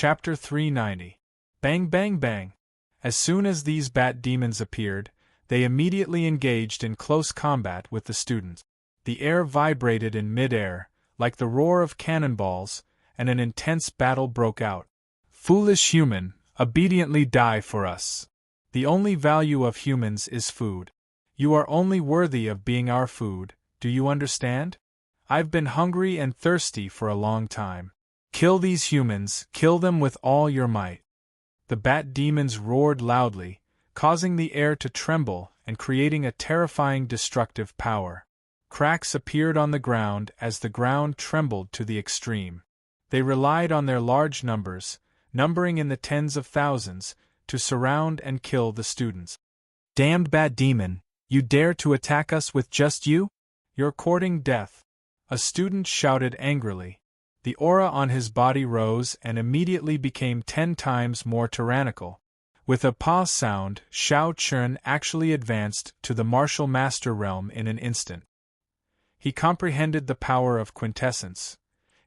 Chapter 390. Bang Bang Bang. As soon as these bat demons appeared, they immediately engaged in close combat with the students. The air vibrated in mid-air, like the roar of cannonballs, and an intense battle broke out. Foolish human, obediently die for us. The only value of humans is food. You are only worthy of being our food, do you understand? I've been hungry and thirsty for a long time. Kill these humans, kill them with all your might. The bat demons roared loudly, causing the air to tremble and creating a terrifying destructive power. Cracks appeared on the ground as the ground trembled to the extreme. They relied on their large numbers, numbering in the tens of thousands, to surround and kill the students. Damned bat demon, you dare to attack us with just you? You're courting death. A student shouted angrily. The aura on his body rose and immediately became 10 times more tyrannical. With a pause sound, Shao Chun actually advanced to the martial master realm in an instant. He comprehended the power of quintessence.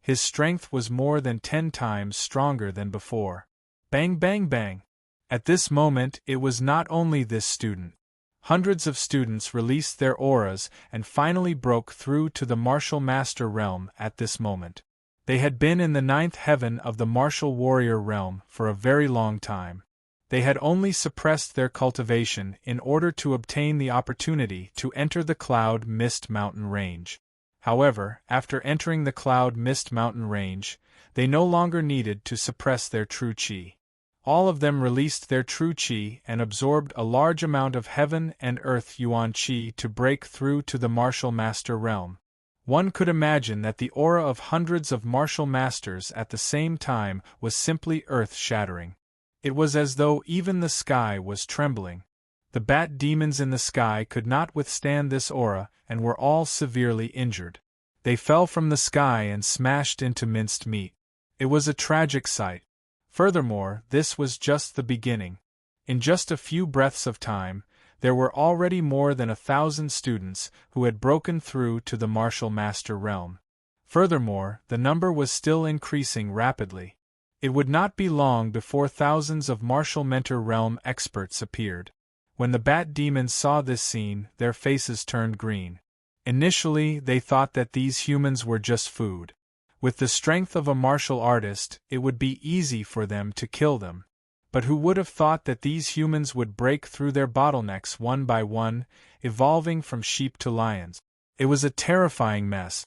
His strength was more than 10 times stronger than before. Bang bang bang. At this moment it was not only this student. Hundreds of students released their auras and finally broke through to the martial master realm at this moment. They had been in the 9th heaven of the martial warrior realm for a very long time. They had only suppressed their cultivation in order to obtain the opportunity to enter the Cloud Mist Mountain Range. However, after entering the Cloud Mist Mountain Range, they no longer needed to suppress their true chi. All of them released their true chi and absorbed a large amount of heaven and earth yuan chi to break through to the martial master realm. One could imagine that the aura of hundreds of martial masters at the same time was simply earth-shattering. It was as though even the sky was trembling. The bat demons in the sky could not withstand this aura and were all severely injured. They fell from the sky and smashed into minced meat. It was a tragic sight. Furthermore, this was just the beginning. In just a few breaths of time, there were already more than 1,000 students who had broken through to the martial master realm. Furthermore, the number was still increasing rapidly. It would not be long before thousands of martial mentor realm experts appeared. When the bat demons saw this scene, their faces turned green. Initially, they thought that these humans were just food. With the strength of a martial artist, it would be easy for them to kill them. But who would have thought that these humans would break through their bottlenecks one by one, evolving from sheep to lions? It was a terrifying mess.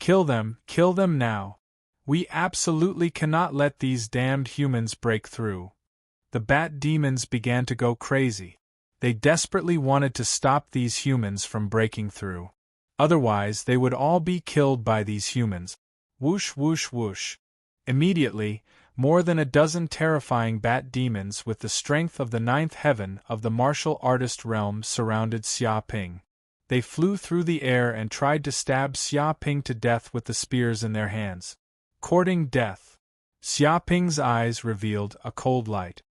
Kill them now. We absolutely cannot let these damned humans break through. The bat demons began to go crazy. They desperately wanted to stop these humans from breaking through. Otherwise, they would all be killed by these humans. Whoosh whoosh whoosh. Immediately, more than a dozen terrifying bat demons with the strength of the 9th heaven of the martial artist realm surrounded Xia Ping. They flew through the air and tried to stab Xia Ping to death with the spears in their hands. Courting death. Xia Ping's eyes revealed a cold light.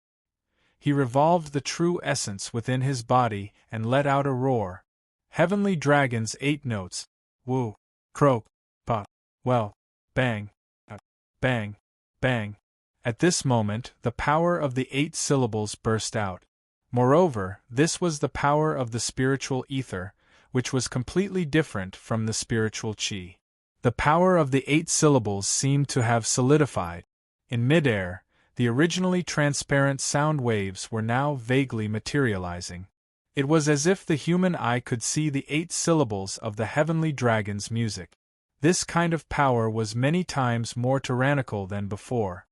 He revolved the true essence within his body and let out a roar. Heavenly Dragon's 8 notes. Woo, croak, pa, well, bang, bang, bang. At this moment, the power of the 8 syllables burst out. Moreover, this was the power of the spiritual ether, which was completely different from the spiritual chi. The power of the 8 syllables seemed to have solidified. In midair, the originally transparent sound waves were now vaguely materializing. It was as if the human eye could see the 8 syllables of the heavenly dragon's music. This kind of power was many times more tyrannical than before.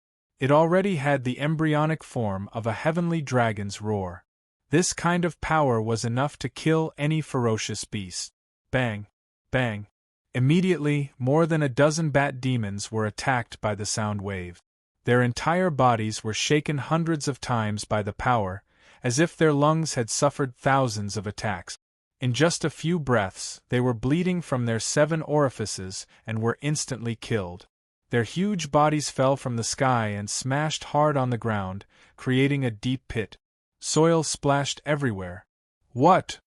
It already had the embryonic form of a heavenly dragon's roar. This kind of power was enough to kill any ferocious beast. Bang! Bang! Immediately, more than a dozen bat demons were attacked by the sound wave. Their entire bodies were shaken hundreds of times by the power, as if their lungs had suffered thousands of attacks. In just a few breaths, they were bleeding from their 7 orifices and were instantly killed. Their huge bodies fell from the sky and smashed hard on the ground, creating a deep pit. Soil splashed everywhere. What?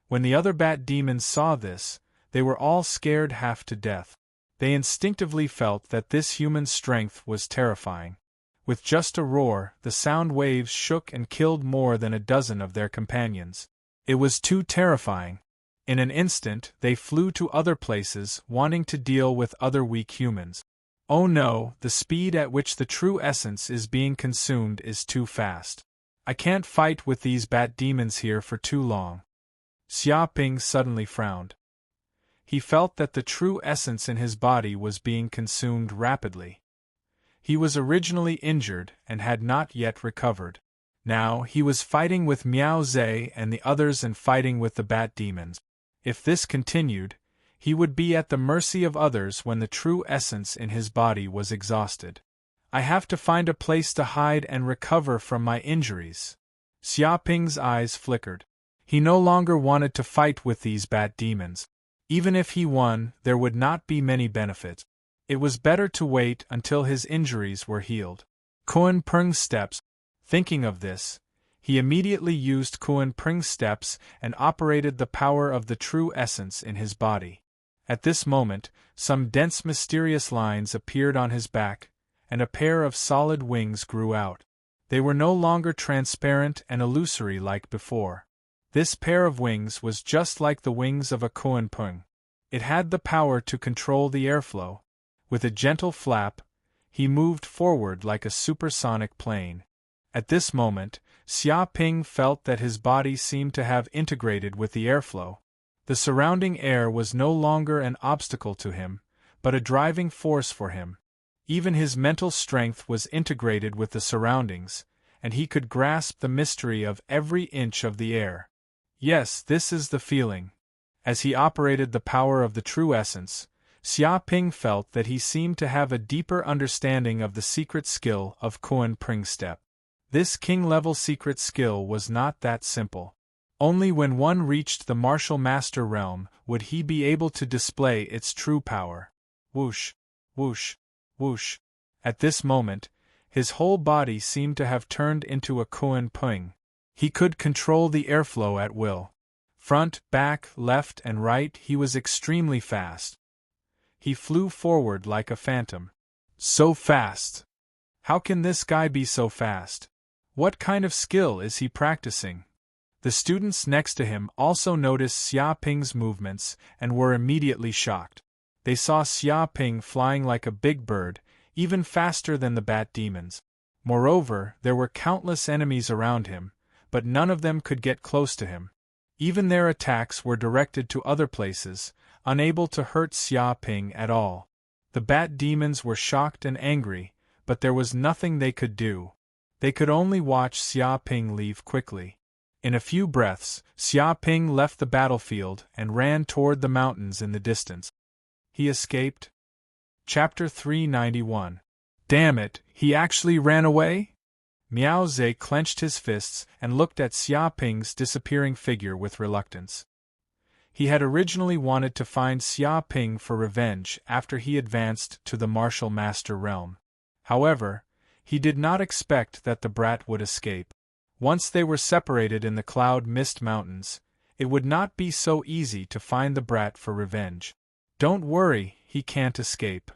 When the other bat demons saw this, they were all scared half to death. They instinctively felt that this human strength was terrifying. With just a roar, the sound waves shook and killed more than a dozen of their companions. It was too terrifying. In an instant, they flew to other places, wanting to deal with other weak humans. Oh no, the speed at which the true essence is being consumed is too fast. I can't fight with these bat demons here for too long. Xia Ping suddenly frowned. He felt that the true essence in his body was being consumed rapidly. He was originally injured and had not yet recovered. Now he was fighting with Miao Zhe and the others and fighting with the bat demons. If this continued, he would be at the mercy of others when the true essence in his body was exhausted. I have to find a place to hide and recover from my injuries. Xia Ping's eyes flickered. He no longer wanted to fight with these bat demons. Even if he won, there would not be many benefits. It was better to wait until his injuries were healed. Kuan Peng's steps. Thinking of this, he immediately used Kuan Peng's steps and operated the power of the true essence in his body. At this moment, some dense mysterious lines appeared on his back, and a pair of solid wings grew out. They were no longer transparent and illusory like before. This pair of wings was just like the wings of a Kuan Peng. It had the power to control the airflow. With a gentle flap, he moved forward like a supersonic plane. At this moment, Xia Ping felt that his body seemed to have integrated with the airflow. The surrounding air was no longer an obstacle to him, but a driving force for him. Even his mental strength was integrated with the surroundings, and he could grasp the mystery of every inch of the air. Yes, this is the feeling. As he operated the power of the true essence, Xia Ping felt that he seemed to have a deeper understanding of the secret skill of Kuan Peng's step. This king-level secret skill was not that simple. Only when one reached the martial master realm would he be able to display its true power. Whoosh, whoosh, whoosh. At this moment, his whole body seemed to have turned into a Kuan Peng. He could control the airflow at will. Front, back, left, and right, he was extremely fast. He flew forward like a phantom. So fast! How can this guy be so fast? What kind of skill is he practicing? The students next to him also noticed Xia Ping's movements and were immediately shocked. They saw Xia Ping flying like a big bird, even faster than the bat demons. Moreover, there were countless enemies around him, but none of them could get close to him. Even their attacks were directed to other places, unable to hurt Xia Ping at all. The bat demons were shocked and angry, but there was nothing they could do. They could only watch Xia Ping leave quickly. In a few breaths, Xia Ping left the battlefield and ran toward the mountains in the distance. He escaped? Chapter 391. Damn it, he actually ran away? Miao Zhe clenched his fists and looked at Xia Ping's disappearing figure with reluctance. He had originally wanted to find Xia Ping for revenge after he advanced to the martial master realm. However, he did not expect that the brat would escape. Once they were separated in the Cloud Mist Mountains, it would not be so easy to find the brat for revenge. Don't worry, he can't escape.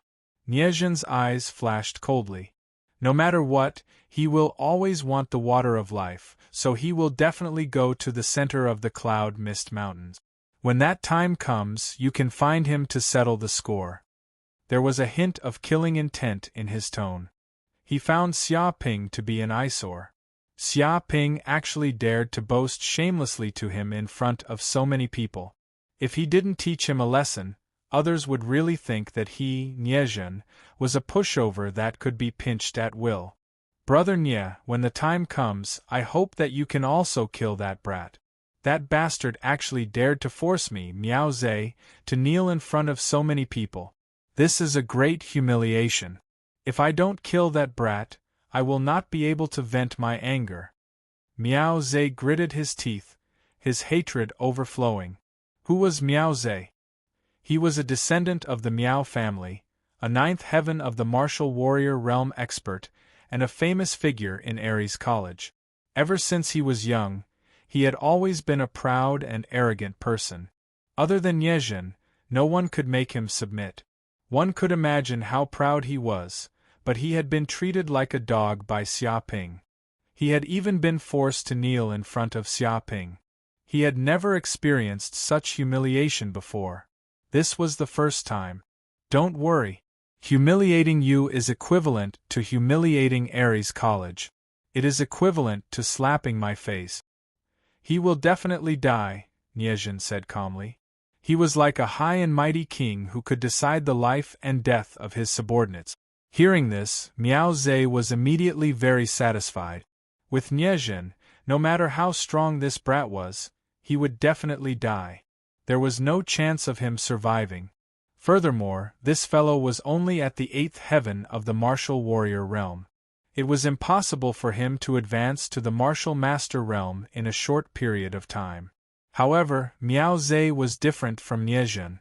Niezhen's eyes flashed coldly. No matter what, he will always want the water of life, so he will definitely go to the center of the Cloud Mist Mountains. When that time comes, you can find him to settle the score. There was a hint of killing intent in his tone. He found Xia Ping to be an eyesore. Xia Ping actually dared to boast shamelessly to him in front of so many people. If he didn't teach him a lesson, others would really think that he, Niezhen, was a pushover that could be pinched at will. Brother Nye, when the time comes, I hope that you can also kill that brat. That bastard actually dared to force me, Miao Zhe, to kneel in front of so many people. This is a great humiliation. If I don't kill that brat, I will not be able to vent my anger. Miao Zhe gritted his teeth, his hatred overflowing. Who was Miao Zhe? He was a descendant of the Miao family, a ninth heaven of the martial warrior realm expert, and a famous figure in Ares College. Ever since he was young, he had always been a proud and arrogant person. Other than Niezhen, no one could make him submit. One could imagine how proud he was, but he had been treated like a dog by Xia Ping. He had even been forced to kneel in front of Xia Ping. He had never experienced such humiliation before. This was the first time. Don't worry. Humiliating you is equivalent to humiliating Ares College. It is equivalent to slapping my face. He will definitely die, Niezhin said calmly. He was like a high and mighty king who could decide the life and death of his subordinates. Hearing this, Miao Zhe was immediately very satisfied. With Niezhin, no matter how strong this brat was, he would definitely die. There was no chance of him surviving. Furthermore, this fellow was only at the 8th heaven of the martial warrior realm. It was impossible for him to advance to the martial master realm in a short period of time. However, Miao Zhe was different from Niezhin.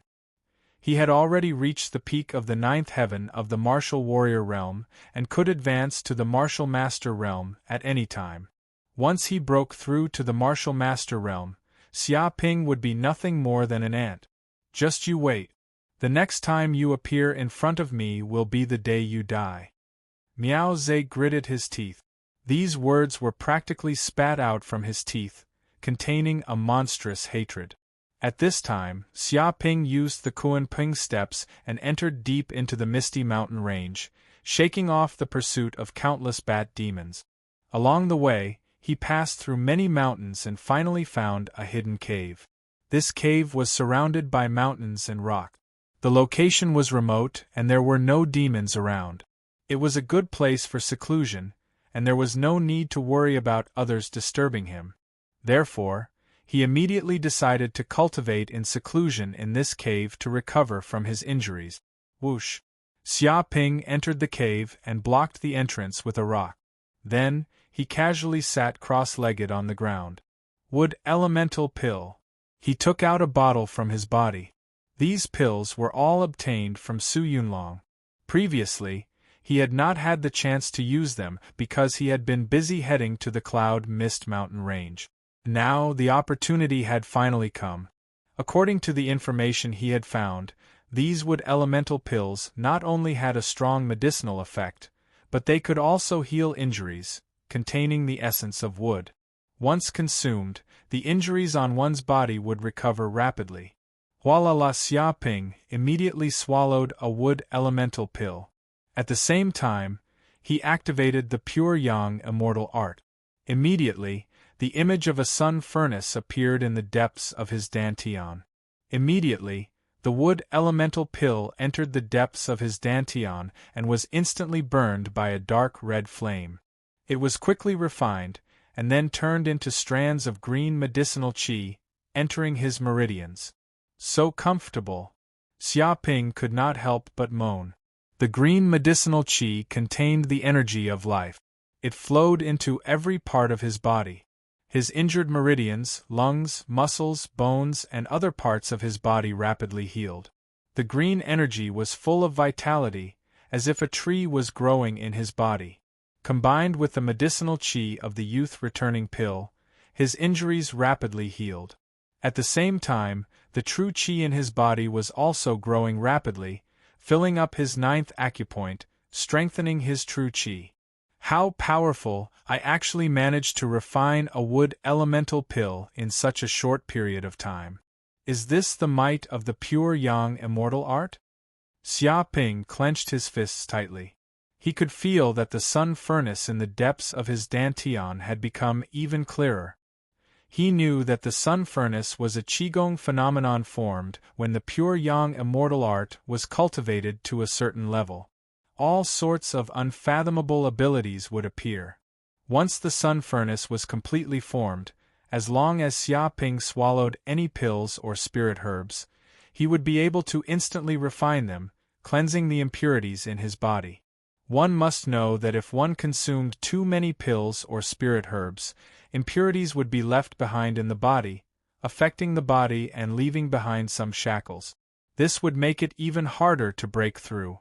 He had already reached the peak of the 9th heaven of the martial warrior realm and could advance to the martial master realm at any time. Once he broke through to the martial master realm, Xia Ping would be nothing more than an ant. Just you wait. The next time you appear in front of me will be the day you die. Miao Zhe gritted his teeth. These words were practically spat out from his teeth, containing a monstrous hatred. At this time, Xia Ping used the Kunping steps and entered deep into the misty mountain range, shaking off the pursuit of countless bat demons. Along the way, he passed through many mountains and finally found a hidden cave. This cave was surrounded by mountains and rock. The location was remote and there were no demons around. It was a good place for seclusion, and there was no need to worry about others disturbing him. Therefore, he immediately decided to cultivate in seclusion in this cave to recover from his injuries. Whoosh! Xia Ping entered the cave and blocked the entrance with a rock. Then, he casually sat cross-legged on the ground. Wood elemental pill. He took out a bottle from his body. These pills were all obtained from Su Yunlong. Previously, he had not had the chance to use them because he had been busy heading to the Cloud Mist Mountain Range. Now the opportunity had finally come. According to the information he had found, these wood elemental pills not only had a strong medicinal effect, but they could also heal injuries, containing the essence of wood. Once consumed, the injuries on one's body would recover rapidly. Hualala Xia Ping immediately swallowed a wood elemental pill. At the same time, he activated the pure yang immortal art. Immediately, the image of a sun furnace appeared in the depths of his dantian. Immediately, the wood elemental pill entered the depths of his dantian and was instantly burned by a dark red flame. It was quickly refined, and then turned into strands of green medicinal qi, entering his meridians. So comfortable. Xia Ping could not help but moan. The green medicinal qi contained the energy of life. It flowed into every part of his body. His injured meridians, lungs, muscles, bones, and other parts of his body rapidly healed. The green energy was full of vitality, as if a tree was growing in his body. Combined with the medicinal qi of the youth-returning pill, his injuries rapidly healed. At the same time, the true qi in his body was also growing rapidly, filling up his 9th acupoint, strengthening his true qi. How powerful! I actually managed to refine a wood elemental pill in such a short period of time. Is this the might of the pure yang immortal art? Xia Ping clenched his fists tightly. He could feel that the sun furnace in the depths of his dantian had become even clearer. He knew that the sun furnace was a qigong phenomenon formed when the pure yang immortal art was cultivated to a certain level. All sorts of unfathomable abilities would appear. Once the sun furnace was completely formed, as long as Xia Ping swallowed any pills or spirit herbs, he would be able to instantly refine them, cleansing the impurities in his body. One must know that if one consumed too many pills or spirit herbs, impurities would be left behind in the body, affecting the body and leaving behind some shackles. This would make it even harder to break through.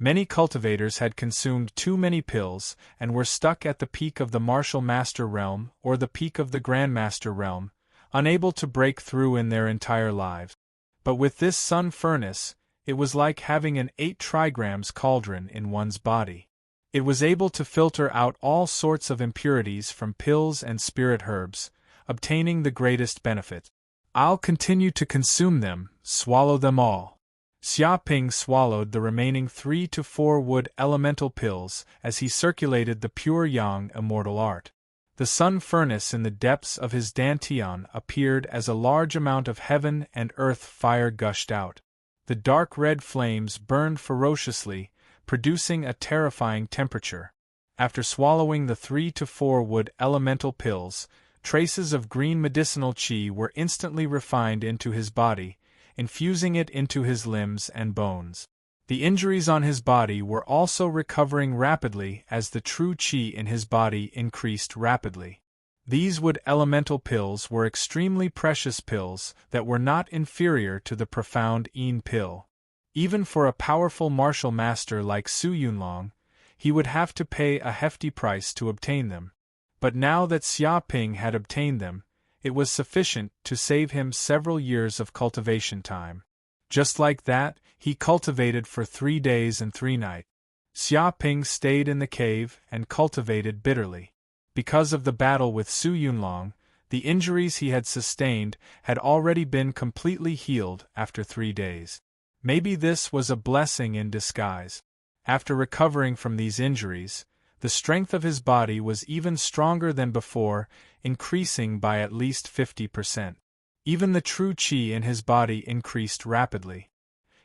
Many cultivators had consumed too many pills and were stuck at the peak of the martial master realm or the peak of the grandmaster realm, unable to break through in their entire lives. But with this sun furnace, it was like having an 8 trigrams cauldron in one's body. It was able to filter out all sorts of impurities from pills and spirit herbs, obtaining the greatest benefit. I'll continue to consume them, swallow them all. Xia Ping swallowed the remaining 3 to 4 wood elemental pills as he circulated the pure yang immortal art. The sun furnace in the depths of his dantian appeared as a large amount of heaven and earth fire gushed out. The dark red flames burned ferociously, producing a terrifying temperature. After swallowing the 3 to 4 wood elemental pills, traces of green medicinal qi were instantly refined into his body, infusing it into his limbs and bones. The injuries on his body were also recovering rapidly as the true qi in his body increased rapidly. These wood elemental pills were extremely precious pills that were not inferior to the profound Yin pill. Even for a powerful martial master like Su Yunlong, he would have to pay a hefty price to obtain them. But now that Xia Ping had obtained them, it was sufficient to save him several years of cultivation time. Just like that, he cultivated for 3 days and 3 nights. Xia Ping stayed in the cave and cultivated bitterly. Because of the battle with Su Yunlong, the injuries he had sustained had already been completely healed after 3 days. Maybe this was a blessing in disguise. After recovering from these injuries, the strength of his body was even stronger than before, increasing by at least 50%. Even the true qi in his body increased rapidly.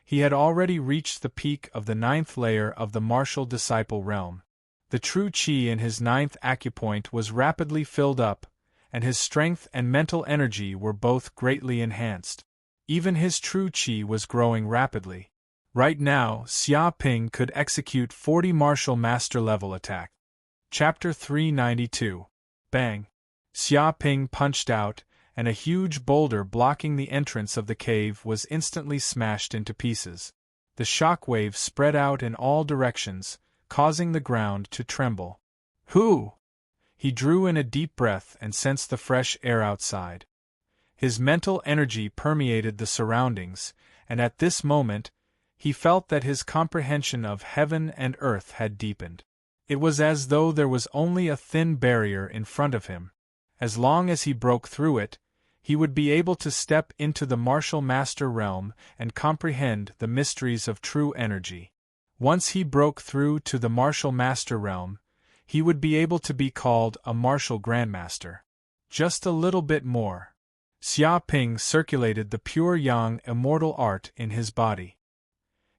He had already reached the peak of the 9th layer of the martial disciple realm. The true qi in his 9th acupoint was rapidly filled up, and his strength and mental energy were both greatly enhanced. Even his true qi was growing rapidly. Right now, Xia Ping could execute 40 martial master level attack. Chapter 392. Bang! Xia Ping punched out, and a huge boulder blocking the entrance of the cave was instantly smashed into pieces. The shock wave spread out in all directions, causing the ground to tremble. Hoo! He drew in a deep breath and sensed the fresh air outside. His mental energy permeated the surroundings, and at this moment, he felt that his comprehension of heaven and earth had deepened. It was as though there was only a thin barrier in front of him. As long as he broke through it, he would be able to step into the martial master realm and comprehend the mysteries of true energy. Once he broke through to the martial master realm, he would be able to be called a martial grandmaster. Just a little bit more. Xia Ping circulated the pure yang immortal art in his body.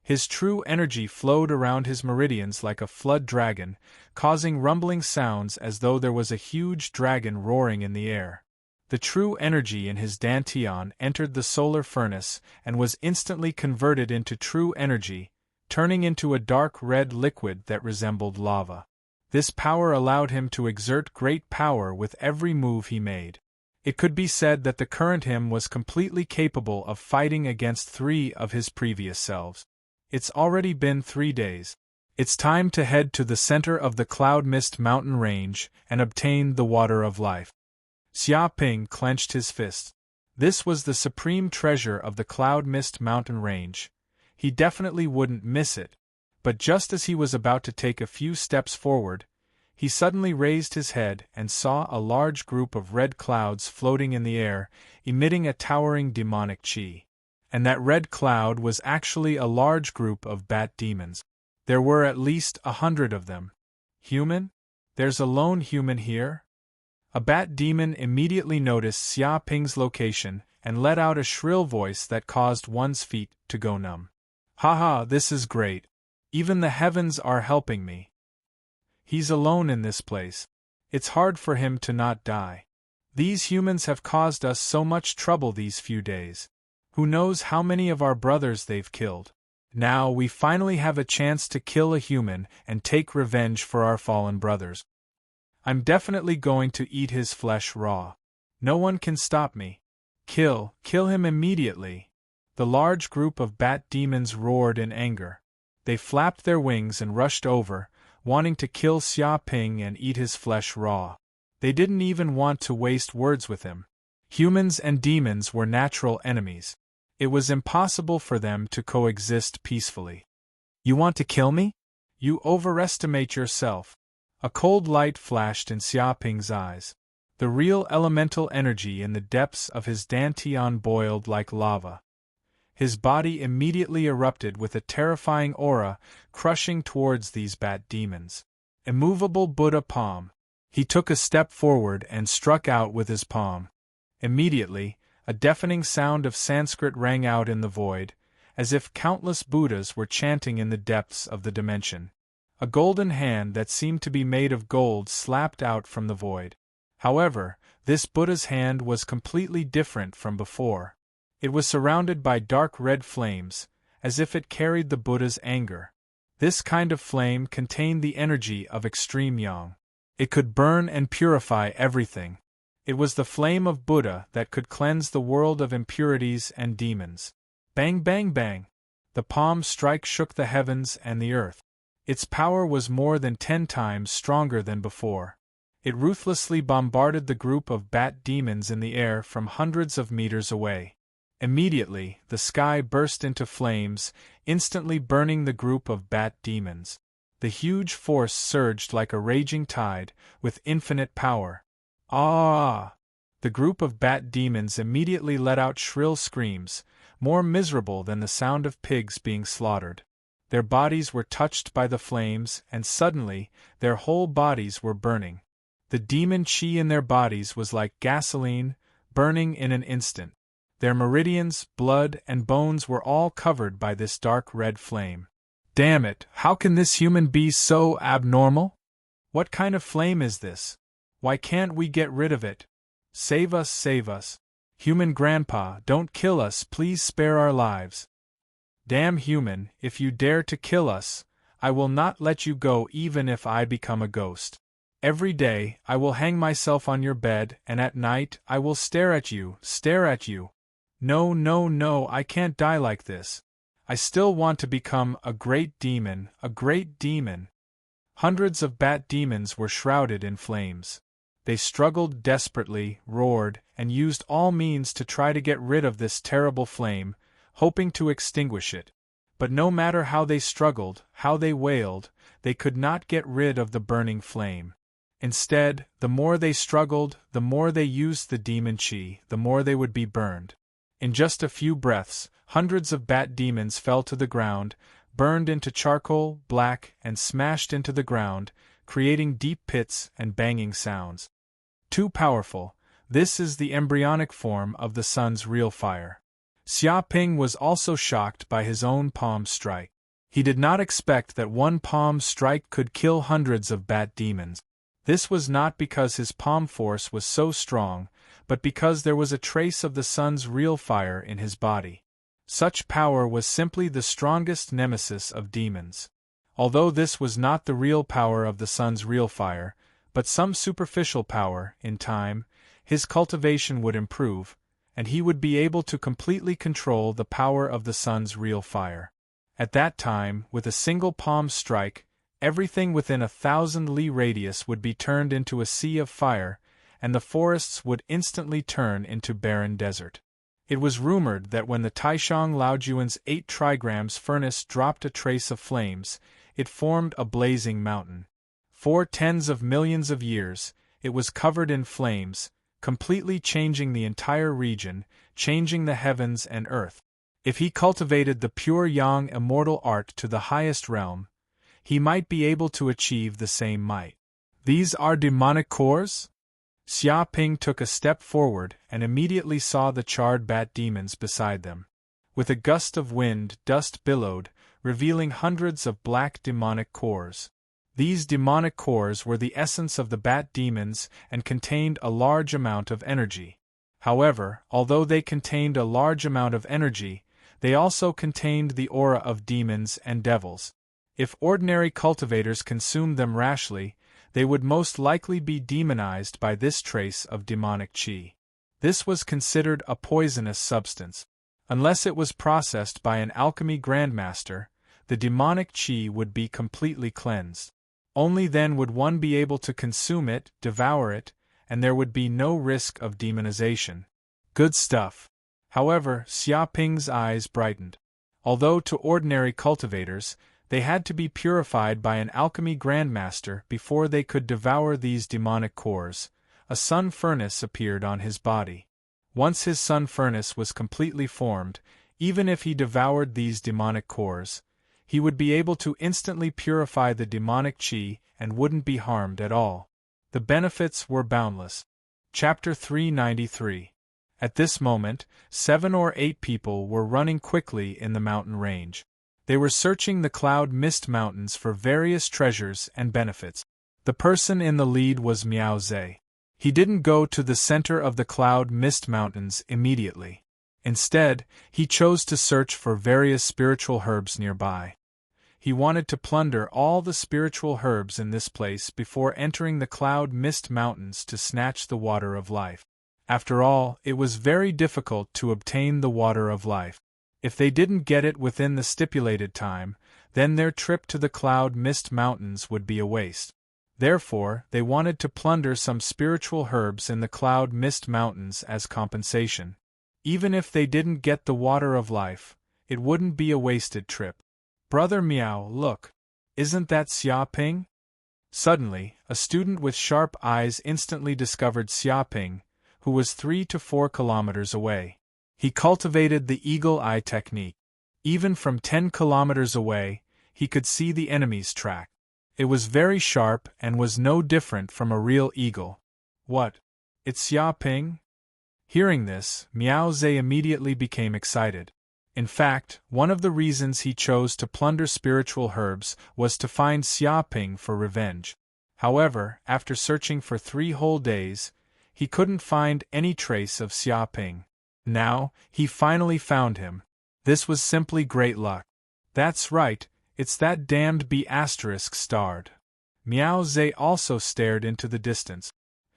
His true energy flowed around his meridians like a flood dragon, causing rumbling sounds as though there was a huge dragon roaring in the air. The true energy in his dantian entered the solar furnace and was instantly converted into true energy, turning into a dark red liquid that resembled lava. This power allowed him to exert great power with every move he made. It could be said that the current him was completely capable of fighting against 3 of his previous selves. It's already been 3 days. It's time to head to the center of the Cloud Mist mountain range and obtain the water of life. Xia Ping clenched his fists. This was the supreme treasure of the Cloud Mist mountain range. He definitely wouldn't miss it. But just as he was about to take a few steps forward, he suddenly raised his head and saw a large group of red clouds floating in the air, emitting a towering demonic qi. And that red cloud was actually a large group of bat demons. There were at least 100 of them. Human? There's a lone human here? A bat demon immediately noticed Xia Ping's location and let out a shrill voice that caused one's feet to go numb. Haha, this is great. Even the heavens are helping me. He's alone in this place. It's hard for him to not die. These humans have caused us so much trouble these few days. Who knows how many of our brothers they've killed. Now we finally have a chance to kill a human and take revenge for our fallen brothers. I'm definitely going to eat his flesh raw. No one can stop me. Kill him immediately. The large group of bat demons roared in anger. They flapped their wings and rushed over, wanting to kill Xia Ping and eat his flesh raw. They didn't even want to waste words with him. Humans and demons were natural enemies. It was impossible for them to coexist peacefully. You want to kill me? You overestimate yourself. A cold light flashed in Xiaoping's eyes. The real elemental energy in the depths of his dantian boiled like lava. His body immediately erupted with a terrifying aura, crushing towards these bat demons. Immovable Buddha palm. He took a step forward and struck out with his palm. Immediately, a deafening sound of Sanskrit rang out in the void, as if countless Buddhas were chanting in the depths of the dimension. A golden hand that seemed to be made of gold slapped out from the void. However, this Buddha's hand was completely different from before. It was surrounded by dark red flames, as if it carried the Buddha's anger. This kind of flame contained the energy of extreme yang. It could burn and purify everything. It was the flame of Buddha that could cleanse the world of impurities and demons. Bang bang bang! The palm strike shook the heavens and the earth. Its power was more than 10 times stronger than before. It ruthlessly bombarded the group of bat demons in the air from hundreds of meters away. Immediately, the sky burst into flames, instantly burning the group of bat demons. The huge force surged like a raging tide, with infinite power. Ah! The group of bat demons immediately let out shrill screams, more miserable than the sound of pigs being slaughtered. Their bodies were touched by the flames, and suddenly, their whole bodies were burning. The demon chi in their bodies was like gasoline, burning in an instant. Their meridians, blood, and bones were all covered by this dark red flame. Damn it, how can this human be so abnormal? What kind of flame is this? Why can't we get rid of it? Save us, save us. Human grandpa, don't kill us, please spare our lives. Damn human, if you dare to kill us, I will not let you go even if I become a ghost. Every day, I will hang myself on your bed, and at night, I will stare at you, stare at you. No, no, no, I can't die like this. I still want to become a great demon, a great demon. Hundreds of bat demons were shrouded in flames. They struggled desperately, roared, and used all means to try to get rid of this terrible flame, hoping to extinguish it. But no matter how they struggled, how they wailed, they could not get rid of the burning flame. Instead, the more they struggled, the more they used the demon chi, the more they would be burned. In just a few breaths, hundreds of bat demons fell to the ground, burned into charcoal, black, and smashed into the ground, creating deep pits and banging sounds. Too powerful, this is the embryonic form of the sun's real fire. Xiaoping was also shocked by his own palm strike. He did not expect that one palm strike could kill hundreds of bat demons. This was not because his palm force was so strong, but because there was a trace of the sun's real fire in his body. Such power was simply the strongest nemesis of demons. Although this was not the real power of the sun's real fire, but some superficial power, in time, his cultivation would improve, and he would be able to completely control the power of the sun's real fire. At that time, with a single palm strike, everything within 1,000 li radius would be turned into a sea of fire, and the forests would instantly turn into barren desert. It was rumored that when the Taishang Laojuan's 8 trigrams furnace dropped a trace of flames, it formed a blazing mountain. For tens of millions of years, it was covered in flames, completely changing the entire region, changing the heavens and earth. If he cultivated the pure yang immortal art to the highest realm, he might be able to achieve the same might. These are demonic cores? Xiaoping took a step forward and immediately saw the charred bat demons beside them. With a gust of wind, dust billowed, revealing hundreds of black demonic cores. These demonic cores were the essence of the bat demons and contained a large amount of energy. However, although they contained a large amount of energy, they also contained the aura of demons and devils. If ordinary cultivators consumed them rashly, they would most likely be demonized by this trace of demonic chi. This was considered a poisonous substance. Unless it was processed by an alchemy grandmaster, the demonic chi would be completely cleansed. Only then would one be able to consume it, devour it, and there would be no risk of demonization. Good stuff. However, Xiaoping's eyes brightened. Although to ordinary cultivators, They had to be purified by an alchemy grandmaster before they could devour these demonic cores. A sun furnace appeared on his body. Once his sun furnace was completely formed, even if he devoured these demonic cores, he would be able to instantly purify the demonic chi and wouldn't be harmed at all. The benefits were boundless. Chapter 393. At this moment, 7 or 8 people were running quickly in the mountain range. They were searching the cloud mist mountains for various treasures and benefits. The person in the lead was Miao Zhe. He didn't go to the center of the cloud mist mountains immediately. Instead, he chose to search for various spiritual herbs nearby. He wanted to plunder all the spiritual herbs in this place before entering the cloud mist mountains to snatch the water of life. After all, it was very difficult to obtain the water of life. If they didn't get it within the stipulated time, then their trip to the cloud mist mountains would be a waste. Therefore, they wanted to plunder some spiritual herbs in the cloud mist mountains as compensation. Even if they didn't get the water of life, it wouldn't be a wasted trip. Brother Miao, look. Isn't that Xia Ping? Suddenly, a student with sharp eyes instantly discovered Xia Ping, who was 3 to 4 kilometers away. He cultivated the eagle eye technique. Even from 10 kilometers away, he could see the enemy's track. It was very sharp and was no different from a real eagle. What? It's Xia Ping? Hearing this, Miao Zhe immediately became excited. In fact, one of the reasons he chose to plunder spiritual herbs was to find Xia Ping for revenge. However, after searching for 3 whole days, he couldn't find any trace of Xia Ping. Now, he finally found him. This was simply great luck. That's right, it's that damned B** starred. Miao Zhe also stared into the distance.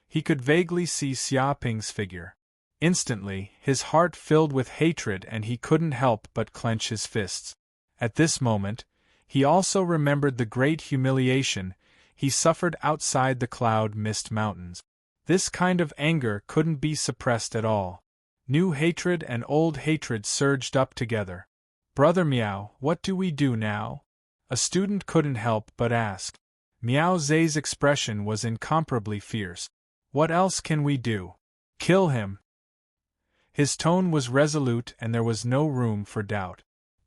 He could vaguely see Xia Ping's figure. Instantly, his heart filled with hatred and he couldn't help but clench his fists. At this moment, he also remembered the great humiliation he suffered outside the cloud mist mountains. This kind of anger couldn't be suppressed at all. New hatred and old hatred surged up together. Brother Miao, what do we do now? A student couldn't help but ask. Miao Zhe's expression was incomparably fierce. What else can we do? Kill him. His tone was resolute and there was no room for doubt.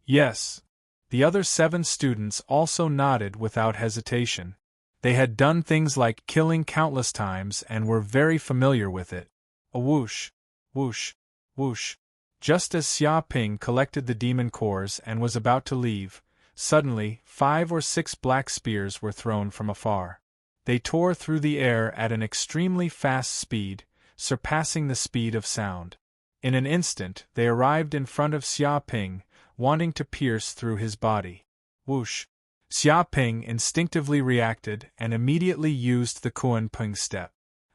Yes. The other 7 students also nodded without hesitation. They had done things like killing countless times and were very familiar with it. A whoosh, whoosh, whoosh. Just as Xia Ping collected the demon cores and was about to leave, suddenly 5 or 6 black spears were thrown from afar. They tore through the air at an extremely fast speed, surpassing the speed of sound. In an instant, they arrived in front of Xia Ping, wanting to pierce through his body. Whoosh! Xia Ping instinctively reacted and immediately used the Kuan Ping step.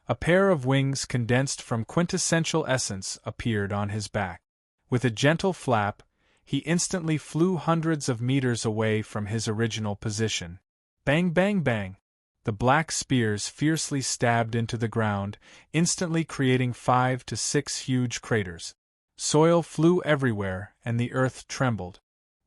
A pair of wings condensed from quintessential essence appeared on his back. With a gentle flap, he instantly flew hundreds of meters away from his original position. Bang bang bang! The black spears fiercely stabbed into the ground, instantly creating 5 to 6 huge craters. Soil flew everywhere, and the earth trembled.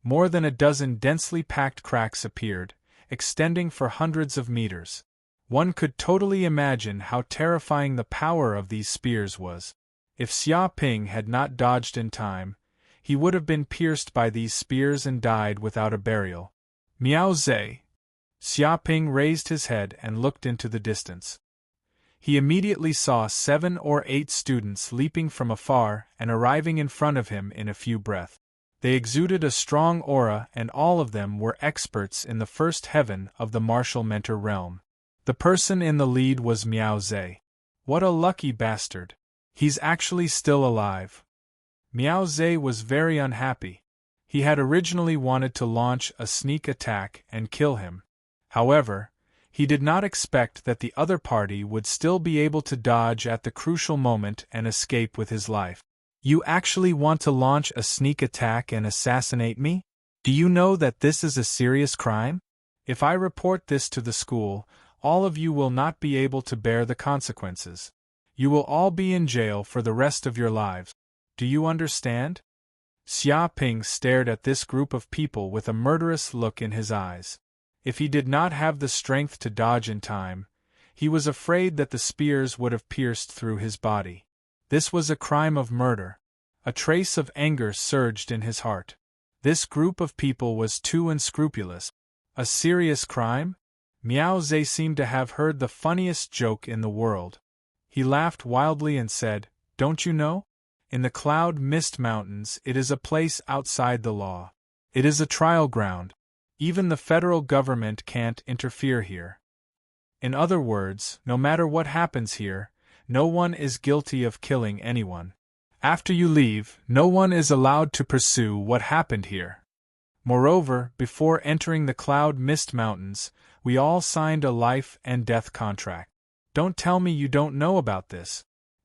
More than a dozen densely packed cracks appeared, extending for hundreds of meters. One could totally imagine how terrifying the power of these spears was. If Xia Ping had not dodged in time, he would have been pierced by these spears and died without a burial. Miao Zhe! Xia Ping raised his head and looked into the distance. He immediately saw 7 or 8 students leaping from afar and arriving in front of him in a few breaths. They exuded a strong aura and all of them were experts in the first heaven of the martial mentor realm. The person in the lead was Miao Zhe. What a lucky bastard! He's actually still alive. Miao Zhe was very unhappy. He had originally wanted to launch a sneak attack and kill him. However, he did not expect that the other party would still be able to dodge at the crucial moment and escape with his life. You actually want to launch a sneak attack and assassinate me? Do you know that this is a serious crime? If I report this to the school, all of you will not be able to bear the consequences. You will all be in jail for the rest of your lives. Do you understand? Xia Ping stared at this group of people with a murderous look in his eyes. If he did not have the strength to dodge in time, he was afraid that the spears would have pierced through his body. This was a crime of murder. A trace of anger surged in his heart. This group of people was too unscrupulous. A serious crime? Miao Zhe seemed to have heard the funniest joke in the world. He laughed wildly and said, "Don't you know? In the Cloud Mist Mountains it is a place outside the law. It is a trial ground. Even the federal government can't interfere here. In other words, no matter what happens here, no one is guilty of killing anyone. After you leave, no one is allowed to pursue what happened here. Moreover, before entering the Cloud Mist Mountains, we all signed a life and death contract. Don't tell me you don't know about this."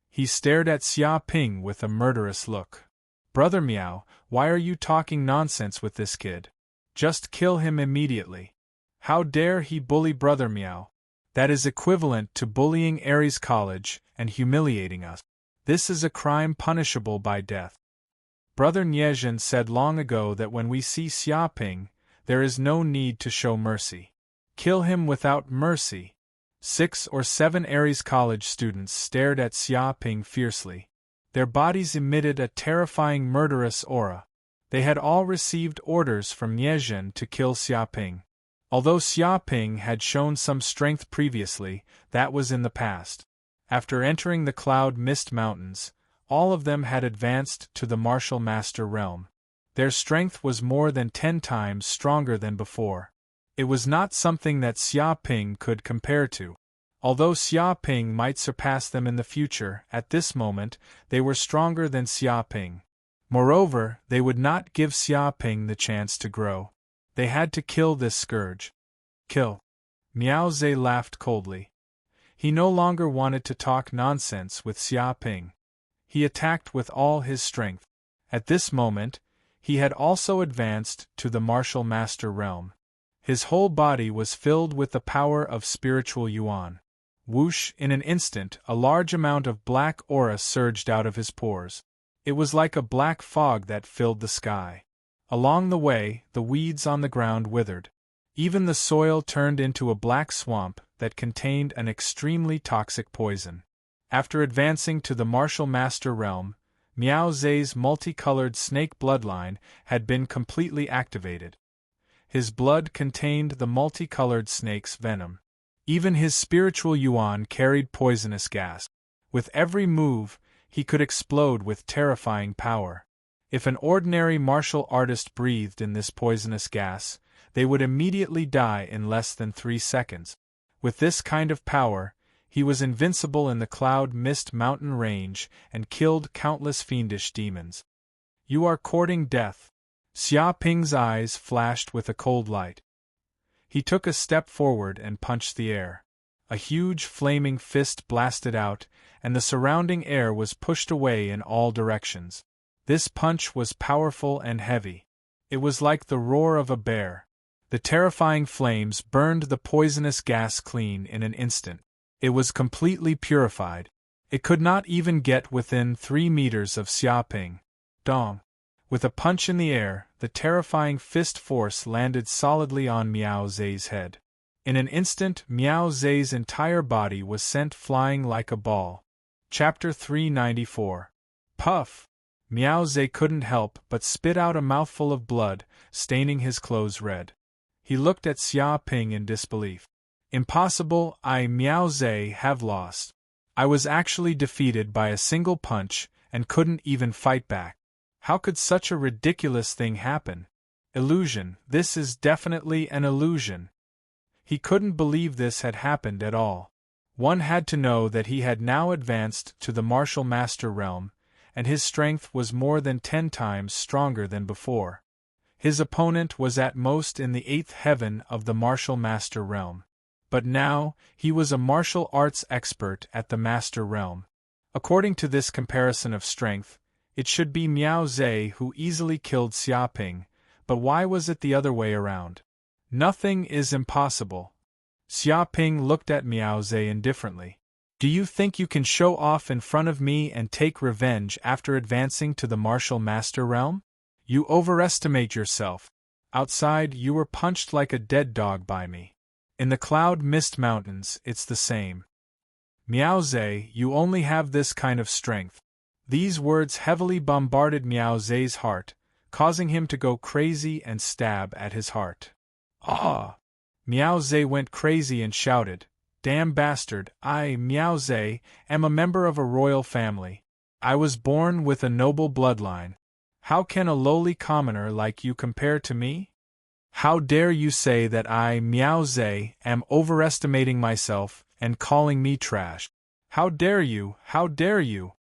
He stared at Xia Ping with a murderous look. "Brother Miao, why are you talking nonsense with this kid? Just kill him immediately. How dare he bully Brother Miao? That is equivalent to bullying Ares College and humiliating us. This is a crime punishable by death. Brother Niezhen said long ago that when we see Xia Ping, there is no need to show mercy. Kill him without mercy." 6 or 7 Ares College students stared at Xia Ping fiercely. Their bodies emitted a terrifying murderous aura. They had all received orders from Niezhen to kill Xia Ping. Although Xia Ping had shown some strength previously, that was in the past. After entering the Cloud Mist Mountains, all of them had advanced to the Martial Master realm. Their strength was more than 10 times stronger than before. It was not something that Xia Ping could compare to. Although Xia Ping might surpass them in the future, at this moment, they were stronger than Xia Ping. Moreover, they would not give Xia Ping the chance to grow. They had to kill this scourge. Kill. Miao Zhe laughed coldly. He no longer wanted to talk nonsense with Xia Ping. He attacked with all his strength. At this moment, he had also advanced to the Martial Master realm. His whole body was filled with the power of spiritual yuan. Whoosh! In an instant, a large amount of black aura surged out of his pores. It was like a black fog that filled the sky. Along the way, the weeds on the ground withered. Even the soil turned into a black swamp that contained an extremely toxic poison. After advancing to the Martial Master realm, Miao Zhe's multicolored snake bloodline had been completely activated. His blood contained the multicolored snake's venom. Even his spiritual yuan carried poisonous gas. With every move, he could explode with terrifying power. If an ordinary martial artist breathed in this poisonous gas, they would immediately die in less than 3 seconds. With this kind of power, he was invincible in the Cloud Mist Mountain range and killed countless fiendish demons. "You are courting death." Xia Ping's eyes flashed with a cold light. He took a step forward and punched the air. A huge flaming fist blasted out, and the surrounding air was pushed away in all directions. This punch was powerful and heavy. It was like the roar of a bear. The terrifying flames burned the poisonous gas clean in an instant. It was completely purified. It could not even get within 3 meters of Xia Ping. Dong! With a punch in the air, the terrifying fist force landed solidly on Miao Zhe's head. In an instant, Miao Zhe's entire body was sent flying like a ball. Chapter 394. Puff! Miao Zhe couldn't help but spit out a mouthful of blood, staining his clothes red. He looked at Xia Ping in disbelief. "Impossible, Miao Zhe, have lost. I was actually defeated by a single punch and couldn't even fight back. How could such a ridiculous thing happen? Illusion, this is definitely an illusion." He couldn't believe this had happened at all. One had to know that he had now advanced to the Martial Master realm, and his strength was more than 10 times stronger than before. His opponent was at most in the 8th heaven of the Martial Master realm. But now, he was a martial arts expert at the Master realm. According to this comparison of strength, it should be Miao Zhe who easily killed Xia Ping, but why was it the other way around? Nothing is impossible. Xia Ping looked at Miao Zhe indifferently. "Do you think you can show off in front of me and take revenge after advancing to the Martial Master realm? You overestimate yourself. Outside, you were punched like a dead dog by me. In the cloud mist mountains, it's the same. Miao Zhe, you only have this kind of strength. These words heavily bombarded Miao Zhe's heart, causing him to go crazy and stab at his heart. Ah! Miao Zhe went crazy and shouted, "Damn bastard, I, Miao Zhe, am a member of a royal family. I was born with a noble bloodline. How can a lowly commoner like you compare to me? How dare you say that I, Miao Zhe, am overestimating myself and calling me trash? How dare you, how dare you?"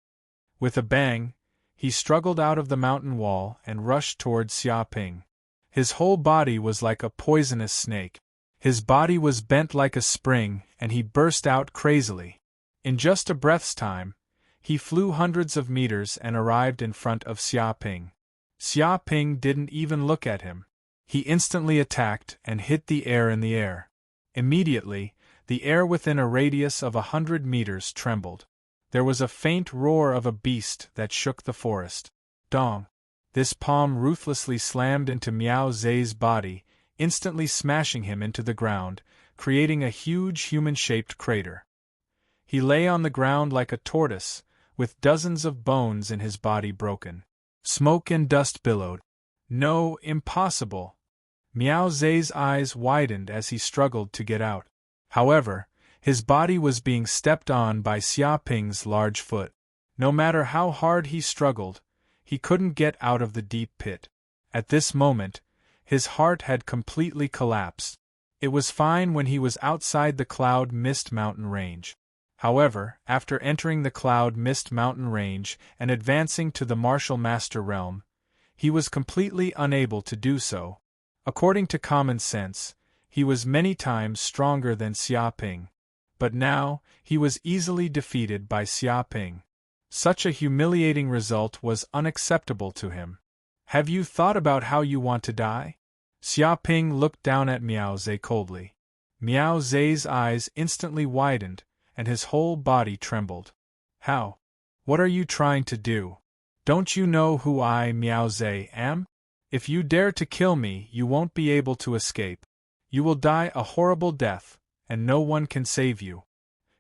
With a bang, he struggled out of the mountain wall and rushed toward Xia Ping. His whole body was like a poisonous snake. His body was bent like a spring, and he burst out crazily. In just a breath's time, he flew hundreds of meters and arrived in front of Xia Ping. Xia Ping didn't even look at him. He instantly attacked and hit the air in the air. Immediately, the air within a radius of 100 meters trembled. There was a faint roar of a beast that shook the forest. Dong! This palm ruthlessly slammed into Miao Zhe's body, instantly smashing him into the ground, creating a huge human-shaped crater. He lay on the ground like a tortoise, with dozens of bones in his body broken. Smoke and dust billowed. No, impossible! Miao Zhe's eyes widened as he struggled to get out. However, his body was being stepped on by Xia Ping's large foot. No matter how hard he struggled, he couldn't get out of the deep pit. At this moment, his heart had completely collapsed. It was fine when he was outside the Cloud Mist mountain range. However, after entering the Cloud Mist mountain range and advancing to the Martial Master realm, he was completely unable to do so. According to common sense, he was many times stronger than Xia Ping. But now, he was easily defeated by Xia Ping. Such a humiliating result was unacceptable to him. Have you thought about how you want to die? Xia Ping looked down at Miao Zhe coldly. Miao Zhe's eyes instantly widened, and his whole body trembled. How? What are you trying to do? Don't you know who I, Miao Zhe, am? If you dare to kill me, you won't be able to escape. You will die a horrible death, and no one can save you.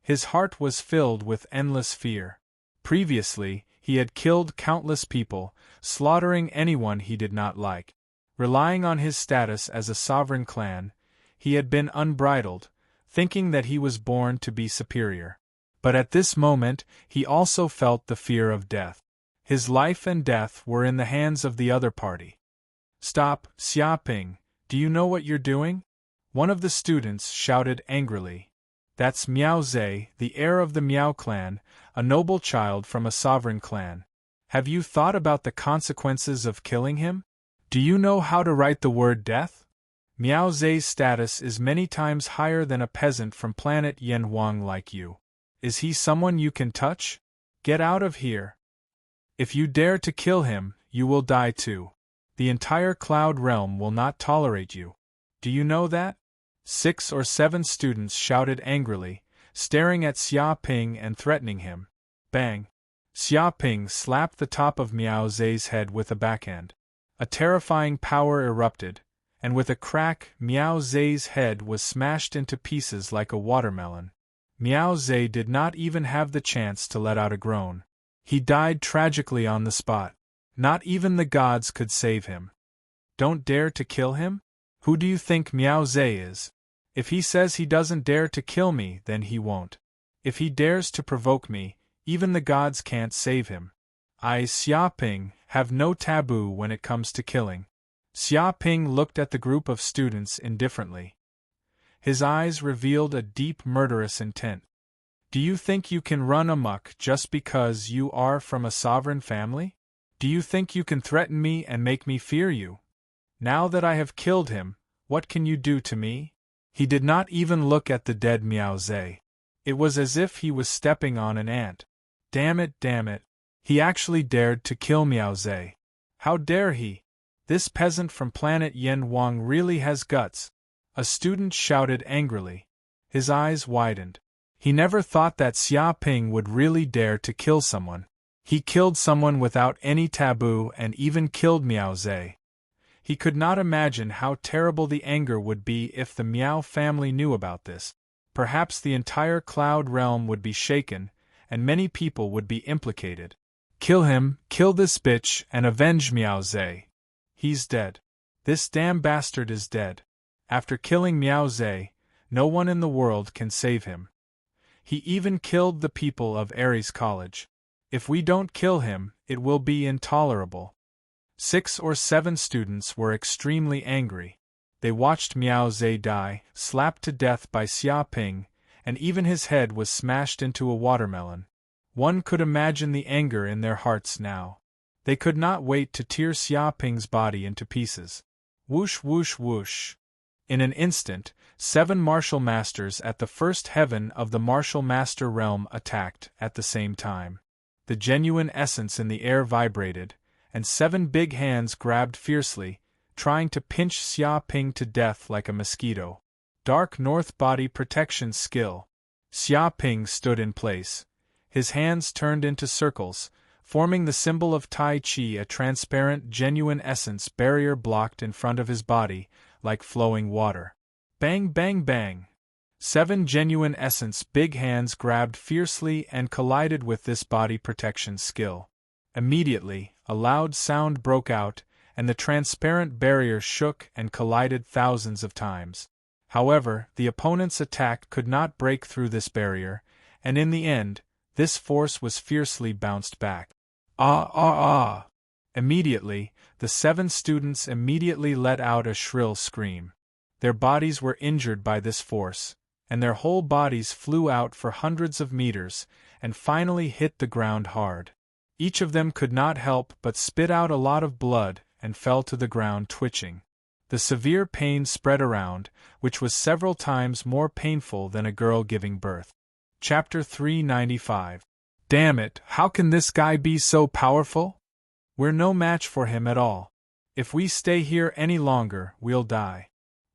His heart was filled with endless fear. Previously, he had killed countless people, slaughtering anyone he did not like. Relying on his status as a sovereign clan, he had been unbridled, thinking that he was born to be superior. But at this moment, he also felt the fear of death. His life and death were in the hands of the other party. Stop, Xia Ping, do you know what you're doing? One of the students shouted angrily. That's Miao Zhe, the heir of the Miao clan, a noble child from a sovereign clan. Have you thought about the consequences of killing him? Do you know how to write the word death? Miao Zhe's status is many times higher than a peasant from planet Yanhuang like you. Is he someone you can touch? Get out of here. If you dare to kill him, you will die too. The entire Cloud Realm will not tolerate you. Do you know that? 6 or 7 students shouted angrily, staring at Xia Ping and threatening him. Bang! Xia Ping slapped the top of Miao Zhe's head with a backhand. A terrifying power erupted, and with a crack, Miao Zhe's head was smashed into pieces like a watermelon. Miao Zhe did not even have the chance to let out a groan. He died tragically on the spot. Not even the gods could save him. Don't dare to kill him? Who do you think Miao Zhe is? If he says he doesn't dare to kill me, then he won't. If he dares to provoke me, even the gods can't save him. I, Xia Ping, have no taboo when it comes to killing. Xia Ping looked at the group of students indifferently. His eyes revealed a deep murderous intent. Do you think you can run amok just because you are from a sovereign family? Do you think you can threaten me and make me fear you? Now that I have killed him, what can you do to me? He did not even look at the dead Miao Zhe. It was as if he was stepping on an ant. Damn it, damn it. He actually dared to kill Miao Zhe. How dare he? This peasant from planet Yanhuang really has guts. A student shouted angrily. His eyes widened. He never thought that Xia Ping would really dare to kill someone. He killed someone without any taboo and even killed Miao Zhe. He could not imagine how terrible the anger would be if the Miao family knew about this. Perhaps the entire Cloud Realm would be shaken, and many people would be implicated. Kill him, kill this bitch, and avenge Miao Zhe. He's dead. This damn bastard is dead. After killing Miao Zhe, no one in the world can save him. He even killed the people of Ares College. If we don't kill him, it will be intolerable. 6 or 7 students were extremely angry. They watched Miao Zhe die, slapped to death by Xia Ping, and even his head was smashed into a watermelon. One could imagine the anger in their hearts now. They could not wait to tear Xia Ping's body into pieces. Whoosh whoosh whoosh. In an instant, 7 martial masters at the first heaven of the martial master realm attacked at the same time. The genuine essence in the air vibrated, and 7 big hands grabbed fiercely, trying to pinch Xia Ping to death like a mosquito. Dark North Body Protection Skill. Xia Ping stood in place. His hands turned into circles, forming the symbol of Tai Chi, a transparent, genuine essence barrier blocked in front of his body, like flowing water. Bang bang bang! 7 genuine essence big hands grabbed fiercely and collided with this body protection skill. Immediately, a loud sound broke out, and the transparent barrier shook and collided thousands of times. However, the opponent's attack could not break through this barrier, and in the end, this force was fiercely bounced back. Ah ah ah! Immediately, the 7 students immediately let out a shrill scream. Their bodies were injured by this force, and their whole bodies flew out for hundreds of meters, and finally hit the ground hard. Each of them could not help but spit out a lot of blood, and fell to the ground twitching. The severe pain spread around, which was several times more painful than a girl giving birth. Chapter 395. Damn it, how can this guy be so powerful? We're no match for him at all. If we stay here any longer, we'll die.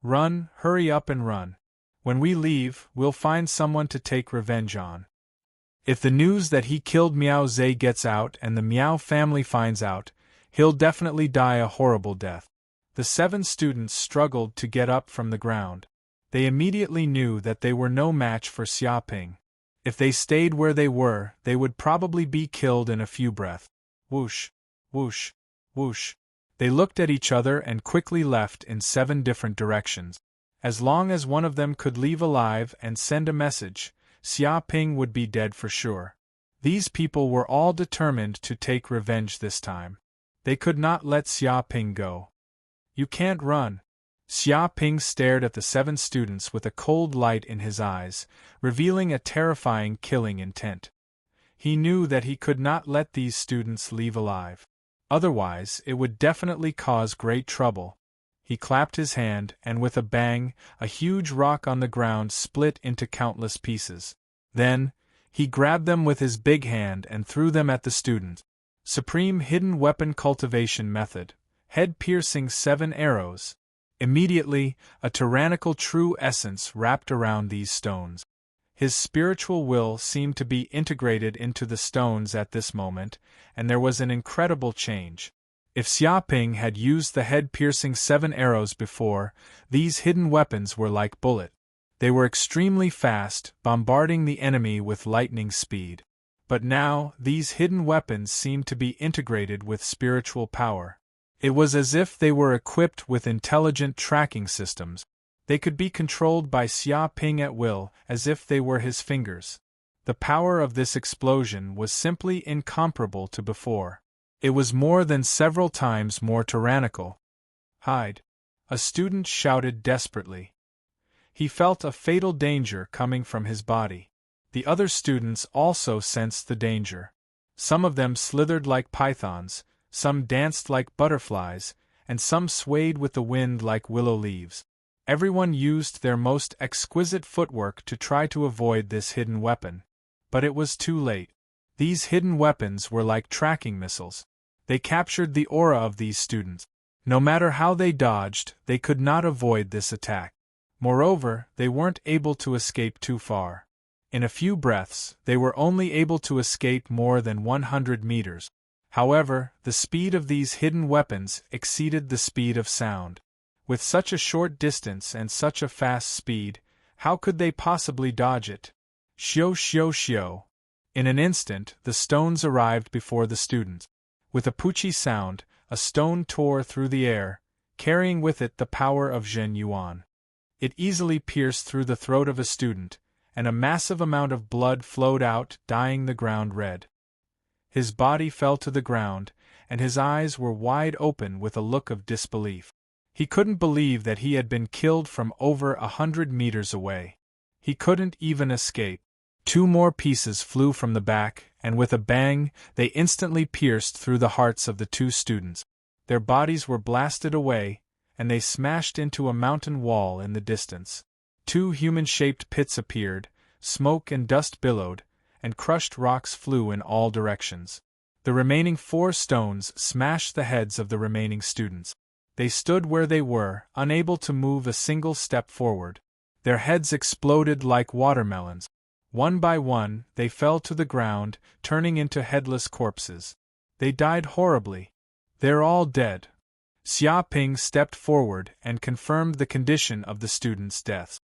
Run, hurry up and run. When we leave, we'll find someone to take revenge on. If the news that he killed Miao Zhe gets out and the Miao family finds out, he'll definitely die a horrible death. The 7 students struggled to get up from the ground. They immediately knew that they were no match for Xia Ping. If they stayed where they were, they would probably be killed in a few breaths. Whoosh, whoosh, whoosh. They looked at each other and quickly left in 7 different directions. As long as one of them could leave alive and send a message, Xia Ping would be dead for sure. These people were all determined to take revenge this time. They could not let Xia Ping go. You can't run. Xia Ping stared at the 7 students with a cold light in his eyes, revealing a terrifying killing intent. He knew that he could not let these students leave alive. Otherwise, it would definitely cause great trouble. He clapped his hand, and with a bang, a huge rock on the ground split into countless pieces. Then, he grabbed them with his big hand and threw them at the student. Supreme Hidden Weapon Cultivation Method. Head-piercing 7 arrows. Immediately, a tyrannical true essence wrapped around these stones. His spiritual will seemed to be integrated into the stones at this moment, and there was an incredible change. If Xia Ping had used the head-piercing 7 arrows before, these hidden weapons were like bullets. They were extremely fast, bombarding the enemy with lightning speed. But now, these hidden weapons seemed to be integrated with spiritual power. It was as if they were equipped with intelligent tracking systems. They could be controlled by Xia Ping at will, as if they were his fingers. The power of this explosion was simply incomparable to before. It was more than several times more tyrannical. Hide! A student shouted desperately. He felt a fatal danger coming from his body. The other students also sensed the danger. Some of them slithered like pythons, some danced like butterflies, and some swayed with the wind like willow leaves. Everyone used their most exquisite footwork to try to avoid this hidden weapon. But it was too late. These hidden weapons were like tracking missiles. They captured the aura of these students. No matter how they dodged, they could not avoid this attack. Moreover, they weren't able to escape too far. In a few breaths, they were only able to escape more than 100 meters. However, the speed of these hidden weapons exceeded the speed of sound. With such a short distance and such a fast speed, how could they possibly dodge it? Shio shio shio. In an instant, the stones arrived before the students. With a poochie sound, a stone tore through the air, carrying with it the power of Zhen Yuan. It easily pierced through the throat of a student, and a massive amount of blood flowed out, dyeing the ground red. His body fell to the ground, and his eyes were wide open with a look of disbelief. He couldn't believe that he had been killed from over 100 meters away. He couldn't even escape. 2 more pieces flew from the back, and with a bang, they instantly pierced through the hearts of the 2 students. Their bodies were blasted away, and they smashed into a mountain wall in the distance. 2 human-shaped pits appeared, smoke and dust billowed, and crushed rocks flew in all directions. The remaining 4 stones smashed the heads of the remaining students. They stood where they were, unable to move a single step forward. Their heads exploded like watermelons. One by one, they fell to the ground, turning into headless corpses. They died horribly. They're all dead. Xia Ping stepped forward and confirmed the condition of the students' deaths.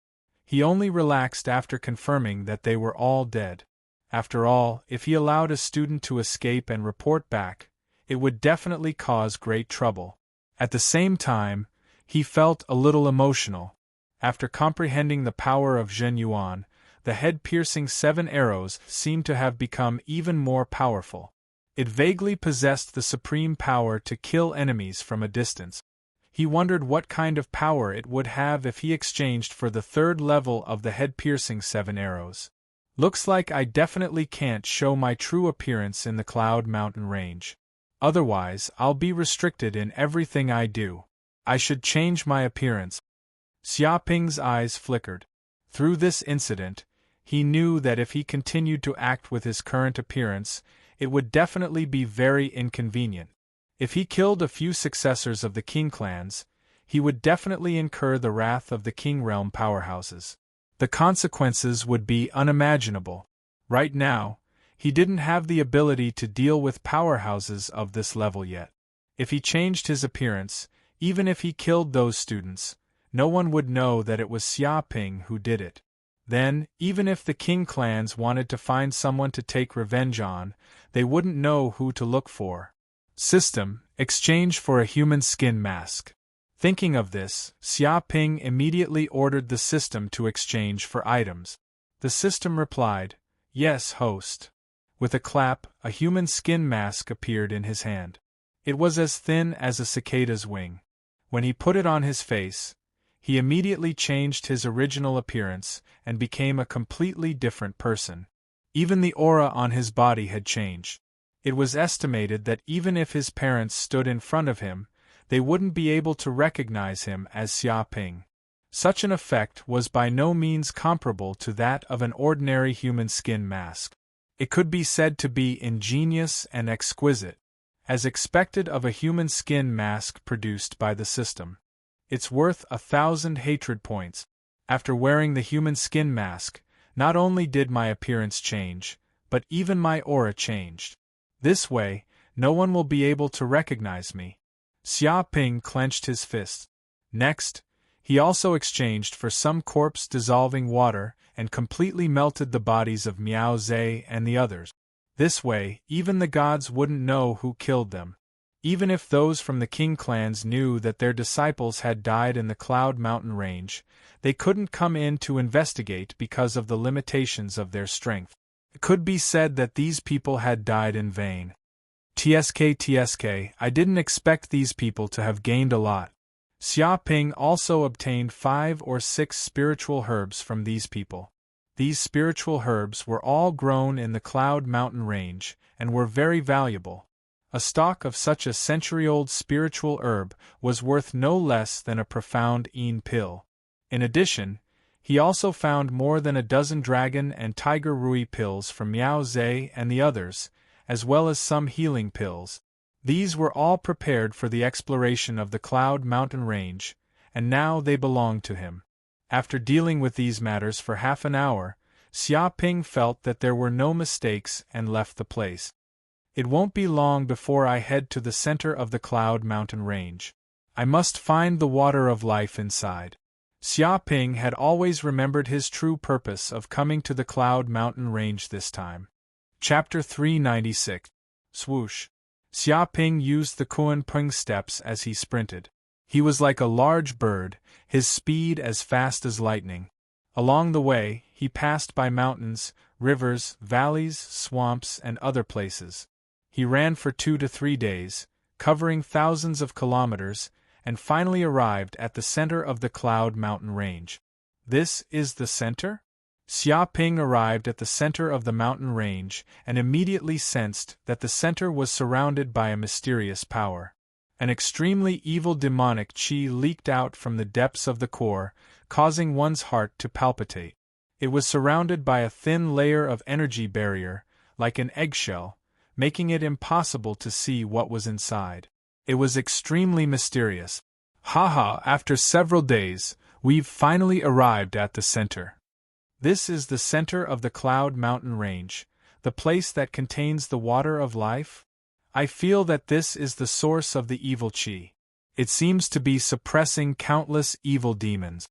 He only relaxed after confirming that they were all dead. After all, if he allowed a student to escape and report back, it would definitely cause great trouble. At the same time, he felt a little emotional. After comprehending the power of Zhen Yuan, the head-piercing 7 arrows seemed to have become even more powerful. It vaguely possessed the supreme power to kill enemies from a distance. He wondered what kind of power it would have if he exchanged for the 3rd level of the head-piercing 7 arrows. Looks like I definitely can't show my true appearance in the Cloud Mountain Range. Otherwise, I'll be restricted in everything I do. I should change my appearance. Xia Ping's eyes flickered. Through this incident, he knew that if he continued to act with his current appearance, it would definitely be very inconvenient. If he killed a few successors of the King clans, he would definitely incur the wrath of the King realm powerhouses. The consequences would be unimaginable. Right now, he didn't have the ability to deal with powerhouses of this level yet. If he changed his appearance, even if he killed those students, no one would know that it was Xia Ping who did it. Then, even if the King clans wanted to find someone to take revenge on, they wouldn't know who to look for. System: exchange for a human skin mask. Thinking of this, Xia Ping immediately ordered the system to exchange for items. The system replied, "Yes, host." With a clap, a human skin mask appeared in his hand. It was as thin as a cicada's wing. When he put it on his face, he immediately changed his original appearance and became a completely different person. Even the aura on his body had changed. It was estimated that even if his parents stood in front of him, they wouldn't be able to recognize him as Xia Ping. Such an effect was by no means comparable to that of an ordinary human skin mask. It could be said to be ingenious and exquisite, as expected of a human skin mask produced by the system. It's worth 1,000 hatred points. After wearing the human skin mask, not only did my appearance change, but even my aura changed. This way, no one will be able to recognize me. Xia Ping clenched his fists. Next, he also exchanged for some corpse-dissolving water and completely melted the bodies of Miao Zhe and the others. This way, even the gods wouldn't know who killed them. Even if those from the King clans knew that their disciples had died in the Cloud Mountain Range, they couldn't come in to investigate because of the limitations of their strength. It could be said that these people had died in vain. TSK, I didn't expect these people to have gained a lot. Xia Ping also obtained 5 or 6 spiritual herbs from these people. These spiritual herbs were all grown in the Cloud Mountain Range, and were very valuable. A stalk of such a century-old spiritual herb was worth no less than a profound Yin pill. In addition, he also found more than a dozen dragon and tiger rui pills from Miao Zhe and the others, as well as some healing pills. These were all prepared for the exploration of the Cloud Mountain Range, and now they belonged to him. After dealing with these matters for half an hour, Xia Ping felt that there were no mistakes and left the place. It won't be long before I head to the center of the Cloud Mountain Range. I must find the water of life inside. Xia Ping had always remembered his true purpose of coming to the Cloud Mountain Range this time. Chapter 396. Swoosh. Xia Ping used the Kuan Ping steps as he sprinted. He was like a large bird, his speed as fast as lightning. Along the way, he passed by mountains, rivers, valleys, swamps, and other places. He ran for 2 to 3 days, covering thousands of kilometers, and finally arrived at the center of the Cloud Mountain Range. This is the center? Xia Ping arrived at the center of the mountain range and immediately sensed that the center was surrounded by a mysterious power. An extremely evil demonic qi leaked out from the depths of the core, causing one's heart to palpitate. It was surrounded by a thin layer of energy barrier, like an eggshell, making it impossible to see what was inside. It was extremely mysterious. Haha, after several days, we've finally arrived at the center. This is the center of the Cloud Mountain Range, the place that contains the water of life? I feel that this is the source of the evil qi. It seems to be suppressing countless evil demons.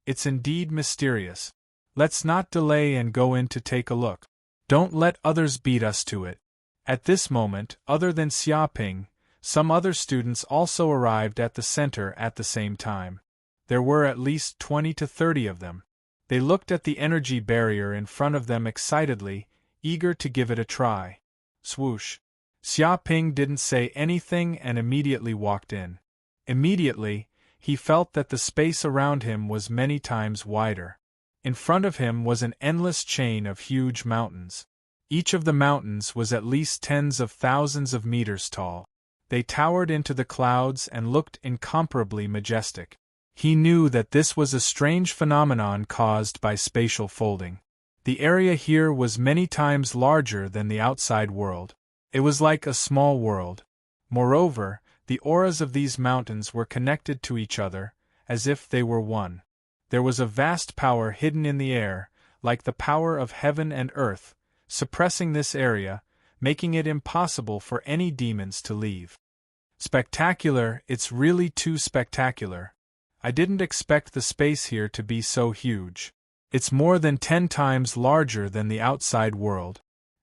It's indeed mysterious. Let's not delay and go in to take a look. Don't let others beat us to it. At this moment, other than Xia Ping, some other students also arrived at the center at the same time. There were at least 20 to 30 of them. They looked at the energy barrier in front of them excitedly, eager to give it a try. Swoosh. Xia Ping didn't say anything and immediately walked in. Immediately, he felt that the space around him was many times wider. In front of him was an endless chain of huge mountains. Each of the mountains was at least tens of thousands of meters tall. They towered into the clouds and looked incomparably majestic. He knew that this was a strange phenomenon caused by spatial folding. The area here was many times larger than the outside world. It was like a small world. Moreover, the auras of these mountains were connected to each other, as if they were one. There was a vast power hidden in the air, like the power of heaven and earth, suppressing this area, making it impossible for any demons to leave. Spectacular, it's really too spectacular. I didn't expect the space here to be so huge. It's more than 10 times larger than the outside world.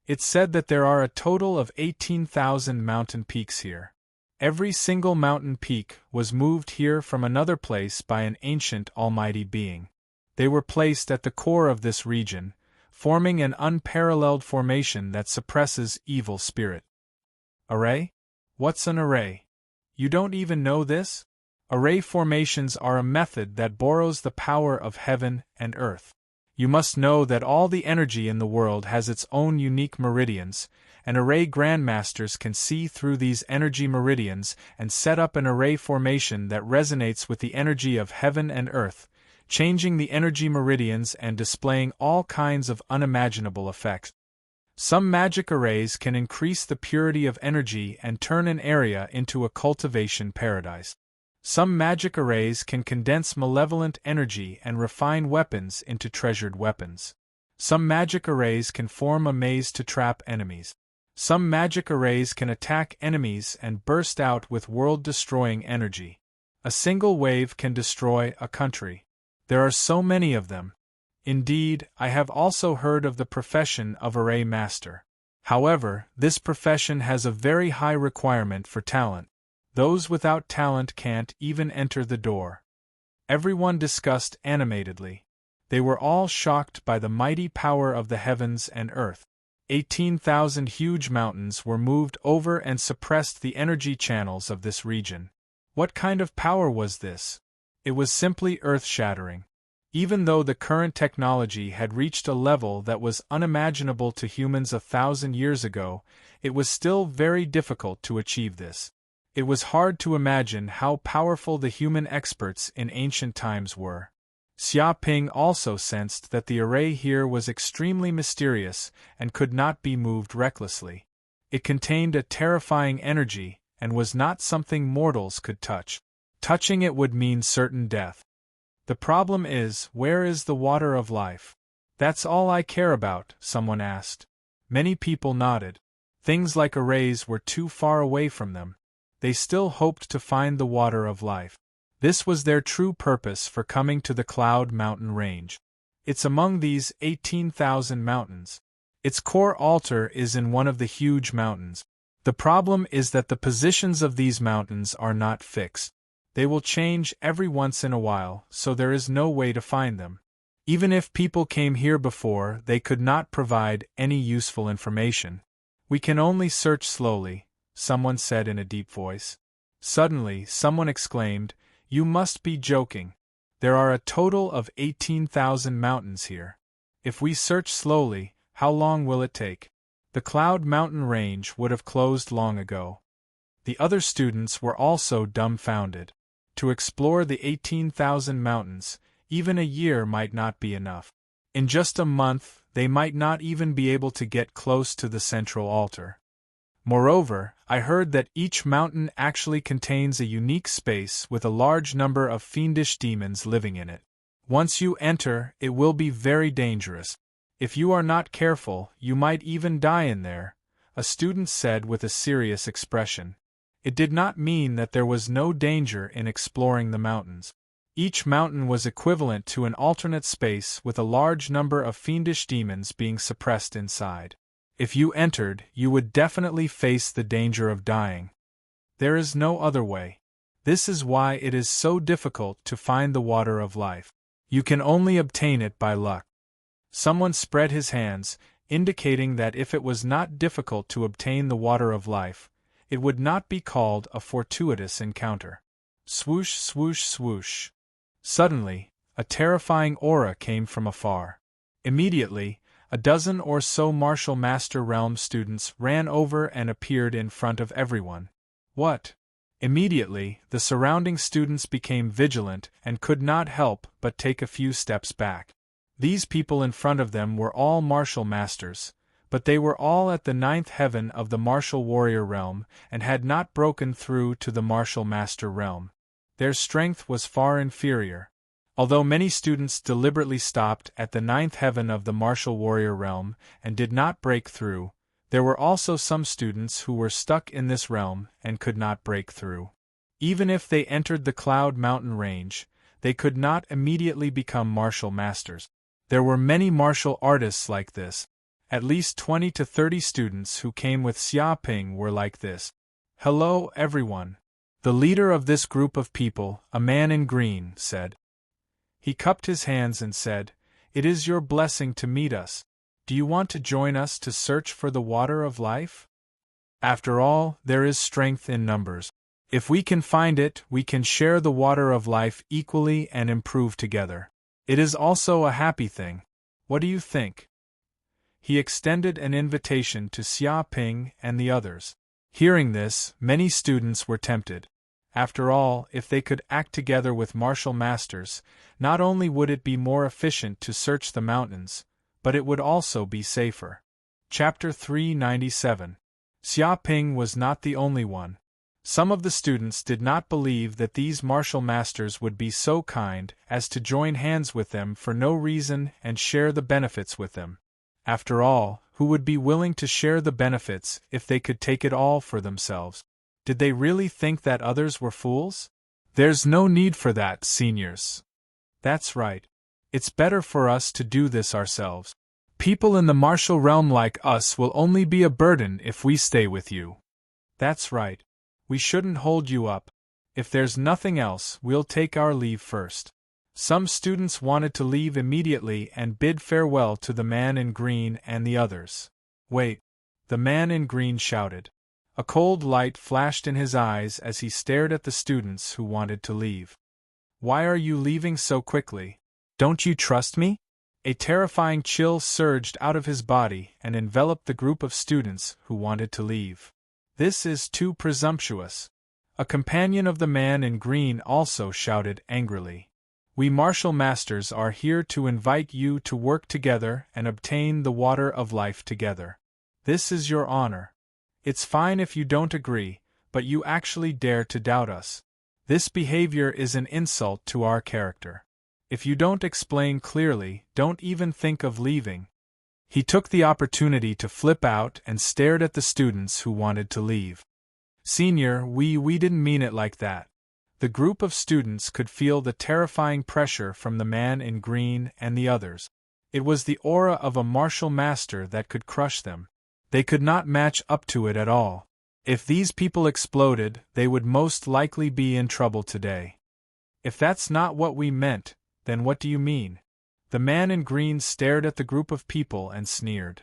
It's said that there are a total of 18,000 mountain peaks here. Every single mountain peak was moved here from another place by an ancient almighty being. They were placed at the core of this region, forming an unparalleled formation that suppresses evil spirit. Array? What's an array? You don't even know this? Array formations are a method that borrows the power of heaven and earth. You must know that all the energy in the world has its own unique meridians, and array grandmasters can see through these energy meridians and set up an array formation that resonates with the energy of heaven and earth, changing the energy meridians and displaying all kinds of unimaginable effects. Some magic arrays can increase the purity of energy and turn an area into a cultivation paradise. Some magic arrays can condense malevolent energy and refine weapons into treasured weapons. Some magic arrays can form a maze to trap enemies. Some magic arrays can attack enemies and burst out with world-destroying energy. A single wave can destroy a country. There are so many of them. Indeed, I have also heard of the profession of array master. However, this profession has a very high requirement for talent. Those without talent can't even enter the door. Everyone discussed animatedly. They were all shocked by the mighty power of the heavens and earth. 18,000 huge mountains were moved over and suppressed the energy channels of this region. What kind of power was this? It was simply earth-shattering. Even though the current technology had reached a level that was unimaginable to humans 1,000 years ago, it was still very difficult to achieve this. It was hard to imagine how powerful the human experts in ancient times were. Xia Ping also sensed that the array here was extremely mysterious and could not be moved recklessly. It contained a terrifying energy and was not something mortals could touch. Touching it would mean certain death. The problem is, where is the water of life? That's all I care about, someone asked. Many people nodded. Things like arrays were too far away from them. They still hoped to find the water of life. This was their true purpose for coming to the Cloud Mountain Range. It's among these 18,000 mountains. Its core altar is in one of the huge mountains. The problem is that the positions of these mountains are not fixed. They will change every once in a while, so there is no way to find them. Even if people came here before, they could not provide any useful information. We can only search slowly, someone said in a deep voice. Suddenly, someone exclaimed, "You must be joking. There are a total of 18,000 mountains here. If we search slowly, how long will it take?" The Cloud Mountain Range would have closed long ago. The other students were also dumbfounded. To explore the 18,000 mountains, even a year might not be enough. In just a month, they might not even be able to get close to the central altar. Moreover, I heard that each mountain actually contains a unique space with a large number of fiendish demons living in it. Once you enter, it will be very dangerous. If you are not careful, you might even die in there, a student said with a serious expression. It did not mean that there was no danger in exploring the mountains. Each mountain was equivalent to an alternate space with a large number of fiendish demons being suppressed inside. If you entered, you would definitely face the danger of dying. There is no other way. This is why it is so difficult to find the water of life. You can only obtain it by luck. Someone spread his hands, indicating that if it was not difficult to obtain the water of life, it would not be called a fortuitous encounter. Swoosh, swoosh, swoosh. Suddenly, a terrifying aura came from afar. Immediately, a dozen or so Martial Master Realm students ran over and appeared in front of everyone. What? Immediately, the surrounding students became vigilant and could not help but take a few steps back. These people in front of them were all martial masters, but they were all at the 9th heaven of the martial warrior realm and had not broken through to the martial master realm. Their strength was far inferior. Although many students deliberately stopped at the 9th heaven of the martial warrior realm and did not break through, there were also some students who were stuck in this realm and could not break through. Even if they entered the Cloud Mountain Range, they could not immediately become martial masters. There were many martial artists like this. At least 20 to 30 students who came with Xia Ping were like this. "Hello, everyone." The leader of this group of people, a man in green, said. He cupped his hands and said, "It is your blessing to meet us. Do you want to join us to search for the water of life? After all, there is strength in numbers. If we can find it, we can share the water of life equally and improve together. It is also a happy thing. What do you think?" He extended an invitation to Xia Ping and the others. Hearing this, many students were tempted. After all, if they could act together with martial masters, not only would it be more efficient to search the mountains, but it would also be safer. Chapter 397. Xia Ping was not the only one. Some of the students did not believe that these martial masters would be so kind as to join hands with them for no reason and share the benefits with them. After all, who would be willing to share the benefits if they could take it all for themselves? Did they really think that others were fools? There's no need for that, seniors. That's right. It's better for us to do this ourselves. People in the martial realm like us will only be a burden if we stay with you. That's right. We shouldn't hold you up. If there's nothing else, we'll take our leave first. Some students wanted to leave immediately and bid farewell to the man in green and the others. Wait! The man in green shouted. A cold light flashed in his eyes as he stared at the students who wanted to leave. Why are you leaving so quickly? Don't you trust me? A terrifying chill surged out of his body and enveloped the group of students who wanted to leave. This is too presumptuous. A companion of the man in green also shouted angrily. We martial masters are here to invite you to work together and obtain the water of life together. This is your honor. It's fine if you don't agree, but you actually dare to doubt us. This behavior is an insult to our character. If you don't explain clearly, don't even think of leaving." He took the opportunity to flip out and stared at the students who wanted to leave. "Senior, we didn't mean it like that." The group of students could feel the terrifying pressure from the man in green and the others. It was the aura of a martial master that could crush them. They could not match up to it at all. If these people exploded, they would most likely be in trouble today. "If that's not what we meant, then what do you mean?" The man in green stared at the group of people and sneered.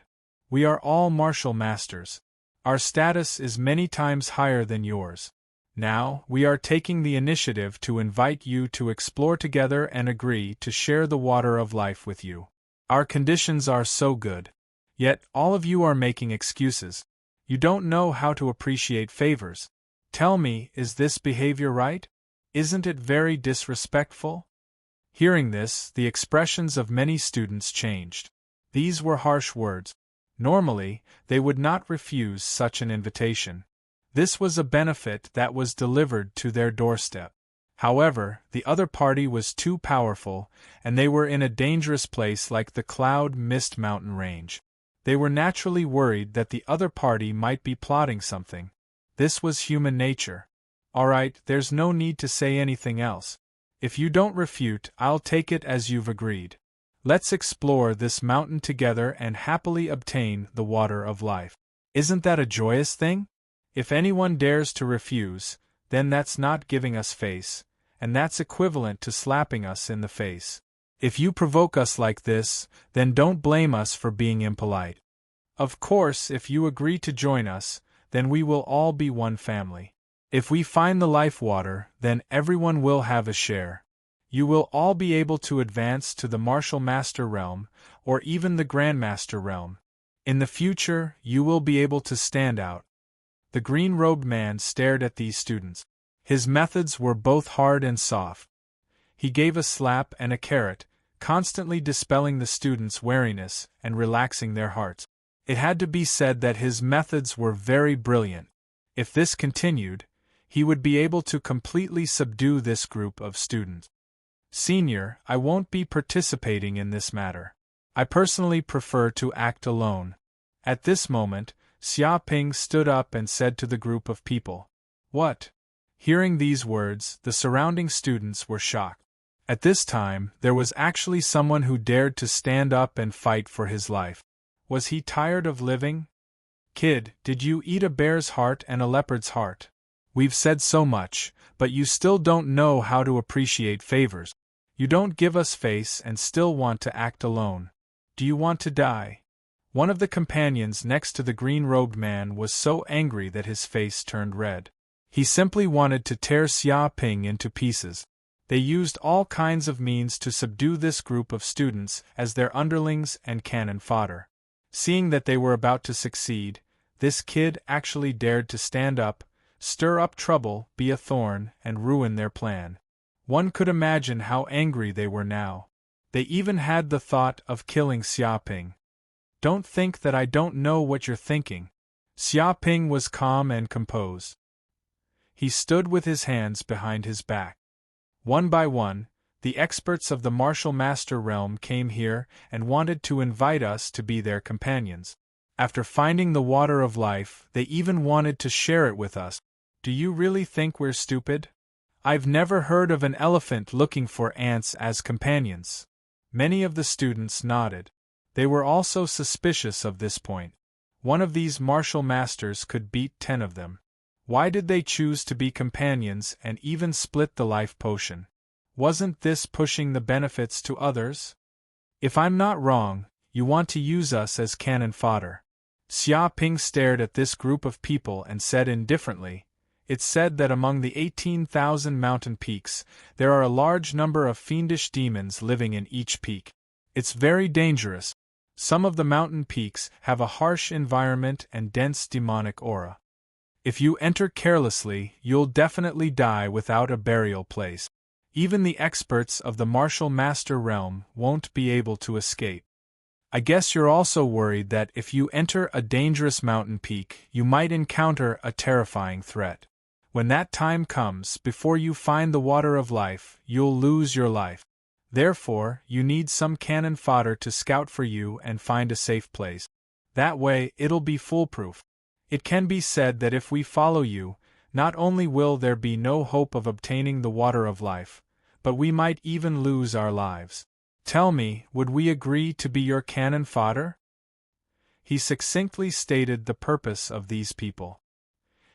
"We are all martial masters. Our status is many times higher than yours. Now, we are taking the initiative to invite you to explore together and agree to share the water of life with you. Our conditions are so good. Yet, all of you are making excuses. You don't know how to appreciate favors. Tell me, is this behavior right? Isn't it very disrespectful?" Hearing this, the expressions of many students changed. These were harsh words. Normally, they would not refuse such an invitation. This was a benefit that was delivered to their doorstep. However, the other party was too powerful, and they were in a dangerous place like the Cloud Mist mountain range. They were naturally worried that the other party might be plotting something. This was human nature. "All right, there's no need to say anything else. If you don't refute, I'll take it as you've agreed. Let's explore this mountain together and happily obtain the water of life. Isn't that a joyous thing? If anyone dares to refuse, then that's not giving us face, and that's equivalent to slapping us in the face. If you provoke us like this, then don't blame us for being impolite. Of course, if you agree to join us, then we will all be one family. If we find the life water, then everyone will have a share. You will all be able to advance to the Martial Master realm, or even the Grandmaster realm. In the future, you will be able to stand out." The green-robed man stared at these students. His methods were both hard and soft. He gave a slap and a carrot, constantly dispelling the students' wariness and relaxing their hearts. It had to be said that his methods were very brilliant. If this continued, he would be able to completely subdue this group of students. "Senior, I won't be participating in this matter. I personally prefer to act alone." At this moment, Xia Ping stood up and said to the group of people, "What?" Hearing these words, the surrounding students were shocked. At this time, there was actually someone who dared to stand up and fight for his life. Was he tired of living? "Kid, did you eat a bear's heart and a leopard's heart? We've said so much, but you still don't know how to appreciate favors. You don't give us face and still want to act alone. Do you want to die?" One of the companions next to the green-robed man was so angry that his face turned red. He simply wanted to tear Xia Ping into pieces. They used all kinds of means to subdue this group of students as their underlings and cannon fodder. Seeing that they were about to succeed, this kid actually dared to stand up, stir up trouble, be a thorn, and ruin their plan. One could imagine how angry they were now. They even had the thought of killing Xia Ping. "Don't think that I don't know what you're thinking." Xia Ping was calm and composed. He stood with his hands behind his back. One by one, the experts of the Martial Master realm came here and wanted to invite us to be their companions. After finding the water of life, they even wanted to share it with us. Do you really think we're stupid? I've never heard of an elephant looking for ants as companions. Many of the students nodded. They were also suspicious of this point. One of these martial masters could beat 10 of them. Why did they choose to be companions and even split the life potion? Wasn't this pushing the benefits to others? If I'm not wrong, you want to use us as cannon fodder. Xia Ping stared at this group of people and said indifferently, "It's said that among the 18,000 mountain peaks, there are a large number of fiendish demons living in each peak. It's very dangerous. Some of the mountain peaks have a harsh environment and dense demonic aura. If you enter carelessly, you'll definitely die without a burial place. Even the experts of the Martial Master realm won't be able to escape. I guess you're also worried that if you enter a dangerous mountain peak, you might encounter a terrifying threat. When that time comes, before you find the water of life, you'll lose your life. Therefore, you need some cannon fodder to scout for you and find a safe place. That way, it'll be foolproof. It can be said that if we follow you, not only will there be no hope of obtaining the water of life, but we might even lose our lives. Tell me, would we agree to be your cannon fodder?" He succinctly stated the purpose of these people.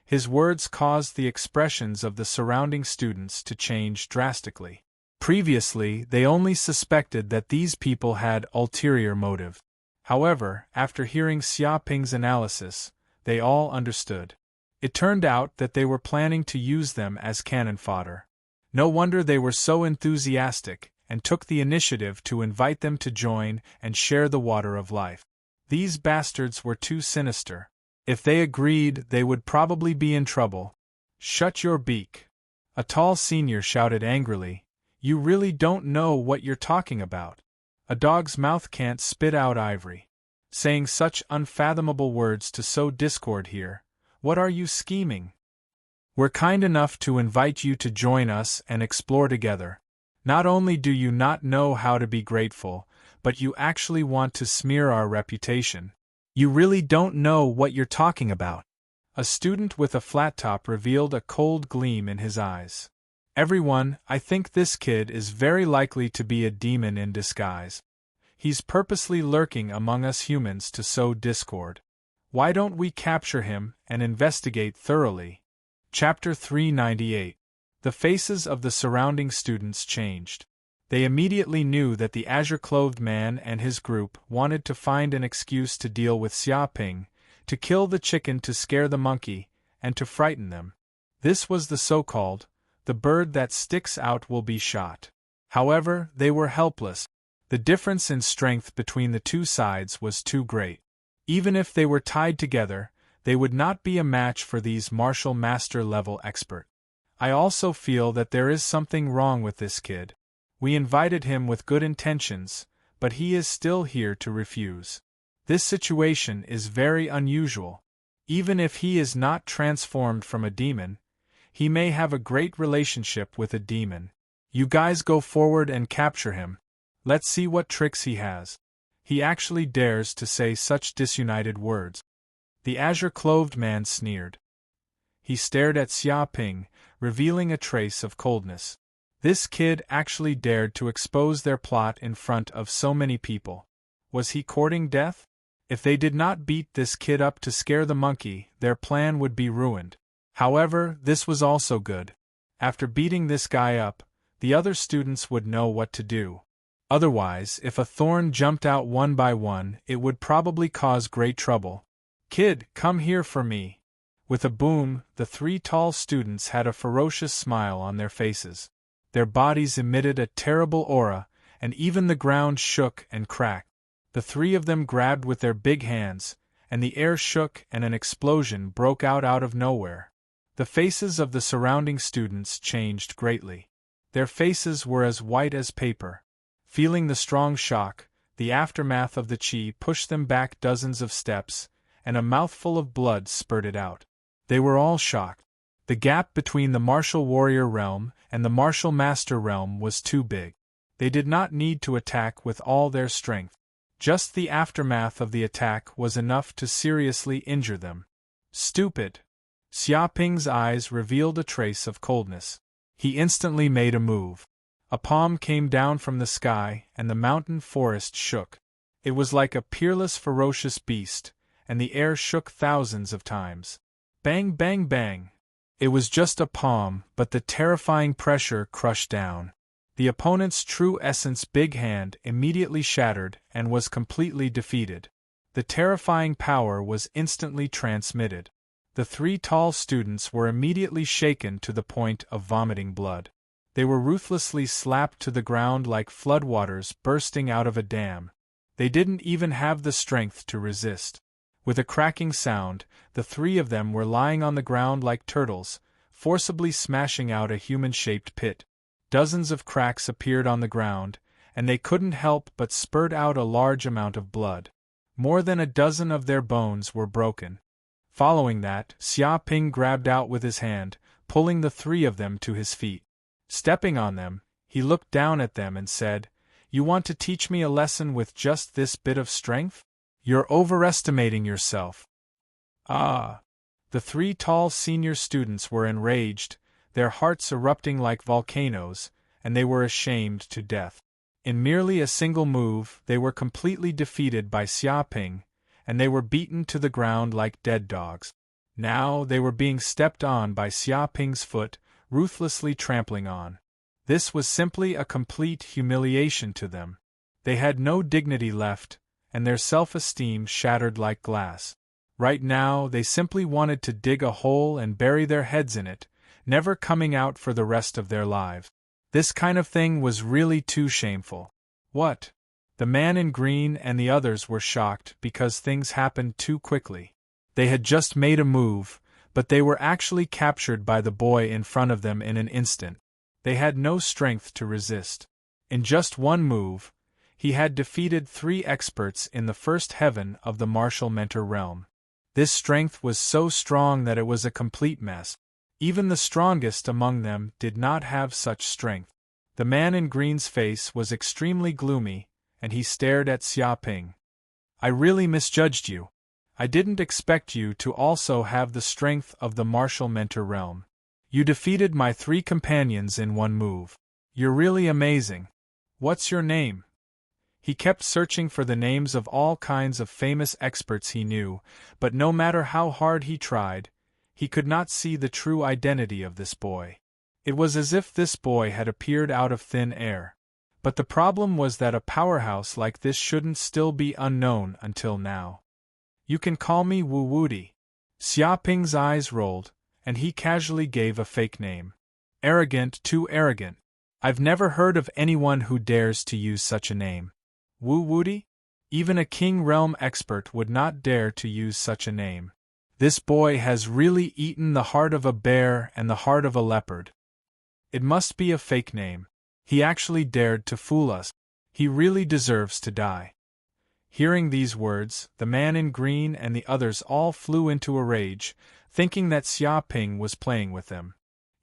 His words caused the expressions of the surrounding students to change drastically. Previously, they only suspected that these people had ulterior motive. However, after hearing Xiaoping's analysis, they all understood. It turned out that they were planning to use them as cannon fodder. No wonder they were so enthusiastic, and took the initiative to invite them to join and share the water of life. These bastards were too sinister. If they agreed, they would probably be in trouble. "Shut your beak!" a tall senior shouted angrily. "You really don't know what you're talking about. A dog's mouth can't spit out ivory. Saying such unfathomable words to sow discord here. What are you scheming? We're kind enough to invite you to join us and explore together. Not only do you not know how to be grateful, but you actually want to smear our reputation. You really don't know what you're talking about." A student with a flat top revealed a cold gleam in his eyes. "Everyone, I think this kid is very likely to be a demon in disguise. He's purposely lurking among us humans to sow discord. Why don't we capture him and investigate thoroughly?" Chapter 398. The faces of the surrounding students changed. They immediately knew that the azure-clothed man and his group wanted to find an excuse to deal with Xiaoping, to kill the chicken to scare the monkey, and to frighten them. This was the so-called, "the bird that sticks out will be shot." However, they were helpless. The difference in strength between the two sides was too great. Even if they were tied together, they would not be a match for these martial master-level experts. I also feel that there is something wrong with this kid. We invited him with good intentions, but he is still here to refuse. This situation is very unusual. Even if he is not transformed from a demon, he may have a great relationship with a demon. You guys go forward and capture him. Let's see what tricks he has. He actually dares to say such disunited words. The azure-clothed man sneered. He stared at Xiaoping, revealing a trace of coldness. This kid actually dared to expose their plot in front of so many people. Was he courting death? If they did not beat this kid up to scare the monkey, their plan would be ruined. However, this was also good. After beating this guy up, the other students would know what to do. Otherwise, if a thorn jumped out one by one, it would probably cause great trouble. "Kid, come here for me." With a boom, the three tall students had a ferocious smile on their faces. Their bodies emitted a terrible aura, and even the ground shook and cracked. The three of them grabbed with their big hands, and the air shook and an explosion broke out of nowhere. The faces of the surrounding students changed greatly. Their faces were as white as paper. Feeling the strong shock, the aftermath of the chi pushed them back dozens of steps, and a mouthful of blood spurted out. They were all shocked. The gap between the martial warrior realm and the martial master realm was too big. They did not need to attack with all their strength. Just the aftermath of the attack was enough to seriously injure them. "Stupid!" Xiaoping's eyes revealed a trace of coldness. He instantly made a move. A palm came down from the sky, and the mountain forest shook. It was like a peerless, ferocious beast, and the air shook thousands of times. Bang, bang, bang! It was just a palm, but the terrifying pressure crushed down. The opponent's true essence big hand immediately shattered and was completely defeated. The terrifying power was instantly transmitted. The three tall students were immediately shaken to the point of vomiting blood. They were ruthlessly slapped to the ground like floodwaters bursting out of a dam. They didn't even have the strength to resist. With a cracking sound, the three of them were lying on the ground like turtles, forcibly smashing out a human-shaped pit. Dozens of cracks appeared on the ground, and they couldn't help but spurt out a large amount of blood. More than a dozen of their bones were broken. Following that, Xiaoping grabbed out with his hand, pulling the three of them to his feet. Stepping on them, He looked down at them and said, "You want to teach me a lesson with just this bit of strength? You're overestimating yourself." Ah! The 3 tall senior students were enraged, their hearts erupting like volcanoes, and they were ashamed to death. In merely a single move, they were completely defeated by Xiaoping, and they were beaten to the ground like dead dogs. Now they were being stepped on by Xiaoping's foot, ruthlessly trampling on. This was simply a complete humiliation to them. They had no dignity left, and their self-esteem shattered like glass. Right now, they simply wanted to dig a hole and bury their heads in it, never coming out for the rest of their lives. This kind of thing was really too shameful. What? The man in green and the others were shocked because things happened too quickly. They had just made a move, but they were actually captured by the boy in front of them in an instant. They had no strength to resist. In just one move, he had defeated 3 experts in the first heaven of the martial mentor realm. This strength was so strong that it was a complete mess. Even the strongest among them did not have such strength. The man in green's face was extremely gloomy, and he stared at Xiaoping. "I really misjudged you. I didn't expect you to also have the strength of the martial mentor realm. You defeated my 3 companions in one move. You're really amazing. What's your name?" He kept searching for the names of all kinds of famous experts he knew, but no matter how hard he tried, he could not see the true identity of this boy. It was as if this boy had appeared out of thin air. But the problem was that a powerhouse like this shouldn't still be unknown until now. "You can call me Wu Wudi." Xiaoping's eyes rolled, and he casually gave a fake name. "Arrogant, too arrogant. I've never heard of anyone who dares to use such a name. Wu Wudi? Even a King Realm expert would not dare to use such a name. This boy has really eaten the heart of a bear and the heart of a leopard. It must be a fake name. He actually dared to fool us. He really deserves to die." Hearing these words, the man in green and the others all flew into a rage, thinking that Xiaoping was playing with them.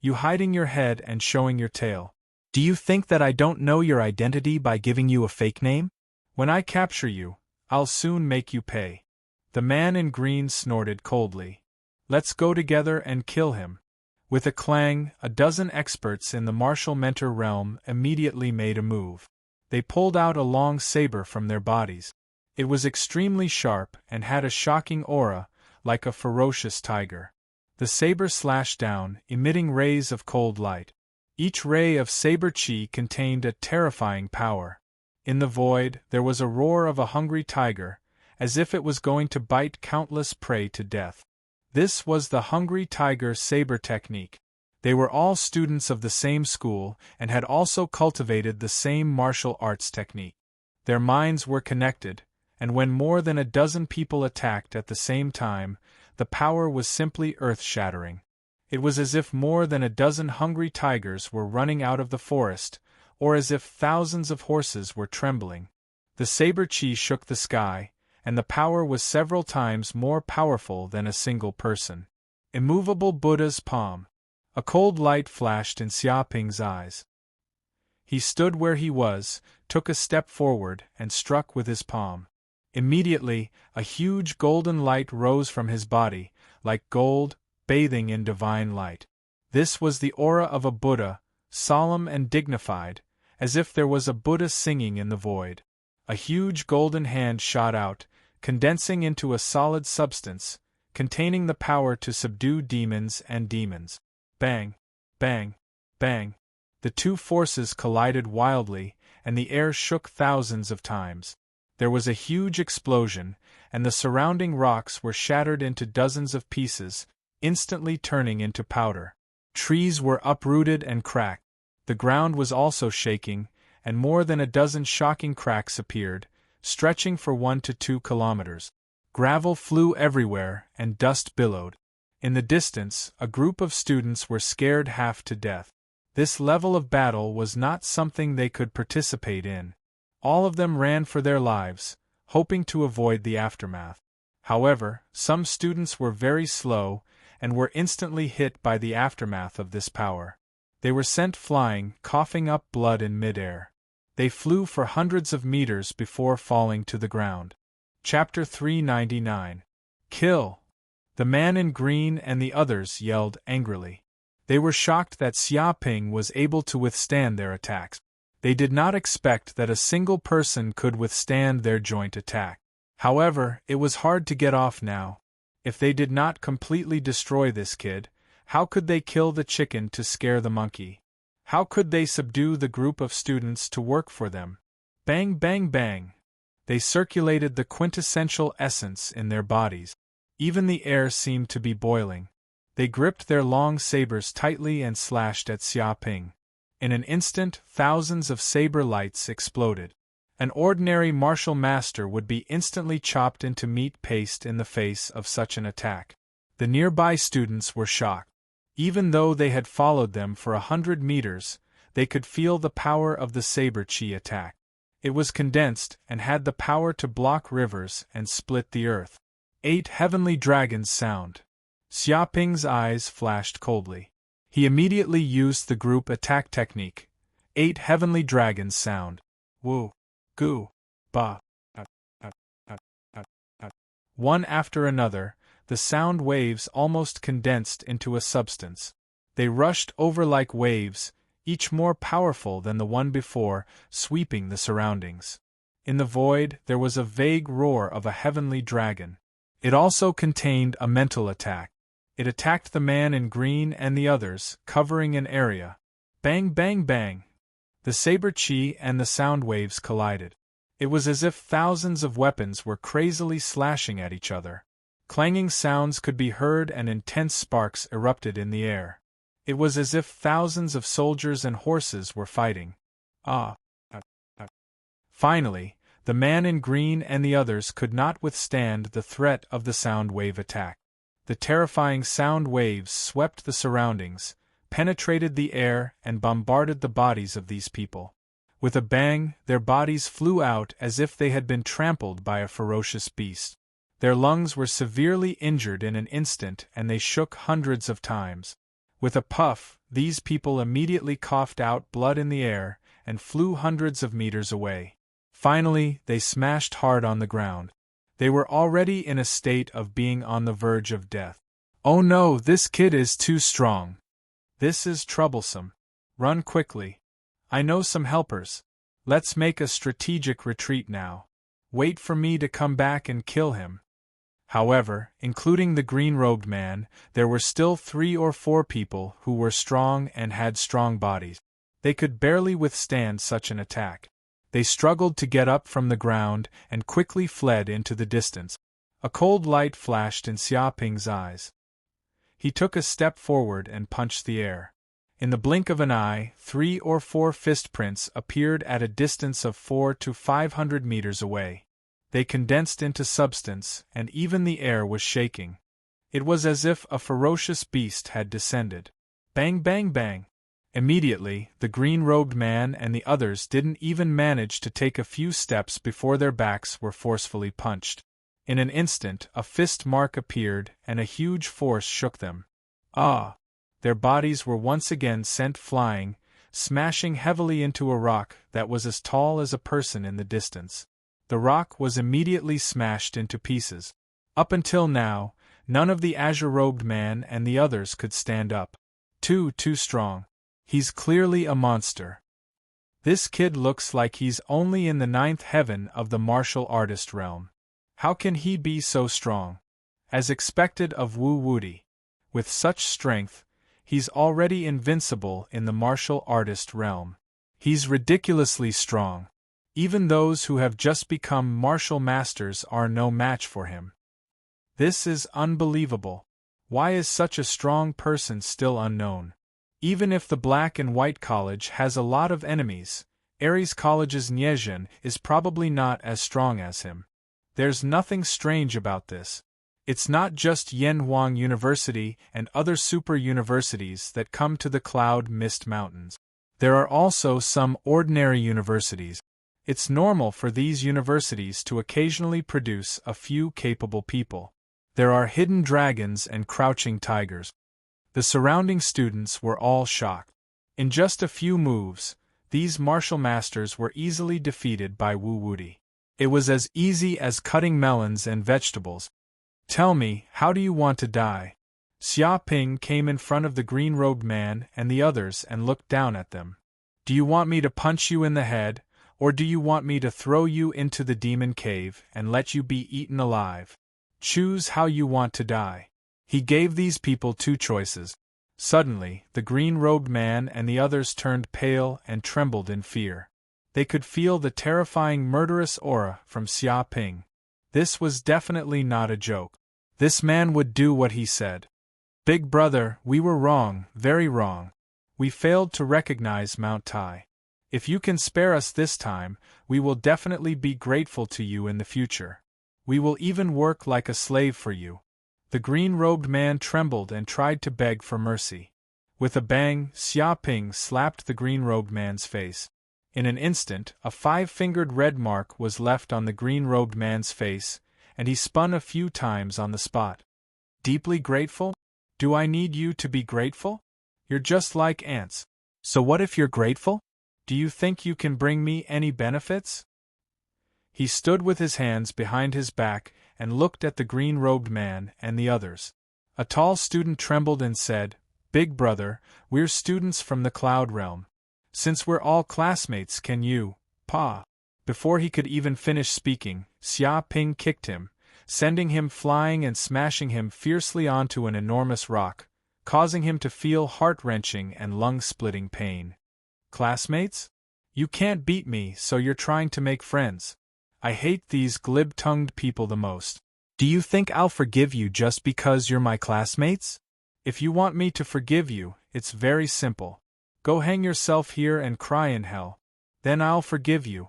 "You hiding your head and showing your tail. Do you think that I don't know your identity by giving you a fake name? When I capture you, I'll soon make you pay." The man in green snorted coldly. "Let's go together and kill him." With a clang, a dozen experts in the martial mentor realm immediately made a move. They pulled out a long saber from their bodies. It was extremely sharp and had a shocking aura, like a ferocious tiger. The saber slashed down, emitting rays of cold light. Each ray of saber chi contained a terrifying power. In the void, there was a roar of a hungry tiger, as if it was going to bite countless prey to death. This was the hungry tiger saber technique. They were all students of the same school and had also cultivated the same martial arts technique. Their minds were connected, and when more than a dozen people attacked at the same time, the power was simply earth-shattering. It was as if more than a dozen hungry tigers were running out of the forest, or as if thousands of horses were trembling. The saber chi shook the sky, and the power was several times more powerful than a single person. Immovable Buddha's palm. A cold light flashed in Xiaoping's eyes. He stood where he was, took a step forward, and struck with his palm. Immediately, a huge golden light rose from his body, like gold, bathing in divine light. This was the aura of a Buddha, solemn and dignified, as if there was a Buddha singing in the void. A huge golden hand shot out, condensing into a solid substance, containing the power to subdue demons and demons. Bang! Bang! Bang! The 2 forces collided wildly, and the air shook thousands of times. There was a huge explosion, and the surrounding rocks were shattered into dozens of pieces, instantly turning into powder. Trees were uprooted and cracked. The ground was also shaking, and more than a dozen shocking cracks appeared, stretching for 1 to 2 kilometers. Gravel flew everywhere, and dust billowed. In the distance, a group of students were scared half to death. This level of battle was not something they could participate in. All of them ran for their lives, hoping to avoid the aftermath. However, some students were very slow, and were instantly hit by the aftermath of this power. They were sent flying, coughing up blood in midair. They flew for hundreds of meters before falling to the ground. Chapter 399. Kill! The man in green and the others yelled angrily. They were shocked that Xiaoping was able to withstand their attacks. They did not expect that a single person could withstand their joint attack. However, it was hard to get off now. If they did not completely destroy this kid, how could they kill the chicken to scare the monkey? How could they subdue the group of students to work for them? Bang, bang, bang! They circulated the quintessential essence in their bodies. Even the air seemed to be boiling. They gripped their long sabers tightly and slashed at Xiaoping. In an instant, thousands of saber lights exploded. An ordinary martial master would be instantly chopped into meat paste in the face of such an attack. The nearby students were shocked. Even though they had followed them for 100 meters, they could feel the power of the saber chi attack. It was condensed and had the power to block rivers and split the earth. 8 heavenly dragons sound. Xiaoping's eyes flashed coldly. He immediately used the group attack technique. 8 heavenly dragons sound. Wu, gu, ba. One after another, the sound waves almost condensed into a substance. They rushed over like waves, each more powerful than the one before, sweeping the surroundings. In the void, there was a vague roar of a heavenly dragon. It also contained a mental attack. It attacked the man in green and the others, covering an area. Bang, bang, bang! The saber chi and the sound waves collided. It was as if thousands of weapons were crazily slashing at each other. Clanging sounds could be heard and intense sparks erupted in the air. It was as if thousands of soldiers and horses were fighting. Finally, the man in green and the others could not withstand the threat of the sound wave attack. The terrifying sound waves swept the surroundings, penetrated the air and bombarded the bodies of these people. With a bang, their bodies flew out as if they had been trampled by a ferocious beast. Their lungs were severely injured in an instant and they shook hundreds of times. With a puff, these people immediately coughed out blood in the air and flew hundreds of meters away. Finally, they smashed hard on the ground. They were already in a state of being on the verge of death. Oh no, this kid is too strong. This is troublesome. Run quickly. I know some helpers. Let's make a strategic retreat now. Wait for me to come back and kill him. However, including the green-robed man, there were still 3 or 4 people who were strong and had strong bodies. They could barely withstand such an attack. They struggled to get up from the ground and quickly fled into the distance. A cold light flashed in Xiaoping's eyes. He took a step forward and punched the air. In the blink of an eye, 3 or 4 fist prints appeared at a distance of 400 to 500 meters away. They condensed into substance, and even the air was shaking. It was as if a ferocious beast had descended. Bang, bang, bang! Immediately, the green-robed man and the others didn't even manage to take a few steps before their backs were forcefully punched. In an instant, a fist mark appeared and a huge force shook them. Their bodies were once again sent flying, smashing heavily into a rock that was as tall as a person in the distance. The rock was immediately smashed into pieces. Up until now, none of the azure-robed man and the others could stand up. Too strong. He's clearly a monster. This kid looks like he's only in the 9th heaven of the martial artist realm. How can he be so strong? As expected of Wu Wudi. With such strength, he's already invincible in the martial artist realm. He's ridiculously strong. Even those who have just become martial masters are no match for him. This is unbelievable. Why is such a strong person still unknown? Even if the Black and White College has a lot of enemies, Ares College's Nyezhen is probably not as strong as him. There's nothing strange about this. It's not just Yanhuang University and other super universities that come to the Cloud Mist Mountains. There are also some ordinary universities. It's normal for these universities to occasionally produce a few capable people. There are hidden dragons and crouching tigers. The surrounding students were all shocked. In just a few moves, these martial masters were easily defeated by Wu Wuti. It was as easy as cutting melons and vegetables. Tell me, how do you want to die? Xia Ping came in front of the green-robed man and the others and looked down at them. Do you want me to punch you in the head, or do you want me to throw you into the demon cave and let you be eaten alive? Choose how you want to die. He gave these people two choices. Suddenly, the green-robed man and the others turned pale and trembled in fear. They could feel the terrifying murderous aura from Xia Ping. This was definitely not a joke. This man would do what he said. Big brother, we were wrong, very wrong. We failed to recognize Mount Tai. If you can spare us this time, we will definitely be grateful to you in the future. We will even work like a slave for you. The green-robed man trembled and tried to beg for mercy. With a bang, Xia Ping slapped the green-robed man's face. In an instant, a 5-fingered red mark was left on the green-robed man's face, and he spun a few times on the spot. Deeply grateful? Do I need you to be grateful? You're just like ants. So what if you're grateful? Do you think you can bring me any benefits? He stood with his hands behind his back and looked at the green-robed man and the others. A tall student trembled and said, Big brother, we're students from the Cloud Realm. Since we're all classmates, can you, Pa? Before he could even finish speaking, Xia Ping kicked him, sending him flying and smashing him fiercely onto an enormous rock, causing him to feel heart-wrenching and lung-splitting pain. Classmates? You can't beat me, so you're trying to make friends. I hate these glib-tongued people the most. Do you think I'll forgive you just because you're my classmates? If you want me to forgive you, it's very simple. Go hang yourself here and cry in hell. Then I'll forgive you.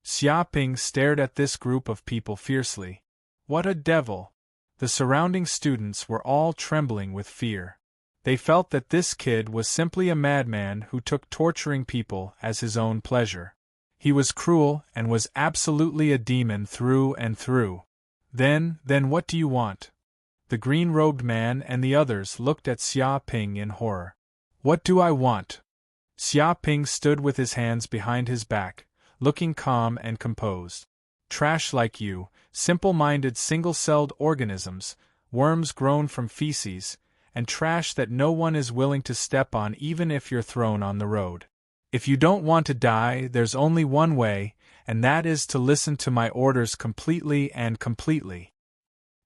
Xia Ping stared at this group of people fiercely. What a devil! The surrounding students were all trembling with fear. They felt that this kid was simply a madman who took torturing people as his own pleasure. He was cruel and was absolutely a demon through and through. Then what do you want? The green-robed man and the others looked at Xia Ping in horror. What do I want? Xia Ping stood with his hands behind his back, looking calm and composed. Trash like you, simple-minded single-celled organisms, worms grown from feces, and trash that no one is willing to step on even if you're thrown on the road. If you don't want to die, there's only one way, and that is to listen to my orders completely and completely.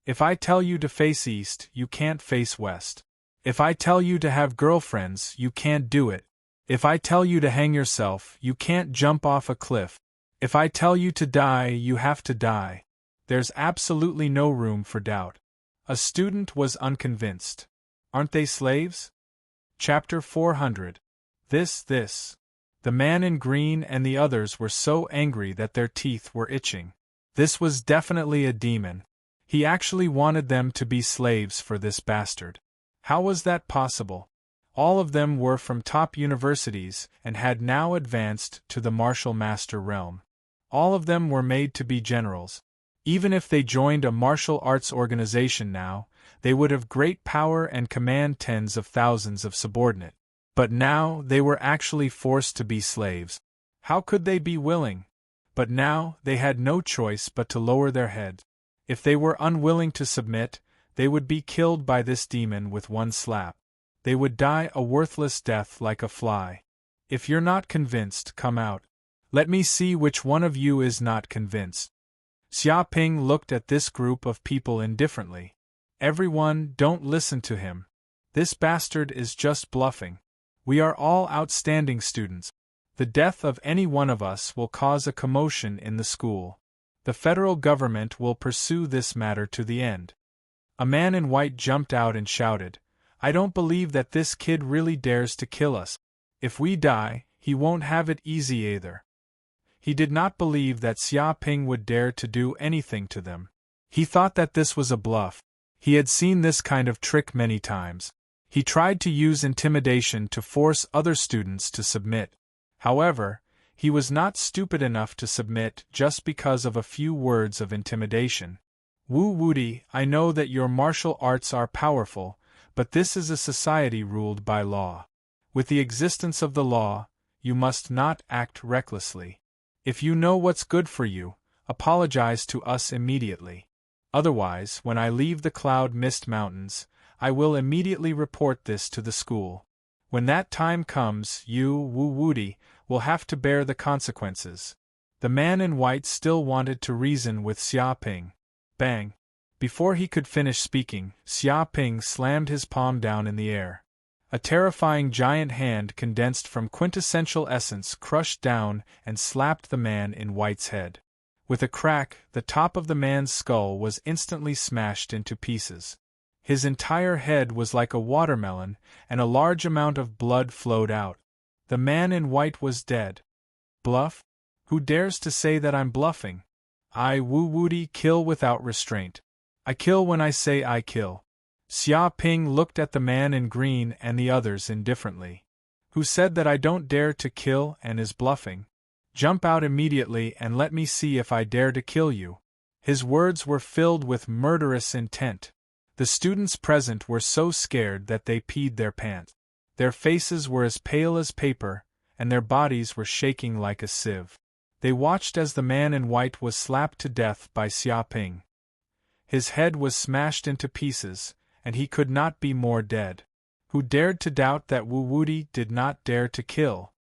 If I tell you to face east, you can't face west. If I tell you to have girlfriends, you can't do it. If I tell you to hang yourself, you can't jump off a cliff. If I tell you to die, you have to die. There's absolutely no room for doubt. A student was unconvinced. Aren't they slaves? Chapter 400. This. The man in green and the others were so angry that their teeth were itching. This was definitely a demon. He actually wanted them to be slaves for this bastard. How was that possible? All of them were from top universities and had now advanced to the martial master realm. All of them were made to be generals. Even if they joined a martial arts organization now, they would have great power and command tens of thousands of subordinates. But now they were actually forced to be slaves. How could they be willing? But now they had no choice but to lower their heads. If they were unwilling to submit, they would be killed by this demon with one slap. They would die a worthless death like a fly. If you're not convinced, come out. Let me see which one of you is not convinced. Xia Ping looked at this group of people indifferently. Everyone, don't listen to him. This bastard is just bluffing. We are all outstanding students. The death of any one of us will cause a commotion in the school. The federal government will pursue this matter to the end. A man in white jumped out and shouted, I don't believe that this kid really dares to kill us. If we die, he won't have it easy either. He did not believe that Xia Ping would dare to do anything to them. He thought that this was a bluff. He had seen this kind of trick many times. He tried to use intimidation to force other students to submit. However, he was not stupid enough to submit just because of a few words of intimidation. Wu Wuti, I know that your martial arts are powerful, but this is a society ruled by law. With the existence of the law, you must not act recklessly. If you know what's good for you, apologize to us immediately. Otherwise, when I leave the Cloud Mist Mountains, I will immediately report this to the school. When that time comes, you, Wu Wuti, will have to bear the consequences. The man in white still wanted to reason with Xia Ping. Bang! Before he could finish speaking, Xia Ping slammed his palm down in the air. A terrifying giant hand condensed from quintessential essence crushed down and slapped the man in white's head. With a crack, the top of the man's skull was instantly smashed into pieces. His entire head was like a watermelon, and a large amount of blood flowed out. The man in white was dead. Bluff? Who dares to say that I'm bluffing? I, Wu Wuti, kill without restraint. I kill when I say I kill. Xia Ping looked at the man in green and the others indifferently. Who said that I don't dare to kill and is bluffing? Jump out immediately and let me see if I dare to kill you. His words were filled with murderous intent. The students present were so scared that they peed their pants. Their faces were as pale as paper, and their bodies were shaking like a sieve. They watched as the man in white was slapped to death by Xia Ping. His head was smashed into pieces, and he could not be more dead. Who dared to doubt that Wu Wuti did not dare to kill?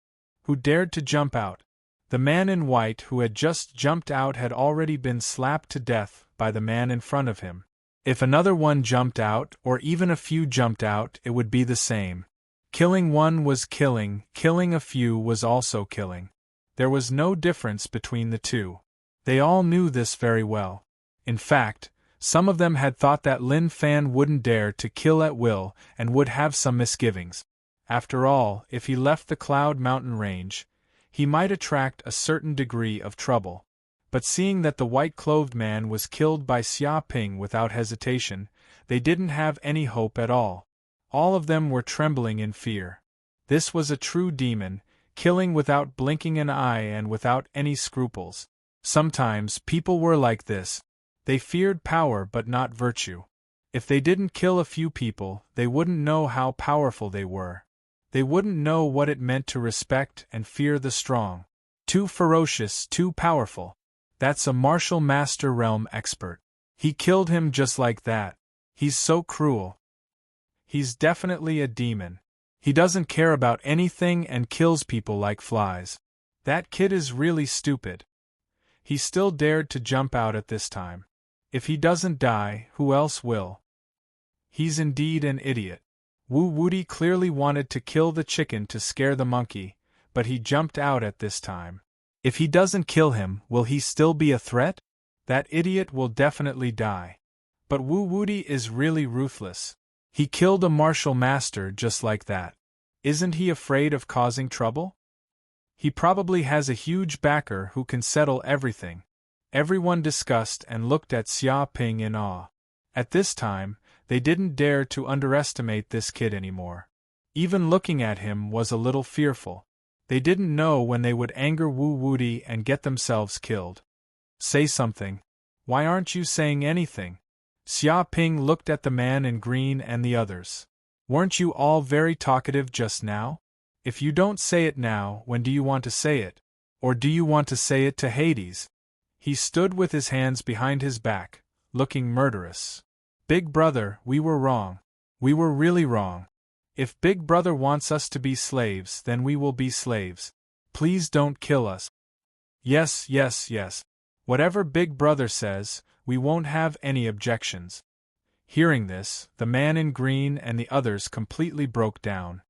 Who dared to jump out? The man in white who had just jumped out had already been slapped to death by the man in front of him. If another one jumped out, or even a few jumped out, it would be the same. Killing one was killing, killing a few was also killing. There was no difference between the two. They all knew this very well. In fact, some of them had thought that Lin Fan wouldn't dare to kill at will and would have some misgivings. After all, if he left the Cloud Mountain Range, he might attract a certain degree of trouble. But seeing that the white-clothed man was killed by Xia Ping without hesitation, they didn't have any hope at all. All of them were trembling in fear. This was a true demon, killing without blinking an eye and without any scruples. Sometimes people were like this. They feared power but not virtue. If they didn't kill a few people, they wouldn't know how powerful they were. They wouldn't know what it meant to respect and fear the strong. Too ferocious, too powerful. That's a martial master realm expert. He killed him just like that. He's so cruel. He's definitely a demon. He doesn't care about anything and kills people like flies. That kid is really stupid. He still dared to jump out at this time. If he doesn't die, who else will? He's indeed an idiot. Wu Wuti clearly wanted to kill the chicken to scare the monkey, but he jumped out at this time. If he doesn't kill him, will he still be a threat? That idiot will definitely die. But Wu Wuti is really ruthless. He killed a martial master just like that. Isn't he afraid of causing trouble? He probably has a huge backer who can settle everything. Everyone discussed and looked at Xia Ping in awe. At this time, they didn't dare to underestimate this kid anymore. Even looking at him was a little fearful. They didn't know when they would anger Wu Wuti and get themselves killed. Say something. Why aren't you saying anything? Xia Ping looked at the man in green and the others. Weren't you all very talkative just now? If you don't say it now, when do you want to say it? Or do you want to say it to Hades? He stood with his hands behind his back, looking murderous. Big brother, we were wrong. We were really wrong. If Big Brother wants us to be slaves, then we will be slaves. Please don't kill us. Yes, yes, yes. Whatever Big Brother says, we won't have any objections. Hearing this, the man in green and the others completely broke down.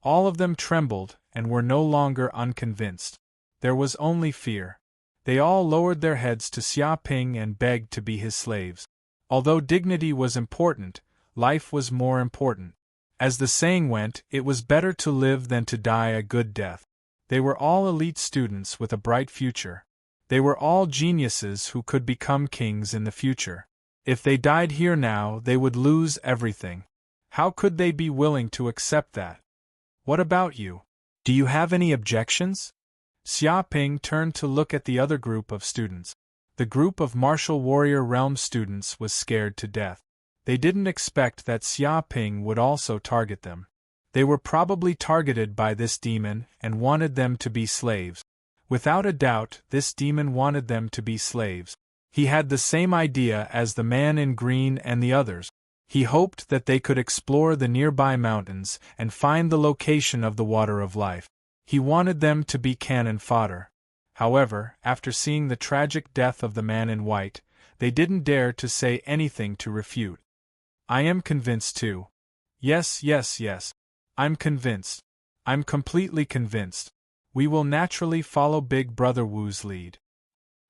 All of them trembled and were no longer unconvinced. There was only fear. They all lowered their heads to Xia Ping and begged to be his slaves. Although dignity was important, life was more important. As the saying went, it was better to live than to die a good death. They were all elite students with a bright future. They were all geniuses who could become kings in the future. If they died here now, they would lose everything. How could they be willing to accept that? What about you? Do you have any objections? Xia Ping turned to look at the other group of students. The group of martial warrior realm students was scared to death. They didn't expect that Xia Ping would also target them. They were probably targeted by this demon and wanted them to be slaves. Without a doubt, this demon wanted them to be slaves. He had the same idea as the man in green and the others. He hoped that they could explore the nearby mountains and find the location of the water of life. He wanted them to be cannon fodder. However, after seeing the tragic death of the man in white, they didn't dare to say anything to refute. I am convinced too. Yes, yes, yes. I'm convinced. I'm completely convinced. We will naturally follow Big Brother Wu's lead.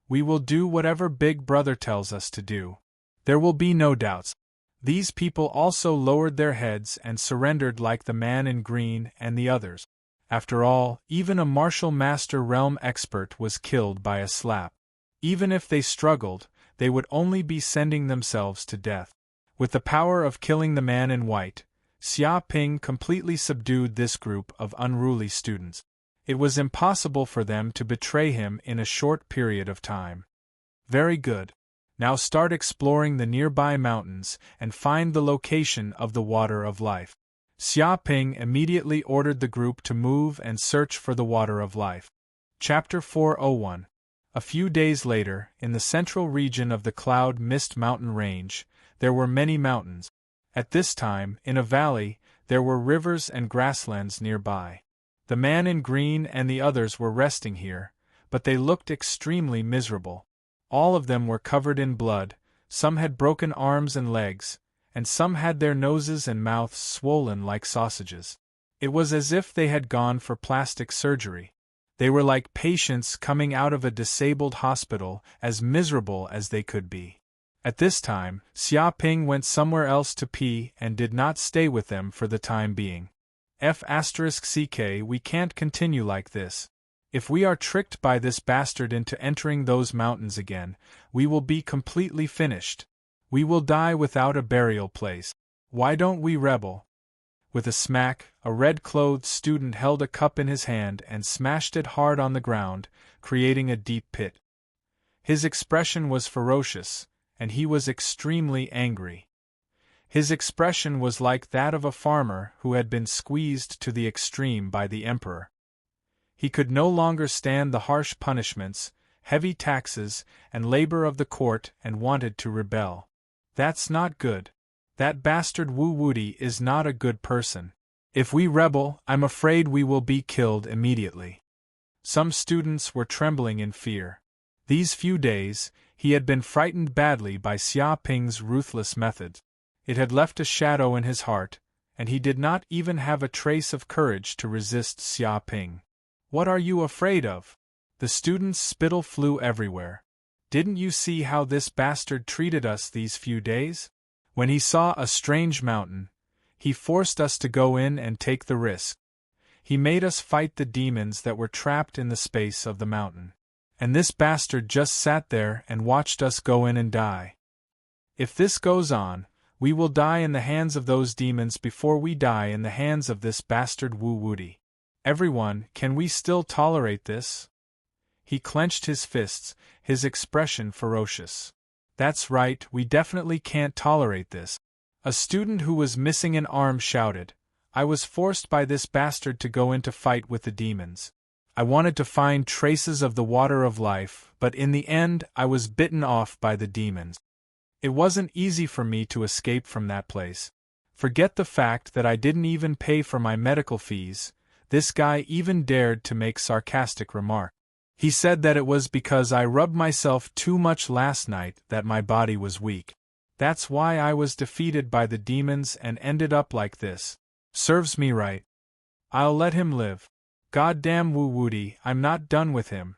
We will do whatever Big Brother tells us to do. There will be no doubts. These people also lowered their heads and surrendered like the man in green and the others. After all, even a martial master realm expert was killed by a slap. Even if they struggled, they would only be sending themselves to death. With the power of killing the man in white, Xia Ping completely subdued this group of unruly students. It was impossible for them to betray him in a short period of time. Very good. Now start exploring the nearby mountains and find the location of the water of life. Xia Ping immediately ordered the group to move and search for the water of life. Chapter 401. A few days later, in the central region of the Cloud Mist mountain range, there were many mountains. At this time, in a valley, there were rivers and grasslands nearby. The man in green and the others were resting here, but they looked extremely miserable. All of them were covered in blood, some had broken arms and legs, and some had their noses and mouths swollen like sausages. It was as if they had gone for plastic surgery. They were like patients coming out of a disabled hospital, as miserable as they could be. At this time, Xia Ping went somewhere else to pee and did not stay with them for the time being. F***ck, we can't continue like this. If we are tricked by this bastard into entering those mountains again, we will be completely finished. We will die without a burial place. Why don't we rebel? With a smack, a red-clothed student held a cup in his hand and smashed it hard on the ground, creating a deep pit. His expression was ferocious, and he was extremely angry. His expression was like that of a farmer who had been squeezed to the extreme by the emperor. He could no longer stand the harsh punishments, heavy taxes, and labor of the court and wanted to rebel. That's not good. That bastard Wu Wudi is not a good person. If we rebel, I'm afraid we will be killed immediately. Some students were trembling in fear. These few days, he had been frightened badly by Xia Ping's ruthless methods. It had left a shadow in his heart, and he did not even have a trace of courage to resist Xia Ping. What are you afraid of? The students' spittle flew everywhere. Didn't you see how this bastard treated us these few days? When he saw a strange mountain, he forced us to go in and take the risk. He made us fight the demons that were trapped in the space of the mountain. And this bastard just sat there and watched us go in and die. If this goes on, we will die in the hands of those demons before we die in the hands of this bastard Wu Wudi. Everyone, can we still tolerate this? He clenched his fists, his expression ferocious. That's right, we definitely can't tolerate this. A student who was missing an arm shouted, I was forced by this bastard to go into fight with the demons. I wanted to find traces of the water of life, but in the end I was bitten off by the demons. It wasn't easy for me to escape from that place. Forget the fact that I didn't even pay for my medical fees. This guy even dared to make sarcastic remark. He said that it was because I rubbed myself too much last night that my body was weak. That's why I was defeated by the demons and ended up like this. Serves me right. I'll let him live. Goddamn Wu Wudi, I'm not done with him.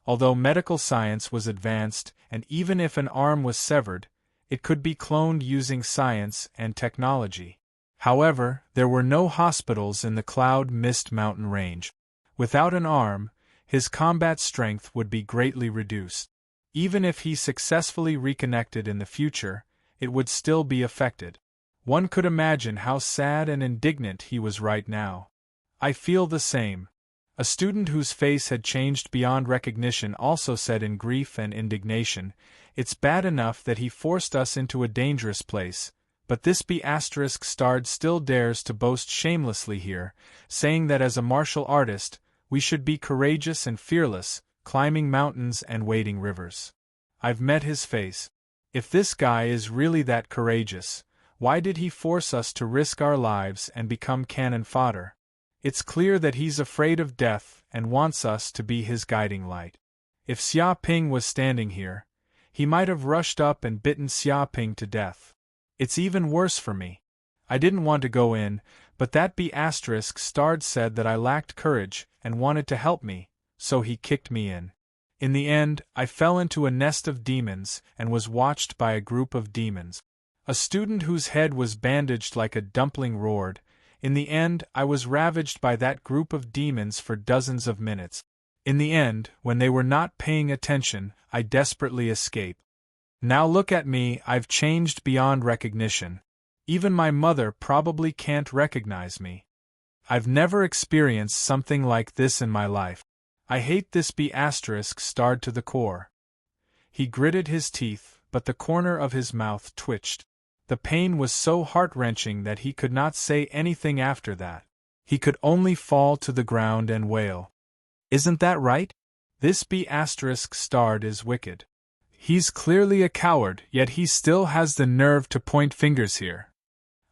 Although medical science was advanced, and even if an arm was severed, it could be cloned using science and technology. However, there were no hospitals in the Cloud Mist mountain range. Without an arm, his combat strength would be greatly reduced. Even if he successfully reconnected in the future, it would still be affected. One could imagine how sad and indignant he was right now. I feel the same. A student whose face had changed beyond recognition also said in grief and indignation, It's bad enough that he forced us into a dangerous place, But this B***** still dares to boast shamelessly here, saying that as a martial artist, we should be courageous and fearless, climbing mountains and wading rivers. I've met his face. If this guy is really that courageous, why did he force us to risk our lives and become cannon fodder? It's clear that he's afraid of death and wants us to be his guiding light. If Xia Ping was standing here, he might have rushed up and bitten Xia Ping to death. It's even worse for me. I didn't want to go in, but that B*** said that I lacked courage and wanted to help me, so he kicked me in. In the end, I fell into a nest of demons and was watched by a group of demons. A student whose head was bandaged like a dumpling roared. In the end, I was ravaged by that group of demons for dozens of minutes. In the end, when they were not paying attention, I desperately escaped. Now look at me, I've changed beyond recognition. Even my mother probably can't recognize me. I've never experienced something like this in my life. I hate this B** to the core. He gritted his teeth, but the corner of his mouth twitched. The pain was so heart-wrenching that he could not say anything after that. He could only fall to the ground and wail. Isn't that right? This B** is wicked. He's clearly a coward, yet he still has the nerve to point fingers here.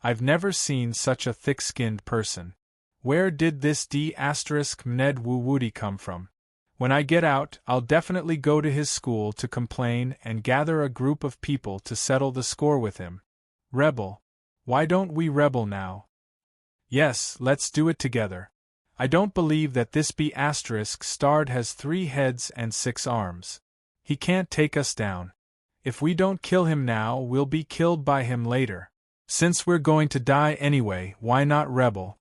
I've never seen such a thick-skinned person. Where did this D***Mned Wu come from? When I get out, I'll definitely go to his school to complain and gather a group of people to settle the score with him. Rebel. Why don't we rebel now? Yes, let's do it together. I don't believe that this B** has 3 heads and 6 arms. He can't take us down. If we don't kill him now, we'll be killed by him later. Since we're going to die anyway, why not rebel?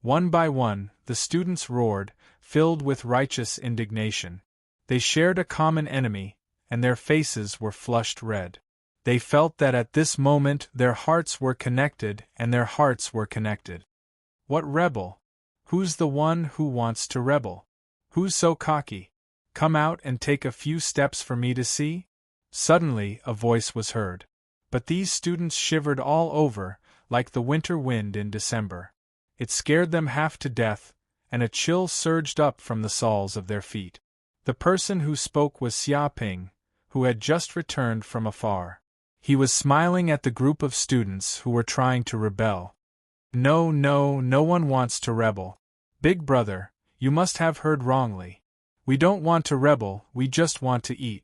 One by one, the students roared, filled with righteous indignation. They shared a common enemy, and their faces were flushed red. They felt that at this moment their hearts were connected and their hearts were connected. What rebel? Who's the one who wants to rebel? Who's so cocky? Come out and take a few steps for me to see? Suddenly a voice was heard. But these students shivered all over, like the winter wind in December. It scared them half to death, and a chill surged up from the soles of their feet. The person who spoke was Xia Ping, who had just returned from afar. He was smiling at the group of students who were trying to rebel. No one wants to rebel. Big brother, you must have heard wrongly. We don't want to rebel, we just want to eat.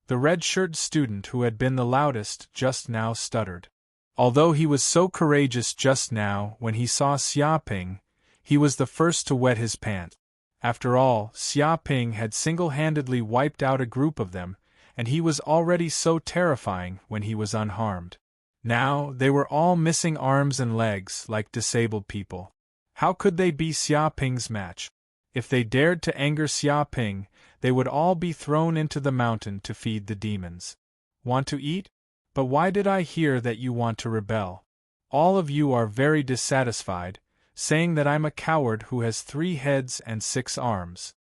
The red-shirted student who had been the loudest just now stuttered. Although he was so courageous just now when he saw Xia Ping, he was the first to wet his pants. After all, Xia Ping had single-handedly wiped out a group of them, and he was already so terrifying when he was unharmed. Now, they were all missing arms and legs like disabled people. How could they be Xia Ping's match? If they dared to anger Xia Ping, they would all be thrown into the mountain to feed the demons. Want to eat? But why did I hear that you want to rebel? All of you are very dissatisfied, saying that I'm a coward who has 3 heads and 6 arms.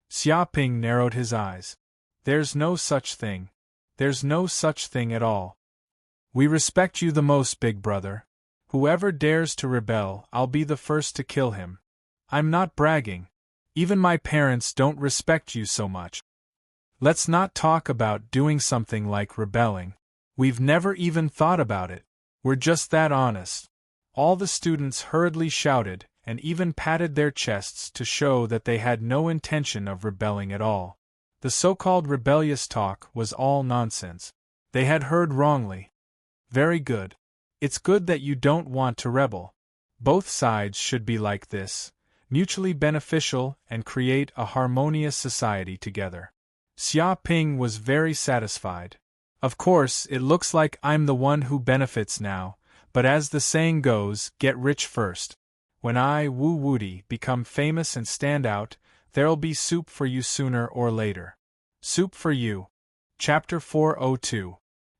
Xia Ping narrowed his eyes. There's no such thing. There's no such thing at all. We respect you the most, big brother. Whoever dares to rebel, I'll be the first to kill him. I'm not bragging. Even my parents don't respect you so much. Let's not talk about doing something like rebelling. We've never even thought about it. We're just that honest. All the students hurriedly shouted and even patted their chests to show that they had no intention of rebelling at all. The so-called rebellious talk was all nonsense. They had heard wrongly. Very good. It's good that you don't want to rebel. Both sides should be like this, mutually beneficial and create a harmonious society together. Xia Ping was very satisfied. Of course, it looks like I'm the one who benefits now, but as the saying goes, get rich first. When I, Wu Wudi, become famous and stand out, there'll be soup for you sooner or later. Soup for you. Chapter 402.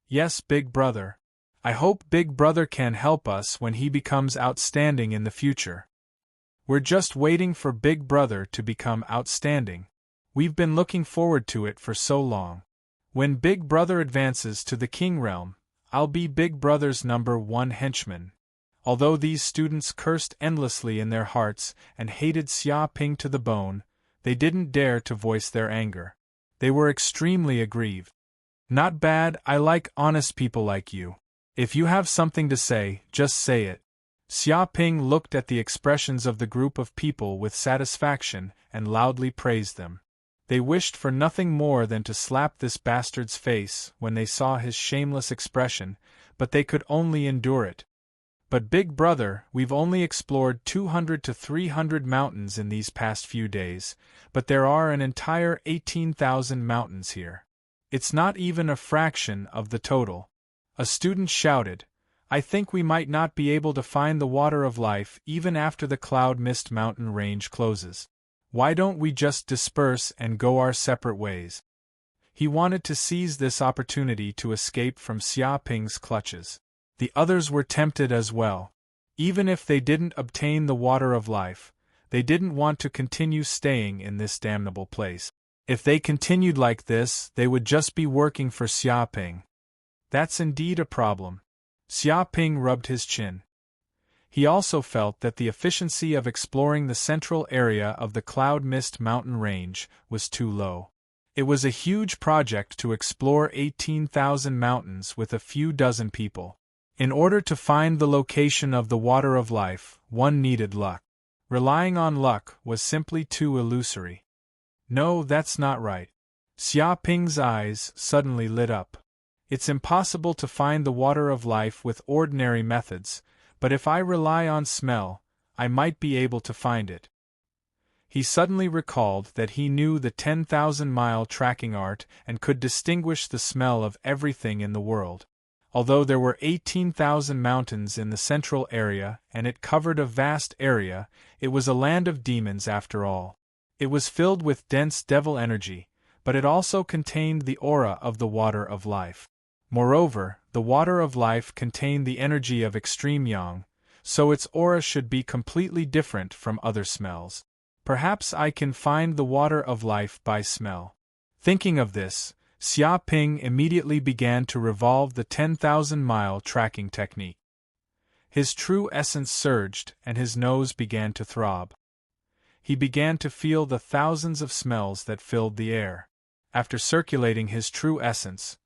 Yes, Big Brother. I hope Big Brother can help us when he becomes outstanding in the future. We're just waiting for Big Brother to become outstanding. We've been looking forward to it for so long. When Big Brother advances to the King Realm, I'll be Big Brother's #1 henchman." Although these students cursed endlessly in their hearts and hated Xia Ping to the bone, they didn't dare to voice their anger. They were extremely aggrieved. "Not bad, I like honest people like you. If you have something to say, just say it." Xia Ping looked at the expressions of the group of people with satisfaction and loudly praised them. They wished for nothing more than to slap this bastard's face when they saw his shameless expression, but they could only endure it. "But Big Brother, we've only explored 200 to 300 mountains in these past few days, but there are an entire 18,000 mountains here. It's not even a fraction of the total." A student shouted, "I think we might not be able to find the water of life even after the Cloud Mist mountain range closes. Why don't we just disperse and go our separate ways?" He wanted to seize this opportunity to escape from Xia Ping's clutches. The others were tempted as well. Even if they didn't obtain the water of life, they didn't want to continue staying in this damnable place. If they continued like this, they would just be working for Xia Ping. That's indeed a problem. Xia Ping rubbed his chin. He also felt that the efficiency of exploring the central area of the Cloud Mist mountain range was too low. It was a huge project to explore 18,000 mountains with a few dozen people. In order to find the location of the water of life, one needed luck. Relying on luck was simply too illusory. No, that's not right. Xia Ping's eyes suddenly lit up. It's impossible to find the water of life with ordinary methods, but if I rely on smell, I might be able to find it. He suddenly recalled that he knew the 10,000-mile tracking art and could distinguish the smell of everything in the world. Although there were 18,000 mountains in the central area and it covered a vast area, it was a land of demons after all. It was filled with dense devil energy, but it also contained the aura of the water of life. Moreover, the water of life contained the energy of extreme yang, so its aura should be completely different from other smells. Perhaps I can find the water of life by smell. Thinking of this, Xia Ping immediately began to revolve the 10,000-mile tracking technique. His true essence surged and his nose began to throb. He began to feel the thousands of smells that filled the air. After circulating his true essence,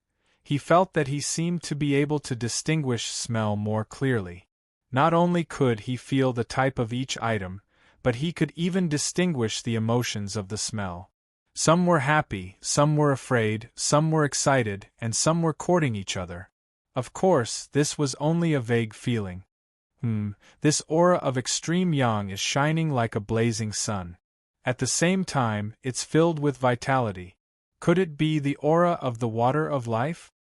he felt that he seemed to be able to distinguish smell more clearly. Not only could he feel the type of each item, but he could even distinguish the emotions of the smell. Some were happy, some were afraid, some were excited, and some were courting each other. Of course, this was only a vague feeling. This aura of extreme yang is shining like a blazing sun. At the same time, it's filled with vitality. Could it be the aura of the water of life?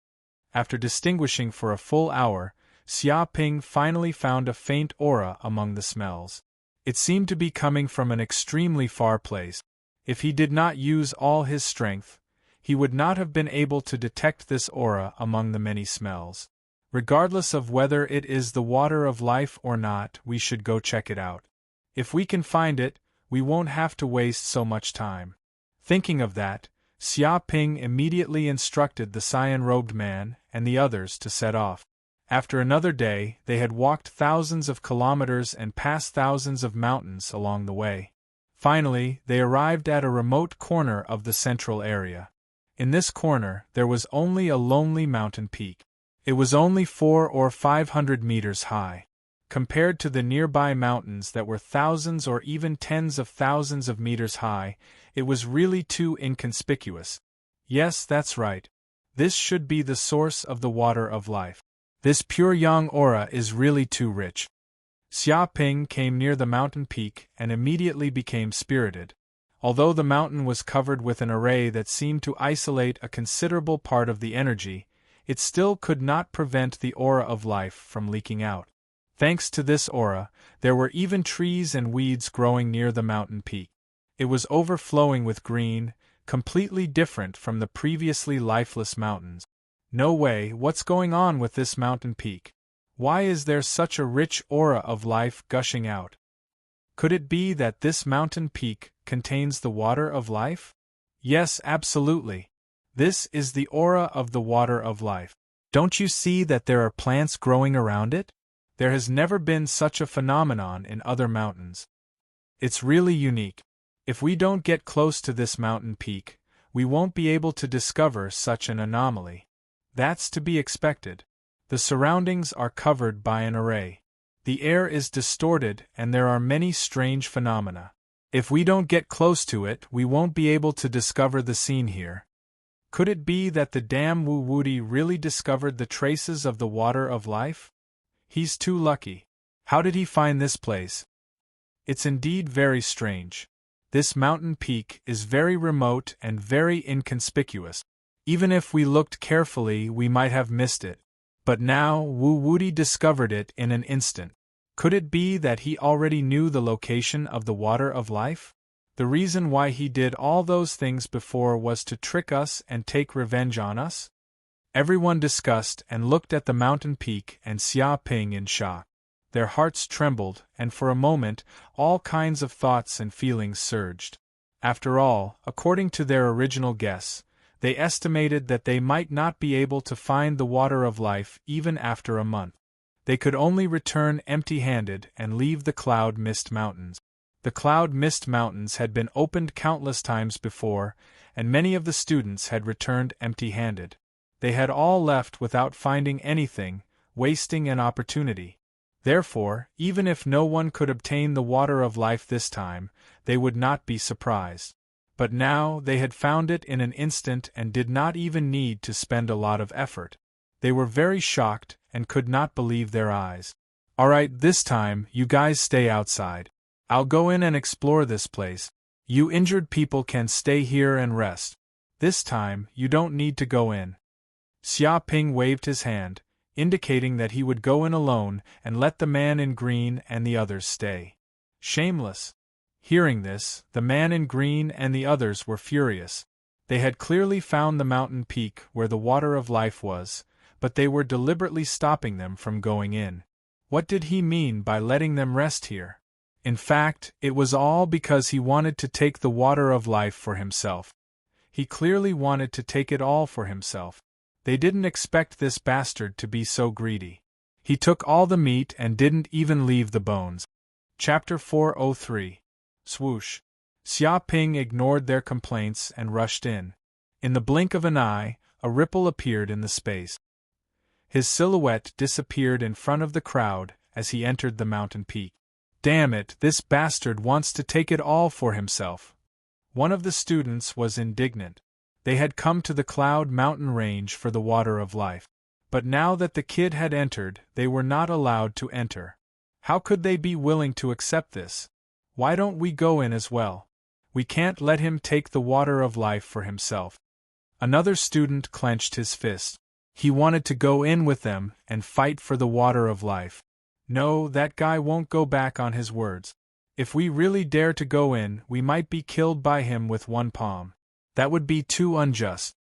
After distinguishing for a full hour, Xia Ping finally found a faint aura among the smells. It seemed to be coming from an extremely far place. If he did not use all his strength, he would not have been able to detect this aura among the many smells. Regardless of whether it is the water of life or not, we should go check it out. If we can find it, we won't have to waste so much time. Thinking of that, Xia Ping immediately instructed the cyan-robed man and the others to set off. After another day, they had walked thousands of kilometers and passed thousands of mountains along the way. Finally, they arrived at a remote corner of the central area. In this corner, there was only a lonely mountain peak. It was only 400 or 500 meters high. Compared to the nearby mountains that were thousands or even tens of thousands of meters high, it was really too inconspicuous. Yes, that's right. This should be the source of the water of life. This pure yang aura is really too rich. Xia Ping came near the mountain peak and immediately became spirited. Although the mountain was covered with an array that seemed to isolate a considerable part of the energy, it still could not prevent the aura of life from leaking out. Thanks to this aura, there were even trees and weeds growing near the mountain peak. It was overflowing with green, completely different from the previously lifeless mountains. No way, what's going on with this mountain peak? Why is there such a rich aura of life gushing out? Could it be that this mountain peak contains the water of life? Yes, absolutely. This is the aura of the water of life. Don't you see that there are plants growing around it? There has never been such a phenomenon in other mountains. It's really unique. If we don't get close to this mountain peak, we won't be able to discover such an anomaly. That's to be expected. The surroundings are covered by an array. The air is distorted and there are many strange phenomena. If we don't get close to it, we won't be able to discover the scene here. Could it be that the damn Wu-Woody really discovered the traces of the water of life? He's too lucky. How did he find this place? It's indeed very strange. This mountain peak is very remote and very inconspicuous. Even if we looked carefully, we might have missed it. But now Wu-Woody discovered it in an instant. Could it be that he already knew the location of the water of life? The reason why he did all those things before was to trick us and take revenge on us? Everyone discussed and looked at the mountain peak and Xia Ping in shock. Their hearts trembled, and for a moment, all kinds of thoughts and feelings surged. After all, according to their original guess, they estimated that they might not be able to find the water of life even after a month. They could only return empty-handed and leave the Cloud Mist Mountains. The Cloud Mist Mountains had been opened countless times before, and many of the students had returned empty-handed. They had all left without finding anything, wasting an opportunity. Therefore, even if no one could obtain the water of life this time, they would not be surprised. But now they had found it in an instant and did not even need to spend a lot of effort. They were very shocked and could not believe their eyes. "All right, this time, you guys stay outside. I'll go in and explore this place. You injured people can stay here and rest. This time, you don't need to go in." Xia Ping waved his hand, indicating that he would go in alone and let the man in green and the others stay. Shameless! Hearing this, the man in green and the others were furious. They had clearly found the mountain peak where the water of life was, but they were deliberately stopping them from going in. What did he mean by letting them rest here? In fact, it was all because he wanted to take the water of life for himself. He clearly wanted to take it all for himself. They didn't expect this bastard to be so greedy. He took all the meat and didn't even leave the bones. Chapter 403. Swoosh. Xia Ping ignored their complaints and rushed in. In the blink of an eye, a ripple appeared in the space. His silhouette disappeared in front of the crowd as he entered the mountain peak. "Damn it, this bastard wants to take it all for himself." One of the students was indignant. They had come to the Cloud Mountain Range for the water of life. But now that the kid had entered, they were not allowed to enter. How could they be willing to accept this? "Why don't we go in as well? We can't let him take the water of life for himself." Another student clenched his fist. He wanted to go in with them and fight for the water of life. No, that guy won't go back on his words. If we really dare to go in, we might be killed by him with one palm. That would be too unjust.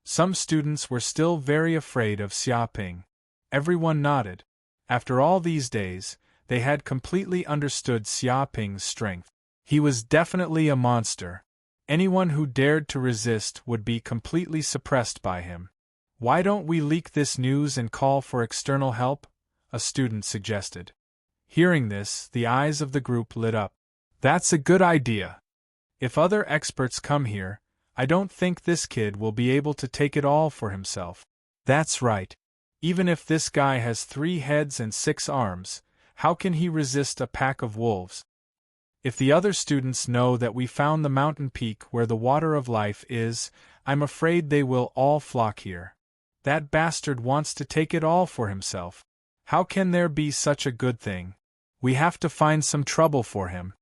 Some students were still very afraid of Xia Ping. Everyone nodded. After all these days, they had completely understood Xia Ping's strength. He was definitely a monster. Anyone who dared to resist would be completely suppressed by him. "Why don't we leak this news and call for external help?" a student suggested. Hearing this, the eyes of the group lit up. "That's a good idea. If other experts come here, I don't think this kid will be able to take it all for himself." "That's right. Even if this guy has 3 heads and 6 arms, how can he resist a pack of wolves?" "If the other students know that we found the mountain peak where the water of life is, I'm afraid they will all flock here. That bastard wants to take it all for himself. How can there be such a good thing? We have to find some trouble for him."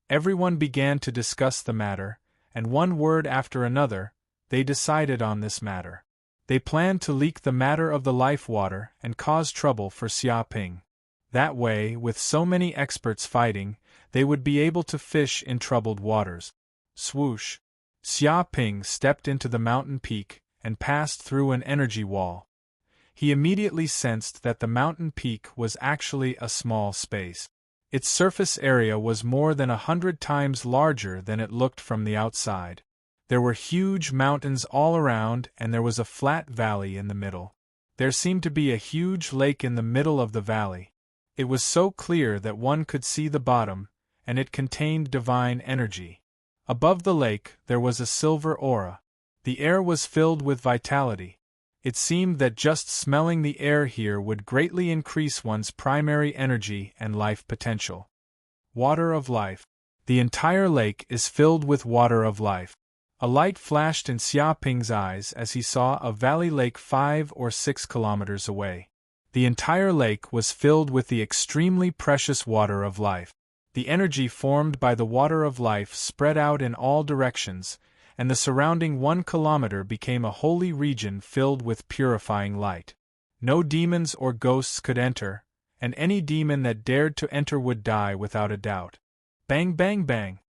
Everyone began to discuss the matter, and one word after another, they decided on this matter. They planned to leak the matter of the life water and cause trouble for Xia Ping. That way, with so many experts fighting, they would be able to fish in troubled waters. Swoosh! Xia Ping stepped into the mountain peak and passed through an energy wall. He immediately sensed that the mountain peak was actually a small space. Its surface area was more than 100 times larger than it looked from the outside. There were huge mountains all around and there was a flat valley in the middle. There seemed to be a huge lake in the middle of the valley. It was so clear that one could see the bottom, and it contained divine energy. Above the lake there was a silver aura. The air was filled with vitality. It seemed that just smelling the air here would greatly increase one's primary energy and life potential. Water of life. The entire lake is filled with water of life. A light flashed in Xiaoping's eyes as he saw a valley lake 5 or 6 kilometers away. The entire lake was filled with the extremely precious water of life. The energy formed by the water of life spread out in all directions, and the surrounding 1 kilometer became a holy region filled with purifying light. No demons or ghosts could enter, and any demon that dared to enter would die without a doubt. Bang bang bang!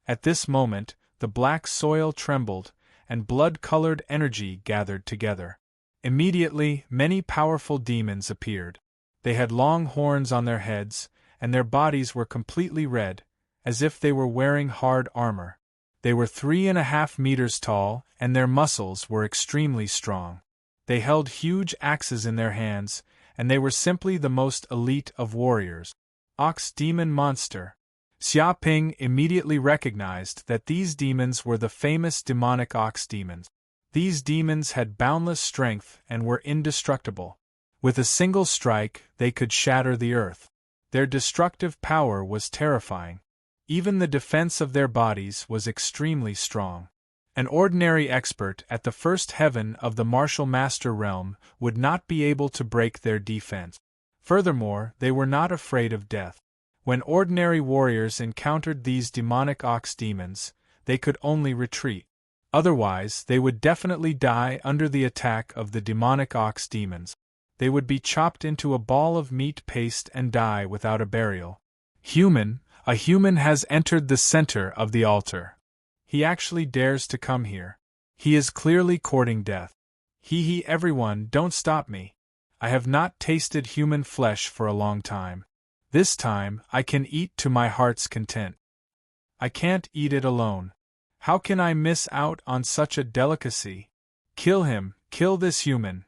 At this moment, the black soil trembled, and blood-colored energy gathered together. Immediately, many powerful demons appeared. They had long horns on their heads, and their bodies were completely red, as if they were wearing hard armor. They were 3.5 meters tall, and their muscles were extremely strong. They held huge axes in their hands, and they were simply the most elite of warriors. Ox Demon Monster. Xiaoping immediately recognized that these demons were the famous demonic ox demons. These demons had boundless strength and were indestructible. With a single strike, they could shatter the earth. Their destructive power was terrifying. Even the defense of their bodies was extremely strong. An ordinary expert at the first heaven of the martial master realm would not be able to break their defense. Furthermore, they were not afraid of death. When ordinary warriors encountered these demonic ox demons, they could only retreat. Otherwise, they would definitely die under the attack of the demonic ox demons. They would be chopped into a ball of meat paste and die without a burial. A human has entered the center of the altar. He actually dares to come here. He is clearly courting death. Everyone, don't stop me. I have not tasted human flesh for a long time. This time, I can eat to my heart's content. I can't eat it alone. How can I miss out on such a delicacy? Kill him, kill this human.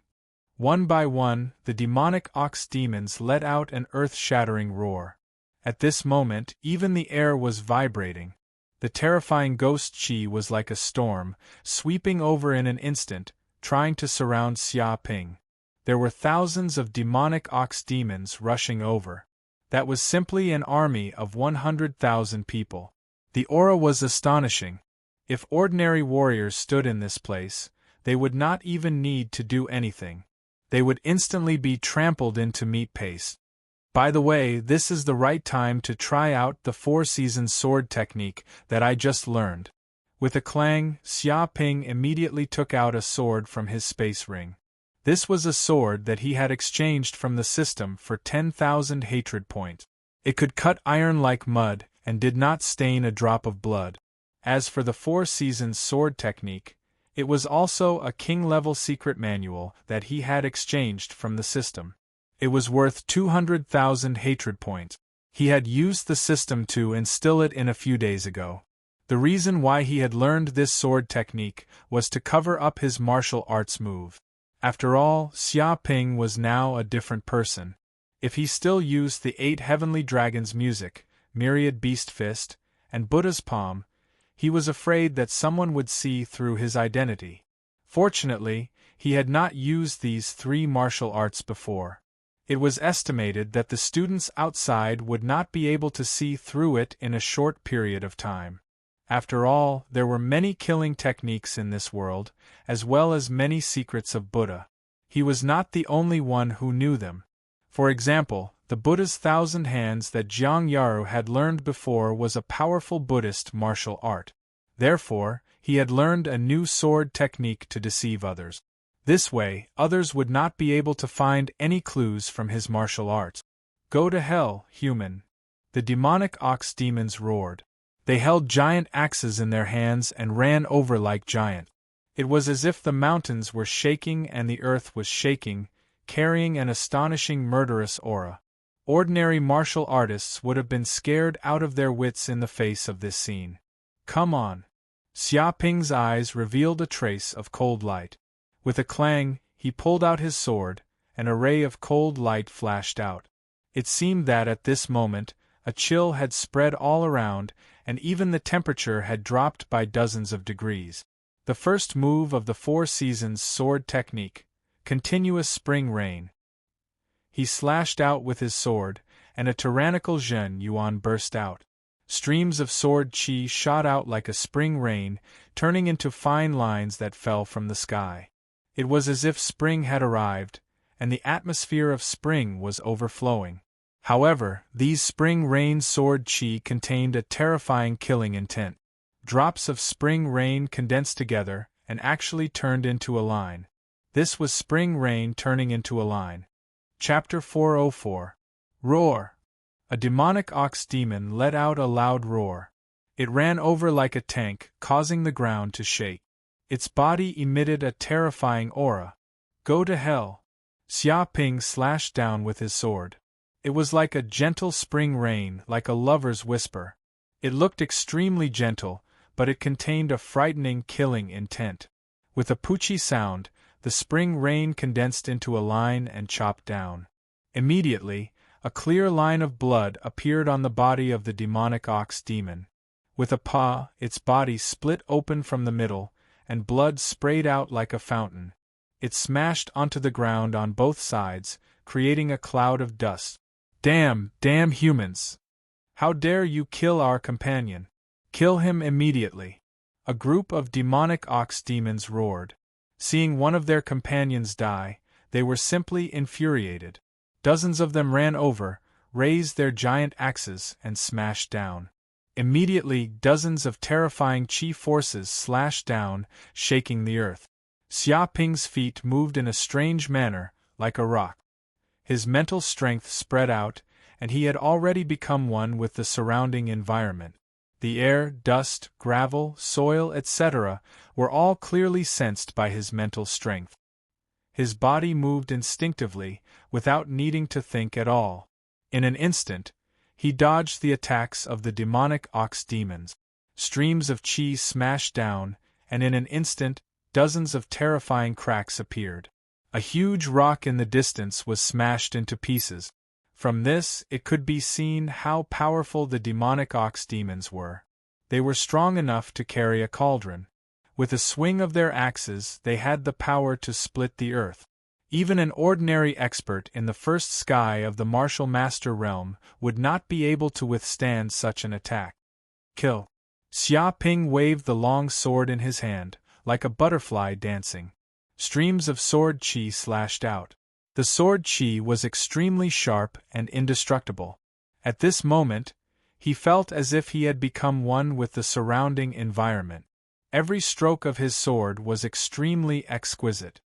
One by one, the demonic ox demons let out an earth-shattering roar. At this moment, even the air was vibrating. The terrifying ghost chi was like a storm, sweeping over in an instant, trying to surround Xiaoping. There were thousands of demonic ox demons rushing over. That was simply an army of 100,000 people. The aura was astonishing. If ordinary warriors stood in this place, they would not even need to do anything. They would instantly be trampled into meat paste. By the way, this is the right time to try out the 4-season sword technique that I just learned. With a clang, Xiaoping immediately took out a sword from his space ring. This was a sword that he had exchanged from the system for 10,000 hatred points. It could cut iron like mud, and did not stain a drop of blood. As for the 4-season sword technique, it was also a king-level secret manual that he had exchanged from the system. It was worth 200,000 hatred points. He had used the system to instill it in a few days ago. The reason why he had learned this sword technique was to cover up his martial arts move. After all, Xiaoping was now a different person. If he still used the 8 heavenly dragons' music, Myriad Beast Fist, and Buddha's Palm, he was afraid that someone would see through his identity. Fortunately, he had not used these 3 martial arts before. It was estimated that the students outside would not be able to see through it in a short period of time. After all, there were many killing techniques in this world, as well as many secrets of Buddha. He was not the only one who knew them. For example, the Buddha's 1,000 hands that Jiang Yaru had learned before was a powerful Buddhist martial art. Therefore, he had learned a new sword technique to deceive others. This way, others would not be able to find any clues from his martial arts. Go to hell, human! The demonic ox demons roared. They held giant axes in their hands and ran over like giants. It was as if the mountains were shaking and the earth was shaking, carrying an astonishing murderous aura. Ordinary martial artists would have been scared out of their wits in the face of this scene. Come on! Xiaoping's eyes revealed a trace of cold light. With a clang, he pulled out his sword, and a ray of cold light flashed out. It seemed that at this moment, a chill had spread all around, and even the temperature had dropped by dozens of degrees. The first move of the Four Seasons sword technique, continuous spring rain. He slashed out with his sword, and a tyrannical Zhen Yuan burst out. Streams of sword chi shot out like a spring rain, turning into fine lines that fell from the sky. It was as if spring had arrived, and the atmosphere of spring was overflowing. However, these spring rain sword chi contained a terrifying killing intent. Drops of spring rain condensed together and actually turned into a line. This was spring rain turning into a line. Chapter 404. Roar. A demonic ox demon let out a loud roar. It ran over like a tank, causing the ground to shake. Its body emitted a terrifying aura. Go to hell. Xia Ping slashed down with his sword. It was like a gentle spring rain, like a lover's whisper. It looked extremely gentle, but it contained a frightening, killing intent. With a poochie sound, the spring rain condensed into a line and chopped down. Immediately, a clear line of blood appeared on the body of the demonic ox demon. With a paw, its body split open from the middle, and blood sprayed out like a fountain. It smashed onto the ground on both sides, creating a cloud of dust. Damn humans! How dare you kill our companion? Kill him immediately! A group of demonic ox demons roared. Seeing one of their companions die, they were simply infuriated. Dozens of them ran over, raised their giant axes, and smashed down. Immediately, dozens of terrifying chi forces slashed down, shaking the earth. Xia Ping's feet moved in a strange manner, like a rock. His mental strength spread out, and he had already become one with the surrounding environment. The air, dust, gravel, soil, etc., were all clearly sensed by his mental strength. His body moved instinctively, without needing to think at all. In an instant, he dodged the attacks of the demonic ox demons. Streams of chi smashed down, and in an instant, dozens of terrifying cracks appeared. A huge rock in the distance was smashed into pieces. From this, it could be seen how powerful the demonic ox demons were. They were strong enough to carry a cauldron. With a swing of their axes, they had the power to split the earth. Even an ordinary expert in the first sky of the martial master realm would not be able to withstand such an attack. Kill. Xia Ping waved the long sword in his hand, like a butterfly dancing. Streams of sword chi slashed out. The sword chi was extremely sharp and indestructible. At this moment, he felt as if he had become one with the surrounding environment. Every stroke of his sword was extremely exquisite.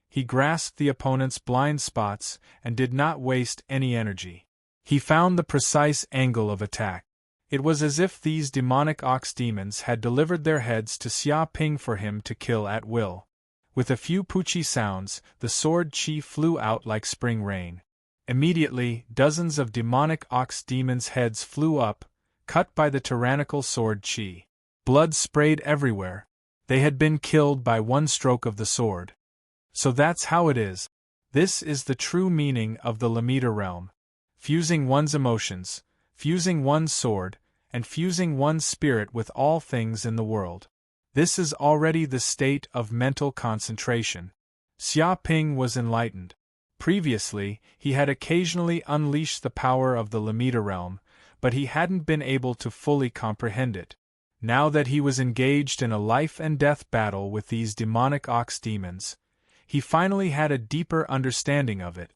He grasped the opponent's blind spots and did not waste any energy. He found the precise angle of attack. It was as if these demonic ox demons had delivered their heads to Xia Ping for him to kill at will. With a few poochie sounds, the sword chi flew out like spring rain. Immediately, dozens of demonic ox demons' heads flew up, cut by the tyrannical sword chi. Blood sprayed everywhere. They had been killed by one stroke of the sword. So that's how it is. This is the true meaning of the Lamita realm. Fusing one's emotions, fusing one's sword, and fusing one's spirit with all things in the world. This is already the state of mental concentration. Xia Ping was enlightened. Previously, he had occasionally unleashed the power of the Lamita realm, but he hadn't been able to fully comprehend it. Now that he was engaged in a life-and-death battle with these demonic ox demons, he finally had a deeper understanding of it.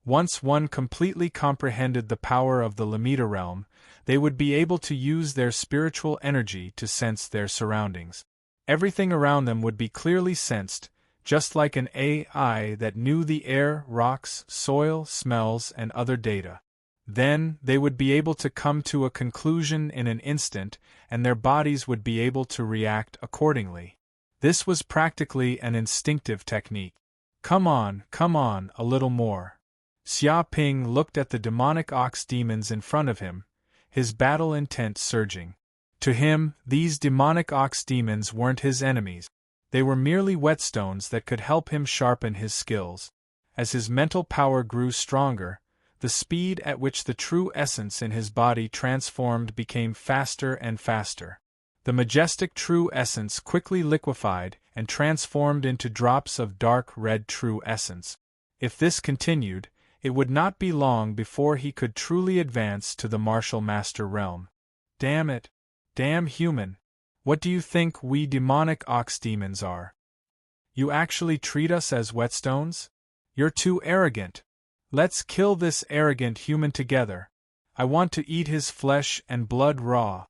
Once one completely comprehended the power of the Lamita realm, they would be able to use their spiritual energy to sense their surroundings. Everything around them would be clearly sensed, just like an AI that knew the air, rocks, soil, smells, and other data. Then, they would be able to come to a conclusion in an instant, and their bodies would be able to react accordingly. This was practically an instinctive technique. Come on, a little more. Xia Ping looked at the demonic ox demons in front of him, his battle intent surging. To him, these demonic ox demons weren't his enemies. They were merely whetstones that could help him sharpen his skills. As his mental power grew stronger, the speed at which the true essence in his body transformed became faster and faster. The majestic true essence quickly liquefied and transformed into drops of dark red true essence. If this continued, it would not be long before he could truly advance to the martial master realm. Damn it! Damn human! What do you think we demonic ox demons are? You actually treat us as whetstones? You're too arrogant. Let's kill this arrogant human together. I want to eat his flesh and blood raw.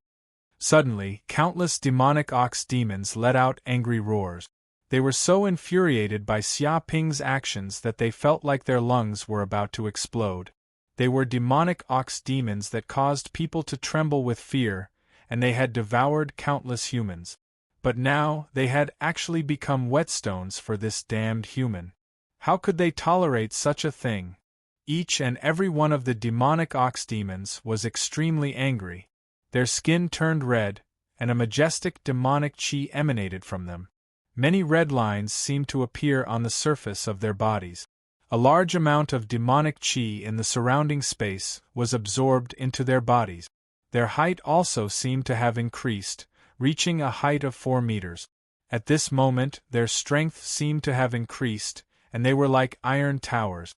Suddenly, countless demonic ox demons let out angry roars. They were so infuriated by Xia Ping's actions that they felt like their lungs were about to explode. They were demonic ox demons that caused people to tremble with fear, and they had devoured countless humans. But now, they had actually become whetstones for this damned human. How could they tolerate such a thing? Each and every one of the demonic ox demons was extremely angry. Their skin turned red, and a majestic demonic chi emanated from them. Many red lines seemed to appear on the surface of their bodies. A large amount of demonic chi in the surrounding space was absorbed into their bodies. Their height also seemed to have increased, reaching a height of 4 meters. At this moment, their strength seemed to have increased, and they were like iron towers.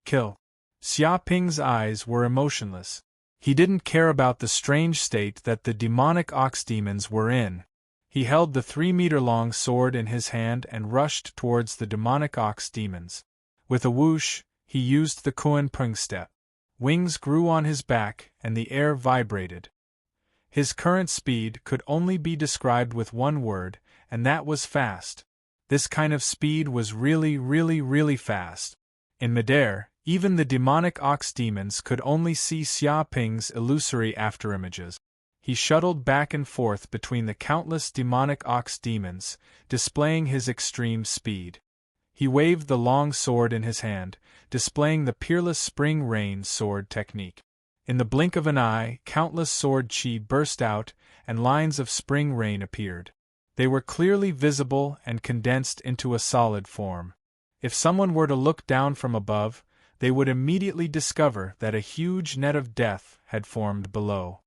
Kill. Xia Ping's eyes were emotionless. He didn't care about the strange state that the demonic ox demons were in. He held the 3-meter-long sword in his hand and rushed towards the demonic ox demons. With a whoosh, he used the Kuan Peng step. Wings grew on his back, and the air vibrated. His current speed could only be described with one word, and that was fast. This kind of speed was really fast. In midair, even the demonic ox demons could only see Xia Ping's illusory afterimages. He shuttled back and forth between the countless demonic ox demons, displaying his extreme speed. He waved the long sword in his hand, displaying the peerless spring rain sword technique. In the blink of an eye, countless sword chi burst out, and lines of spring rain appeared. They were clearly visible and condensed into a solid form. If someone were to look down from above, they would immediately discover that a huge net of death had formed below.